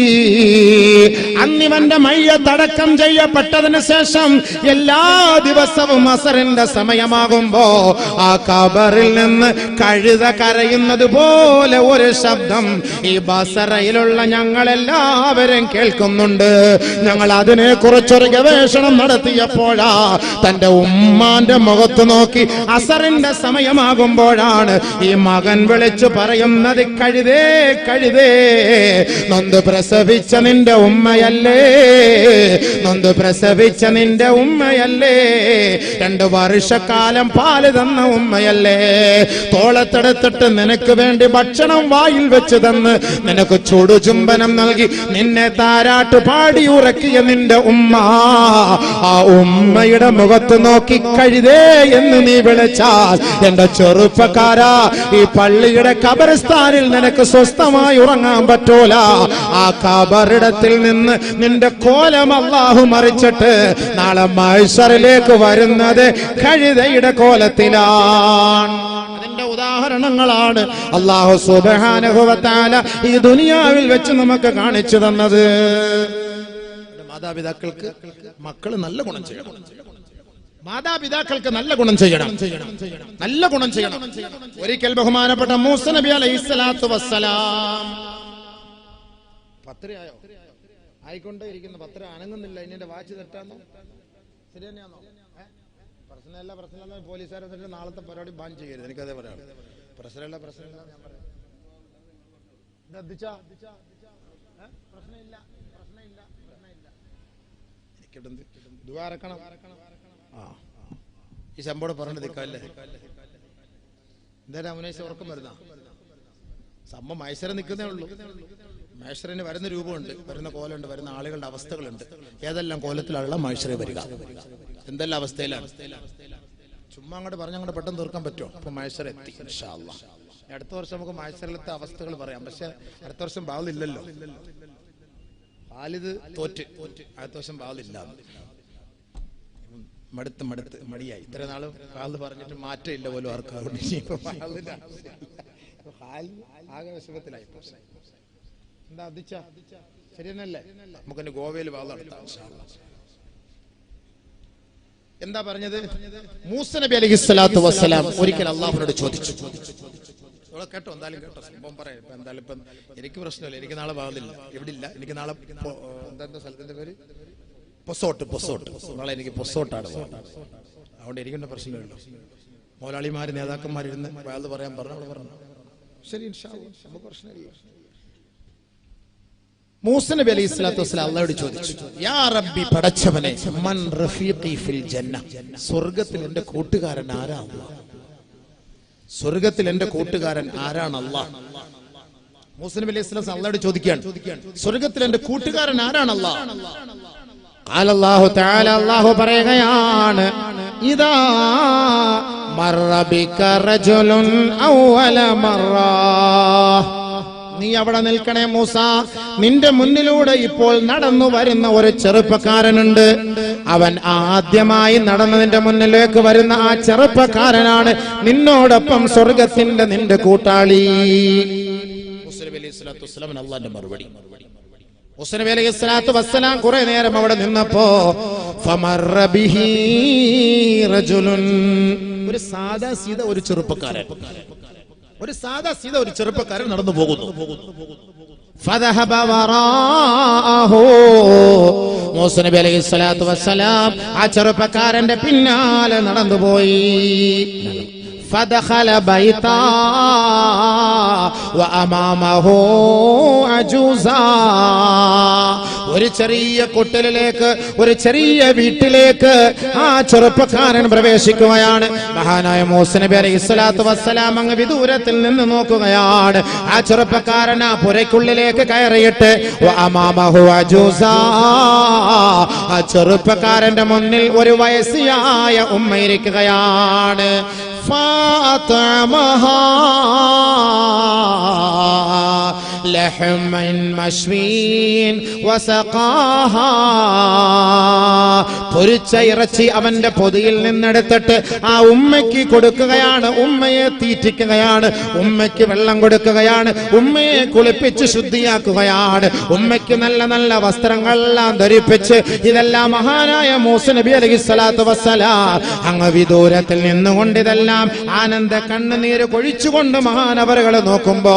അന്നിവന്റെ മയ്യത്തടക്കം ചെയ്യപ്പെട്ടതിന് ശേഷം എല്ലാ ദിവസവും അസറിന്റെ സമയമാകുമ്പോ ആ ഖബറിൽ നിന്ന് കഴുത കരയുന്നത് പോലെ ഒരു ശബ്ദം ഈ ബസറയിലുള്ള ഞങ്ങളെല്ലാവരും കേൾക്കുന്നുണ്ട്. ഞങ്ങൾ അതിനെ കുറിച്ചൊരു ഗവേഷണം നടത്തിയപ്പോഴാ തന്റെ ഉമ്മാന്റെ മുഖത്ത് നോക്കി അസറിന്റെ സമയമാകുമ്പോഴാണ് ഈ മകൻ വിളിച്ചു പറയുന്നത്, കഴുതേ കഴുതേ, നൊന്ത് പ്രസവിച്ച നിന്റെ ഉമ്മയല്ലേ, നൊന്ത് പ്രസവിച്ച നിന്റെ ഉമ്മയല്ലേ, 2 വർഷക്കാലം പാല് തന്ന ഉമ്മയല്ലേ, തോളത്തെടുത്തിട്ട് നിനക്ക് വേണ്ടി ഭക്ഷണം വായിൽ വെച്ച് തന്ന് നിനക്ക് ചുടുചുംബനം നൽകി നിന്നെ താരാട്ട് പാടി ഉറക്കിയ നിന്റെ ഉമ്മ, ആ ഉമ്മയുടെ മുഖത്ത് നോക്കി കഴുതേ എന്ന് നീ വിളിച്ചാൽ എന്റെ ചെറുപ്പക്കാരാ, ഈ പള്ളിയുടെ ഖബർസ്ഥാനിൽ നിനക്ക് സ്വസ്ഥമായി ഉറങ്ങാൻ പറ്റൂല. ആ ഖബറിടത്തിൽ നിന്ന് നിന്റെ കോലം അല്ലാഹു മറിച്ചിട്ട് നാളെ മഹ്ശറിലേക്ക് വരുന്നത് കഴുതയുടെ കോലത്തിലാണ്. അതിന്റെ ഉദാഹരണങ്ങളാണ് അല്ലാഹു സുബ്ഹാനഹു വ തആല ഈ ദുനിയാവിൽ വെച്ച് നമുക്ക് കാണിച്ചു തന്നത്. മാതാപിതാക്കൾക്ക് മക്കൾ നല്ല ഗുണം ചെയ്യണം, മാതാപിതാക്കൾക്ക് നല്ല ഗുണം ചെയ്യണം, നല്ല ഗുണം ചെയ്യണം. ഒരിക്കൽ ബഹുമാനപ്പെട്ട മൂസ നബി അലൈഹിസ്സലാത്തു വസ്സലാം, പത്രയായോ ആയിക്കൊണ്ടേ ഇരിക്കുന്ന, പത്ര അനങ്ങുന്നില്ല, ഇനി എന്റെ വാച്ച് തെറ്റാന്നോ ശരി തന്നെയാണോ? പ്രശ്നമല്ല പോലീസുകാർ വന്നിട്ട് നാളത്തെ പരിപാടി ബാൻ ചെയ്യരുത്. എനിക്കതേ പറയാം. പ്രശ്നമില്ല ഞാൻ പറയാം. ഈ ശമ്പോടെ പറഞ്ഞത് നിൽക്കല്ലേ എന്തായാലും അമുനേശ ഉറക്കം വരുന്ന സമ്മ മൈസരം നിൽക്കുന്നേ ഉള്ളൂ. മൈസറിന് വരുന്ന രൂപമുണ്ട്, വരുന്ന കോലമുണ്ട്, വരുന്ന ആളുകളുടെ അവസ്ഥകളുണ്ട്. ഏതെല്ലാം കോലത്തിലുള്ള മൈസറെ വരിക, എന്തെല്ലാം അവസ്ഥയിലാണ്. ചുമ്മാ അങ്ങോട്ട് പറഞ്ഞങ്ങോട്ട് പെട്ടെന്ന് തീർക്കാൻ പറ്റുമോ? അപ്പൊ മൈസർ എത്തി. ഇൻഷാ അല്ലാഹ് അടുത്ത വർഷം നമുക്ക് മൈസറിലത്തെ അവസ്ഥകൾ പറയാം. പക്ഷെ അടുത്ത വർഷം ബാലില്ലല്ലോ. ഖാലിദ് തോറ്റ് അടുത്ത വർഷം ബാലില്ല. മടുത്ത് മടിയായി. ഇത്ര നാളും ഖാലിദ് പറഞ്ഞിട്ട് മാറ്റമില്ല പോലും ആർക്കും. ആകെ വിഷമത്തിലായി. എന്താ അധിച്ച ശരിയെന്നല്ലേ? നമുക്കെന്നെ ഗോവയിൽ വാദം നടത്താം. എന്താ പറഞ്ഞത്? മൂസ നബി അലൈഹിസ്സലാത്തു വസ്സലാം ഒരിക്കൽ അള്ളാഹുവിനോട് ചോദിച്ചു. കേട്ടോ, എന്തായാലും കേട്ടോ, സംഭവം പറയാം. ഇപ്പൊ എന്തായാലും ഇപ്പം എനിക്ക് പ്രശ്നമില്ല. എനിക്ക് നാളെ വാദില്ല, ഇവിടെ ഇല്ല. എനിക്ക് നാളെ എന്താ സ്ഥലത്തിന്റെ പേര്? പൊസോട്ട്. നാളെ എനിക്ക് പൊസോട്ടാണ്. അതുകൊണ്ട് എനിക്കെന്നെ പ്രശ്നമില്ല. മോലാളിമാര് നേതാക്കന്മാരിരുന്ന് വാദ് പറയാൻ പറഞ്ഞു. ശരി, ഇൻഷാ അല്ലാഹ് നമുക്ക് പ്രശ്നമില്ല. മൂസ നബി അലൈഹിസ്സലാത്തു വസ്സലാം അല്ലാഹുവോട് ചോദിച്ചു, യാ റബ്ബി, പടച്ചവനെ, മൻ റഫീഖി ഫിൽ ജന്ന, സ്വർഗ്ഗത്തിൽ എന്റെ കൂട്ടുകാരൻ ആരാണ്? സ്വർഗ്ഗത്തിൽ എന്റെ കൂട്ടുകാരൻ ആരാണ്? അല്ലാഹ്. മൂസ നബി അലൈഹിസ്സലാം അല്ലാഹുവോട് ചോദിക്കുകയാണ്, സ്വർഗ്ഗത്തിൽ എന്റെ കൂട്ടുകാരൻ ആരാണ്? അല്ലാഹ്. അല്ലാഹു തആല അല്ലാഹു പറയുകയാണ്, ഇദാ മർറ ബിക റജുലുൻ അവല മർറ, നീ അവിടെ നിൽക്കണേ മൂസ, നിന്റെ മുന്നിലൂടെ ഇപ്പോൾ നടന്നു വരുന്ന ഒരു ചെറുപ്പക്കാരനുണ്ട്. അവൻ ആദ്യമായി നടന്നതിന്റെ മുന്നിലേക്ക് വരുന്ന ആ ചെറുപ്പക്കാരനാണ് നിന്നോടൊപ്പം സ്വർഗത്തിന്റെ നിന്റെ കൂട്ടാളി. മറുപടി മൂസ നബി അലൈഹിസ്സലാത്തു വസ്സലാം കുറെ നേരം അവിടെ നിന്നപ്പോ ഫമർറ ബിഹി റജുലുൻ, ഒരു സാദാ സീദാ ഒരു ചെറുപ്പക്കാരൻ നടന്നു പോകുന്നു. ഫദഹബ വറാഅഹു, മൂസ നബി അലൈഹിസ്സലാത്തു വസ്സലാം ആ ചെറുപ്പക്കാരന്റെ പിന്നാലെ നടന്നുപോയി. ഫദഖല ബൈതാ വഅമാമഹു അജൂസാ, ഒരു ചെറിയ കൊട്ടലിലേക്ക്, ഒരു ചെറിയ വീട്ടിലേക്ക് ആ ചെറുപ്പക്കാരൻ പ്രവേശിക്കുകയാണ്. മഹാനായ മൂസ നബി അലൈഹിസ്സലാത്തു വസ്സലാം അങ്ങ് വിദൂരത്തിൽ നിന്ന് നോക്കുകയാണ്. ആ ചെറുപ്പക്കാരൻ ആ പുരയ്ക്കുള്ളിലേക്ക് കയറിയിട്ട് വഅമാമഹു അജൂസാ, ആ ചെറുപ്പക്കാരന്റെ മുന്നിൽ ഒരു വയസ്സായ ഉമ്മ ഇരിക്കുകയാണ്. فاطعمها لحما مشوين وسقاها, പൊരിച്ച ഇറച്ചി അവന്റെ പൊതിയിൽ നിന്നെടുത്തിട്ട് ആ ഉമ്മയ്ക്ക് കൊടുക്കുകയാണ്. ഉമ്മയെ തീറ്റിക്കുകയാണ്, ഉമ്മയ്ക്ക് വെള്ളം കൊടുക്കുകയാണ്, ഉമ്മയെ കുളിപ്പിച്ച് ശുദ്ധിയാക്കുകയാണ്, ഉമ്മയ്ക്ക് നല്ല നല്ല വസ്ത്രങ്ങളെല്ലാം ധരിപ്പിച്ച്. ഇതെല്ലാം മഹാനായ മൂസ നബി അലൈഹിസ്സലാത്തു വസ്സലാം അങ്ങ് വിദൂരത്തിൽ നിന്നുകൊണ്ട് ഇതെല്ലാം ആനന്ദ കണ്ണുനീര് കൊഴിച്ചുകൊണ്ട് മഹാനവറുകൾ നോക്കുമ്പോ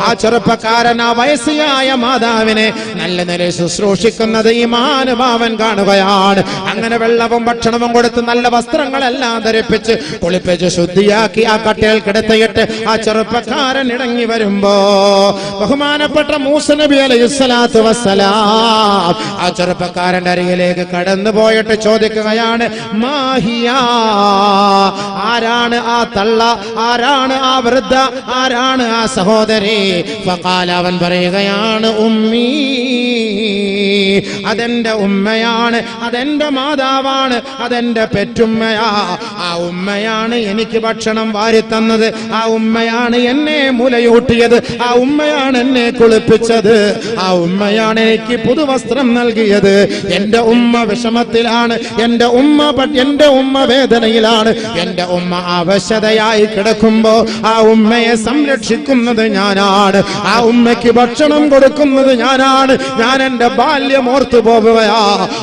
ആ ചെറുപ്പക്കാരൻ ആ വയസ്സായ മാതാവിനെ നല്ല നിലയിൽ ശുശ്രൂഷിക്കുന്നത് ഈ മഹാനുഭാവൻ കാണുകയാണ്. അങ്ങനെ വെള്ളവും ഭക്ഷണവും കൊടുത്ത് നല്ല വസ്ത്രങ്ങളെല്ലാം ധരിപ്പിച്ച് കുളിപ്പിച്ച് ശുദ്ധിയാക്കി ആ കട്ടിൽ കിടത്തിയിട്ട് ആ ചെറുപ്പക്കാരൻ ഇറങ്ങി വരുമ്പോ ബഹുമാനപ്പെട്ട മൂസ നബി അലൈഹിസ്സലാത്തു വസ്സലാം ആ ചെറുപ്പക്കാരന്റെ അരികിലേക്ക് കടന്നു പോയിട്ട് ചോദിക്കുകയാണ്, മാഹിയാ, ആരാണ് ആ തള്ള, ആരാണ് ആ വൃദ്ധ, ആരാണ് ആ സഹോദരി? ഫഖാല, അവൻ പറയുകയാണ്, ഉമ്മീ, അതെന്റെ ഉമ്മയാണ്, അതെന്റെ മാതാവാണ്, അതെന്റെ പെറ്റുമ്മയാ. ആ ഉമ്മയാണ് എനിക്ക് ഭക്ഷണം വാരിത്തന്നത്, ആ ഉമ്മയാണ് എന്നെ മുലയൂട്ടിയത്, ആ ഉമ്മയാണ് എന്നെ കുളിപ്പിച്ചത്, ആ ഉമ്മയാണ് എനിക്ക് പുതുവസ്ത്രം നൽകിയത്. എന്റെ ഉമ്മ വിഷമത്തിലാണ്, എന്റെ ഉമ്മ വേദനയിലാണ്, എന്റെ ഉമ്മ അവശതയായി കിടക്കുമ്പോ ആ ഉമ്മയെ സംരക്ഷിക്കുന്നത് ഞാനാണ്, ആ ഉമ്മയ്ക്ക് ഭക്ഷണം കൊടുക്കുന്നത് ഞാനാണ്, ഞാൻ എന്റെ ഭാര്യ ബാല്യം ഓർത്തു പോവുകയാ.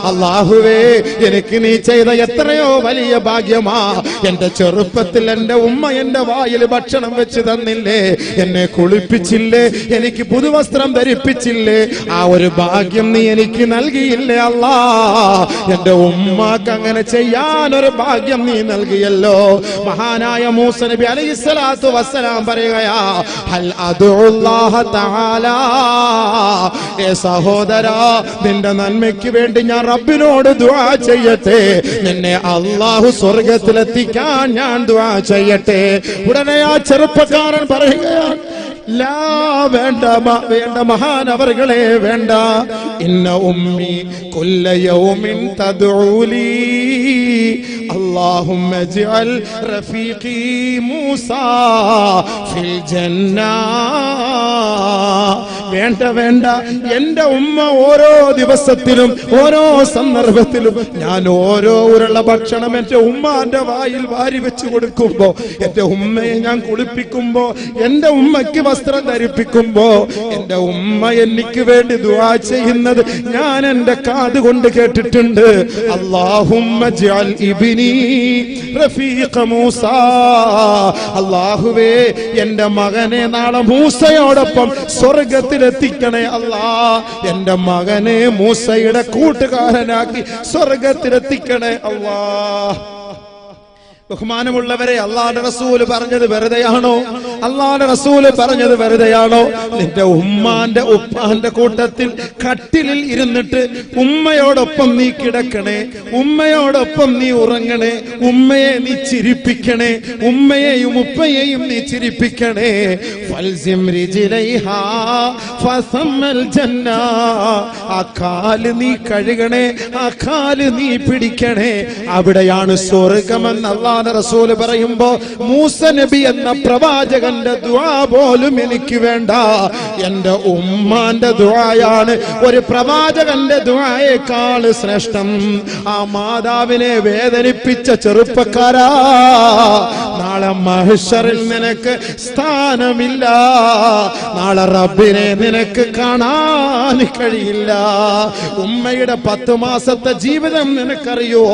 അല്ലാഹുവേ, എനിക്ക് നീ ചെയ്ത എത്രയോ വലിയ ഭാഗ്യമാ. എന്റെ ചെറുപ്പത്തിൽ എന്റെ ഉമ്മ എന്റെ വായിൽ ഭക്ഷണം വെച്ച് തന്നില്ലേ, എന്നെ കുളിപ്പിച്ചില്ലേ, എനിക്ക് പുതുവസ്ത്രം ധരിപ്പിച്ചില്ലേ, ആ ഒരു ഭാഗ്യം നീ എനിക്ക് നൽകിയില്ലേ അല്ലാ. എന്റെ ഉമ്മാക്ക് അങ്ങനെ ചെയ്യാനൊരു ഭാഗ്യം നീ നൽകിയല്ലോ. മഹാനായ മൂസ നബി അലൈഹിസ്സലാത്തു വസ്സലാം പറയുകയാ, ഹൽ അദുല്ലാഹ തആല, ഏ സഹോദരാ, നിന്റെ നന്മയ്ക്ക് വേണ്ടി ഞാൻ റബ്ബിനോട് ദുആ ചെയ്യട്ടെ, നിന്നെ അല്ലാഹു സ്വർഗ്ഗത്തിലെത്തിക്കാൻ ഞാൻ ദുആ ചെയ്യട്ടെ. ഉടനെ ആ ചെറുപ്പക്കാരൻ പറയുകയാണ്, ലാ, വേണ്ട വേണ്ട മഹാനവറുകളെ, വേണ്ട. ഇന്ന ഉമ്മി കുല്ല യൗമിൻ തദ്ഉലി അല്ലാഹുമ്മ ഇജ്അൽ റഫീഖി മൂസാ ഫിൽ ജന്ന. വേണ്ട വേണ്ട, എന്റെ ഉമ്മ ഓരോ ദിവസത്തിലും ഓരോ സന്ദർഭത്തിലും ഞാൻ ഓരോ ഉരുള ഭക്ഷണം എന്റെ ഉമ്മാന്റെ വായിൽ വാരി വെച്ച് കൊടുക്കുമ്പോ, എന്റെ ഉമ്മയെ ഞാൻ കുളിപ്പിക്കുമ്പോ, എന്റെ ഉമ്മയ്ക്ക് വസ്ത്രം ധരിപ്പിക്കുമ്പോ, എന്റെ ഉമ്മ എനിക്ക് വേണ്ടി ദുആ ചെയ്യുന്നത് ഞാൻ എന്റെ കാത് കൊണ്ട് കേട്ടിട്ടുണ്ട്. അല്ലാഹുമ്മ ജഅൽ ഇബ്നി റഫീഖ മൂസാ, അല്ലാഹുവേ, എന്റെ മകനെ നാളെ മൂസയോടൊപ്പം സ്വർഗ്ഗത്തിലെത്തിക്കണേ അല്ലാ. എന്റെ മകനെ മൂസയുടെ കൂട്ടുകാരനാക്കി സ്വർഗ്ഗത്തിലെത്തിക്കണേ അല്ലാ. ബഹുമാനമുള്ളവരെ, അല്ലാഹുവിന്റെ റസൂല് പറഞ്ഞത് വെറുതെയാണോ? അല്ലാഹുവിന്റെ റസൂല് പറഞ്ഞത് വെറുതെയാണോ? നിന്റെ ഉമ്മാന്റെ ഉപ്പാന്റെ കൂട്ടത്തിൽ കട്ടിലിൽ ഇരുന്നിട്ട് ഉമ്മയോടൊപ്പം നീ കിടക്കണേ, ഉമ്മയോടൊപ്പം നീ ഉറങ്ങണേ, ഉമ്മയെ നീ ചിരിപ്പിക്കണേ, ഉമ്മയെയും ഉപ്പയെയും നീ ചിരിപ്പിക്കണേ. ഫൽസിം റിജ്ലൈഹാ ഫസമ്മൽ ജന്ന, ആ കാല് നീ കഴുകണേ, ആ കാല് നീ പിടിക്കണേ, അവിടെയാണ് സ്വർഗ്ഗമെന്ന് അല്ലാഹുവിന്റെ റസൂല് പറയുമ്പോ, മൂസ നബി എന്ന പ്രവാചകന്റെ ദുആ പോലും എനിക്ക് വേണ്ട. എന്റെ ഉമ്മാന്റെ ദുആയാണ് ഒരു പ്രവാചകന്റെ ദുആയേക്കാൾ ശ്രേഷ്ഠം. ആ മാതാവിനെ വേദനിപ്പിച്ച ചെറുപ്പക്കാരാ, നാളെ മഹ്ശറിൽ നിനക്ക് സ്ഥാനമില്ല, നാളെ റബ്ബിനെ നിനക്ക് കാണാൻ കഴിയില്ല. ഉമ്മയുടെ 10 മാസത്തെ ജീവിതം നിനക്കറിയോ?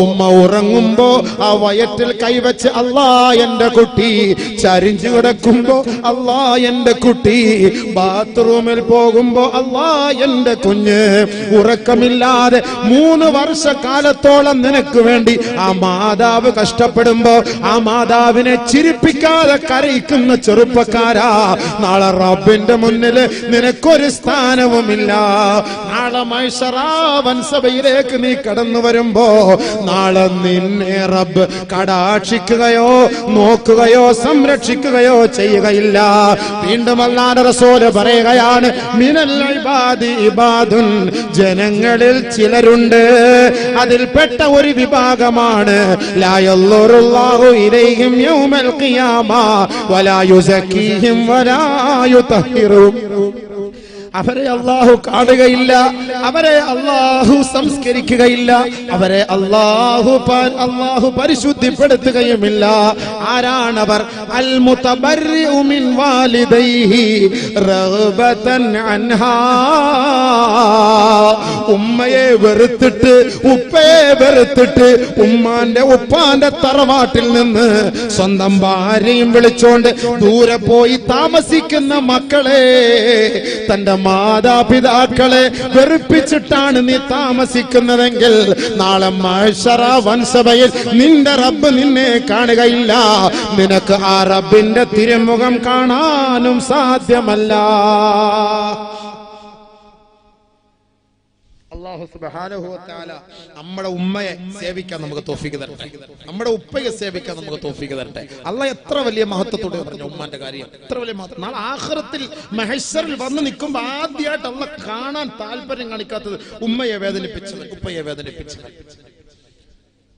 ഉമ്മ ഉറങ്ങുമ്പോ ആ വയറ്റിൽ കൈവച്ച് അല്ലാ എന്റെ കുട്ടി, ചരിഞ്ഞു കിടക്കുമ്പോ അല്ലാ എന്റെ കുട്ടി, ബാത്റൂമിൽ പോകുമ്പോ അല്ലാ എന്റെ കുഞ്ഞ്, ഉറക്കമില്ലാതെ 3 വർഷക്കാലത്തോളം നിനക്ക് വേണ്ടി ആ മാതാവ് കഷ്ടപ്പെടുമ്പോ ആ മാതാവിനെ ചിരിപ്പിക്കാതെ കരയിക്കുന്ന ചെറുപ്പക്കാരാ, നാളെ റബ്ബിന്റെ മുന്നിൽ നിനക്കൊരു സ്ഥാനവുമില്ല. നാളെ മഹ്ശറാ വൻസഭയിലേക്ക് നീ കടന്നു വരുമ്പോ നാളെ നിന്നെ റബ്ബ് കടാക്ഷിക്കുകയോ നോക്കുകയോ സംരക്ഷിക്കുകയോ ചെയ്യുകയില്ല. വീണ്ടും അല്ലാഹുവിന്റെ റസൂല് പറയുകയാണ്, മിനൽ ഇബാദി ഇബാദുൻ, ജനങ്ങളിൽ ചിലരുണ്ട്, അതിൽപ്പെട്ട ഒരു വിഭാഗമാണ്, ലാ യൻളുറുല്ലാഹു ഇലൈഹിം യൗമൽ ഖിയാമ വലാ യുസക്കീഹിം വലാ യുതഹിറും. അവരെ അല്ലാഹു കാണുകയില്ല, അവരെ അല്ലാഹു സംസ്കരിക്കുകയില്ല, അവരെ അല്ലാഹു പരിശുദ്ധിപ്പെടുത്തുകയുമില്ല. ആരാണവർ? അൽ മുതബർരിഉ മിൻ വാലിദൈഹി റഗ്ബതൻ അൻഹാ, ഉമ്മയെ വെറുത്തിട്ട് ഉപ്പയെ വെറുത്തിട്ട് ഉമ്മാന്റെ ഉപ്പാന്റെ തറവാട്ടിൽ നിന്ന് സ്വന്തം ഭാര്യയും വിളിച്ചോണ്ട് ദൂരെ പോയി താമസിക്കുന്ന മക്കളെ, തന്റെ മാതാപിതാക്കളെ വെറുപ്പിച്ചിട്ടാണ് നീ താമസിക്കുന്നതെങ്കിൽ നാളെ മഹ്ശറ വൻസഭയിൽ നിന്റെ റബ്ബ് നിന്നെ കാണുകയില്ല, നിനക്ക് ആ റബ്ബിന്റെ തിരുമുഖം കാണാനും സാധ്യമല്ല. അല്ലാഹു സുബ്ഹാനഹു വ തആല നമ്മുടെ ഉമ്മയെ സേവിക്കാൻ നമുക്ക് തൗഫീഖ് തരട്ടെ, നമ്മുടെ ഉപ്പയെ സേവിക്കാൻ നമുക്ക് തൗഫീഖ് തരട്ടെ. അല്ലാഹ് എത്ര വലിയ മഹത്വത്തോടെ പറഞ്ഞു ഉമ്മാന്റെ കാര്യം, എത്ര വലിയ മഹത്വം. നാളെ ആഖിറത്തിൽ മഹ്ശറിൽ വന്ന് നിൽക്കുമ്പോൾ ആദ്യമായിട്ട് അല്ലാഹ് കാണാൻ താല്പര്യം കാണിക്കാത്തത് ഉമ്മയെ വേദനിപ്പിച്ചത്, ഉപ്പയെ വേദനിപ്പിച്ചത്.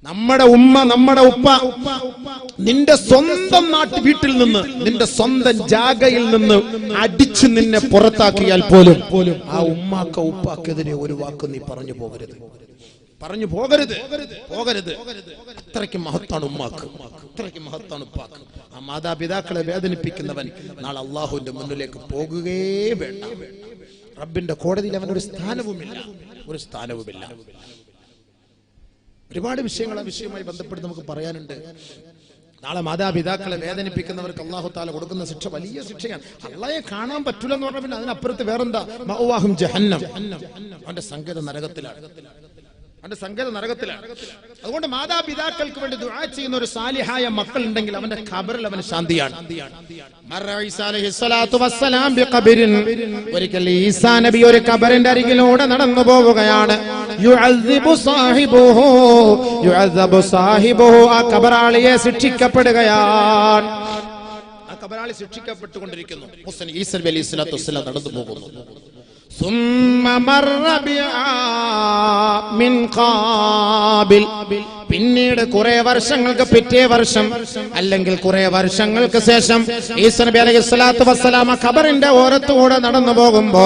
നമ്മുടെ ഉമ്മ നമ്മുടെ ഉപ്പ നിന്റെ സ്വന്തം വീട്ടിൽ നിന്ന് നിന്റെ സ്വന്തം ജാഗയിൽ നിന്ന് അടിച്ചു നിന്നെ പുറത്താക്കിയാൽ പോലും ആ ഉമ്മാക്ക ഉപ്പാക്കെതിരെ ഒരു വാക്ക് നീ പറഞ്ഞു പോകരുത്, പറഞ്ഞു പോകരുത്, പോകരുത്. അത്രയ്ക്ക് മഹത്താണ് ഉമ്മാക്ക്, അത്രയ്ക്ക് മഹത്താണ് ഉപ്പാക്ക്. ആ മാതാപിതാക്കളെ വേദനിപ്പിക്കുന്നവൻ നാളെ അള്ളാഹുവിന്റെ മുന്നിലേക്ക് പോകുകയേ വേണ്ട. റബ്ബിന്റെ കോടതിയിൽ അവനൊരു സ്ഥാനവുമില്ല, ഒരു സ്ഥാനവുമില്ല. ഒരുപാട് വിഷയങ്ങൾ ആ വിഷയവുമായി ബന്ധപ്പെട്ട് നമുക്ക് പറയാനുണ്ട്. നാളെ മാതാപിതാക്കളെ വേദനിപ്പിക്കുന്നവർക്ക് അല്ലാഹു തആല കൊടുക്കുന്ന ശിക്ഷ വലിയ ശിക്ഷയാണ്. അള്ളാഹയെ കാണാൻ പറ്റൂല എന്ന് പറഞ്ഞാൽ പിന്നെ അതിനപ്പുറത്ത് വേറെന്താ? മഅവാഹും ജഹന്നം, അവന്റെ സങ്കേതം നരകത്തിലാണ്, അവന്റെ സങ്കേതം നരകത്തിലാണ്. അതുകൊണ്ട് മാതാപിതാക്കൾക്ക് വേണ്ടി ദുആ ചെയ്യുന്ന ഒരു സാലിഹായ മക്കൾ ഉണ്ടെങ്കിൽ അവന്റെ ഖബറിൽ അവന് ശാന്തിയാണ്. ഒരിക്കൽ ഈസാ നബി ഒരു ഖബറിന്റെ അരികിലൂടെ നടന്നു പോവുകയാണ്. ആ ഖബറാളിയെ ശിക്ഷിക്കപ്പെടുകയാണ്. ആ ഖബറാളി ശിക്ഷിക്കപ്പെട്ടുകൊണ്ടിരിക്കുന്നു. ഈസാ നബി അലൈഹി സ്വലാത്തു വസ്സലാം നടന്നു പോകുന്നു. പിന്നീട് കുറെ വർഷങ്ങൾക്ക് പിറ്റേ വർഷം അല്ലെങ്കിൽ കുറെ വർഷങ്ങൾക്ക് ശേഷം ഈസാ നബി അലൈഹി സ്വലാത്തു വസ്സലാം ഖബറിന്റെ ഓരത്തൂടെ നടന്നു പോകുമ്പോ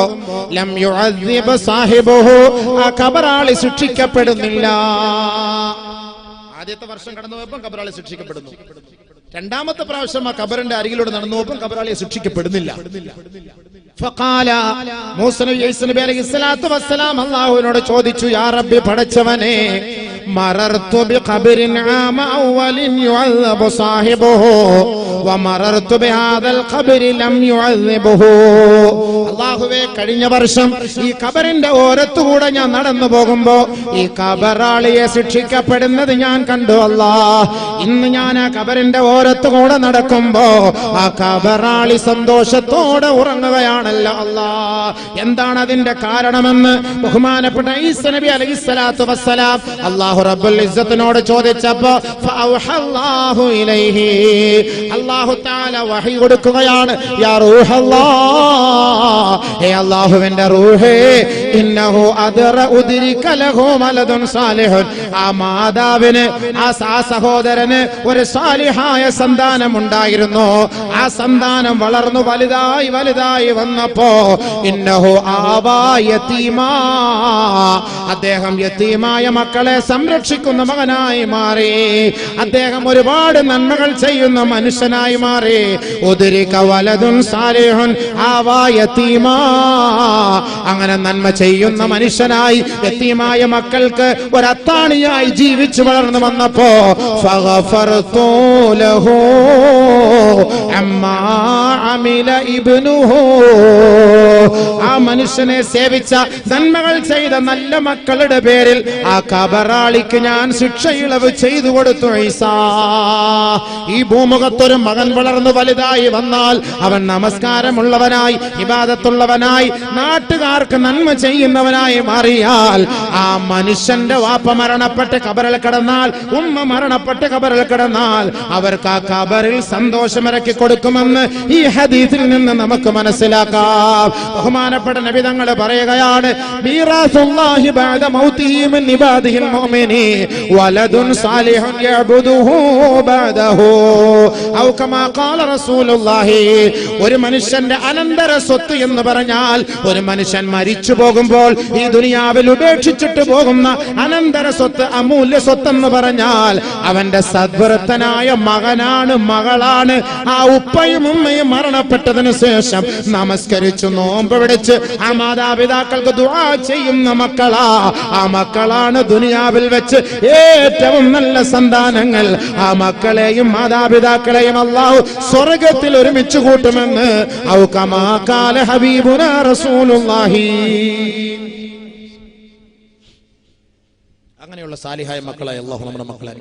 ലം യുഅദ്ദിബ് സാഹിബുഹു, ആ ഖബറാളി ശിക്ഷിക്കപ്പെടുന്നില്ല. ആദ്യത്തെ വർഷം കടന്നു പോയപ്പോൾ ഖബറാളി ശിക്ഷിക്കപ്പെടുന്നു. രണ്ടാമത്തെ പ്രാവശ്യം ആ ഖബറിന്റെ അരികിലൂടെ നടന്നു പോയപ്പോൾ ഖബറാളിയെ ശിക്ഷിക്കപ്പെടുന്നില്ല. ഫഖാല മൂസാ നബി ഈസാ നബി അലൈഹി സ്വലാത്തു വസ്സലാം അല്ലാഹുവിനോട് ചോദിച്ചു, യാ റബ്ബി, പടച്ചവനെ, മറർതു ബിഖബറിൻ ആമ അവലിൻ യുഅദ്ദബു സാഹിബുഹു വമറർതു ബിഹാദൽ ഖബരി ലം യുഅദ്ദിബുഹു. അല്ലാഹുവേ, കഴിഞ്ഞ വർഷം ഈ ഖബറിന്റെ ഓരത്തുകൂടെ ഞാൻ നടന്നു പോകുമ്പോ ഈ ഖബറാളിയെ ശിക്ഷിക്കപ്പെടുന്നത് ഞാൻ കണ്ടു അല്ലാഹ്. ഇന്ന് ഞാൻ ആ ഖബറിന്റെ ഓരത്തുകൂടെ നടക്കുമ്പോ ആ ഖബറാളി സന്തോഷത്തോടെ ഉറങ്ങുകയാണല്ലോ അല്ലാഹ്. എന്താണ് അതിന്റെ കാരണമെന്ന് ബഹുമാനപ്പെട്ട ഈസാ നബി അലൈഹി സ്വലാത്തു വസ്സലാം അല്ലാഹു റബ്ബുൽ ഇസ്സത്തിനോട് ചോദിച്ചപ്പോ ഫഅവഹല്ലാഹു ഇലൈഹി, അല്ലാഹു തആല വഹി കൊടുക്കുകയാണ്. യാ റൂഹല്ലാഹ്, ഹേ അല്ലാഹുവിന്റെ റൂഹേ, ഇന്നഹു അദ്റ ഉദ്രിക ലഹു മലദുൻ സാലിഹുൻ, ആ മാതാവിന്, ആ സഹോദരന് ഒരു സാലിഹായ സന്താനം ഉണ്ടായിരുന്നു. ആ സന്താനം വളർന്നു വലുതായി വലുതായി വന്നപ്പോ ഇന്നഹു ആവാ യതീമാ, അദ്ദേഹം യതീമായ മക്കളെ സംരക്ഷിക്കുന്ന മകനായി മാറി. അദ്ദേഹം ഒരുപാട് നന്മകൾ ചെയ്യുന്ന മനുഷ്യനായി മാറി. ഉദ്രിക വലദുൻ സാലിഹുൻ ആവാ യതീമാ, അങ്ങനെ നന്മ ചെയ്യുന്ന മനുഷ്യനായി യതീമായ മക്കൾക്ക് ഒരു അത്താണിയായി ജീവിച്ചു വളർന്നു വന്നപ്പോ ഫഗഫർതു ലഹു അമ്മാ അമില ഇബ്നുഹു, ആ മനുഷ്യനെ സേവിച്ച നന്മകൾ ചെയ്ത നല്ല മക്കളുടെ പേരിൽ ആ ഖബറാളിക്ക് ഞാൻ ശിക്ഷ ഇളവ് ചെയ്തു കൊടുത്തു. ഈസാ, ഈ ഭൂമുഖത്തൊരു മകൻ വളർന്നു വലുതായി വന്നാൽ അവൻ നമസ്കാരമുള്ളവനായി, ഇബാദത്തുള്ളവനായി, നാട്ടുകാർക്ക് നന്മ ചെയ്യുന്നവനായി മാറിയാൽ ആ മനുഷ്യന്റെ വാപ്പ മരണപ്പെട്ട് ഖബറിൽ കിടന്നാൽ, ഉമ്മ മരണപ്പെട്ട് ഖബറിൽ കിടന്നാൽ അവർക്ക് ആ ഖബറിൽ സന്തോഷമിറക്കി കൊടുക്കുമെന്ന് ഈ ഹദീസിൽ നിന്ന് നമുക്ക് മനസ്സിലാക്കാം. ബഹുമാനപ്പെട്ട നബി തങ്ങൾ പറയുകയാണ്, മീറാസുല്ലാഹി ബഅദ മൗതിഹി മിൻ ഇബാദിഹിൽ മുഅ്മിനീൻ വലദുൻ സാലിഹുൻ യഅബുദുഹു ബഅദഹു ഔ കമാ ഖാല റസൂലുള്ളാഹി. ഒരു മനുഷ്യന്റെ അനന്തര സ്വത്ത് എന്ന് പറഞ്ഞാൽ ഒരു മനുഷ്യൻ മരിച്ചു പോകുമ്പോൾ ഈ ദുനിയാവിൽ ഉപേക്ഷിച്ചിട്ട് പോകുന്ന അനന്തര സ്വത്ത്, അമൂല്യ സ്വത്ത് എന്ന് പറഞ്ഞാൽ അവന്റെ സദ്വൃത്തനായ മകനാണ്, മകളാണ്. ആ ഉപ്പയും ഉമ്മയും മരണപ്പെട്ടതിന് ശേഷം നമസ്കരിച്ചു നോമ്പ് പിടിച്ച് ആ മാതാപിതാക്കൾക്ക് ദുആ ചെയ്യുന്ന മക്കളാ. ആ മക്കളാണ് ദുനിയാവിൽ വെച്ച് ഏറ്റവും നല്ല സന്താനങ്ങൾ. ആ മക്കളെയും മാതാപിതാക്കളെയും അല്ലാഹു സ്വർഗ്ഗത്തിൽ ഒരുമിച്ച് കൂട്ടുമെന്ന് ഔ കമാ ഖാല ഹബീബുനാ റസൂലുള്ളാഹി. അങ്ങനെയുള്ള സാലിഹായ മക്കളായ അല്ലാഹു നമ്മുടെ മക്കളെ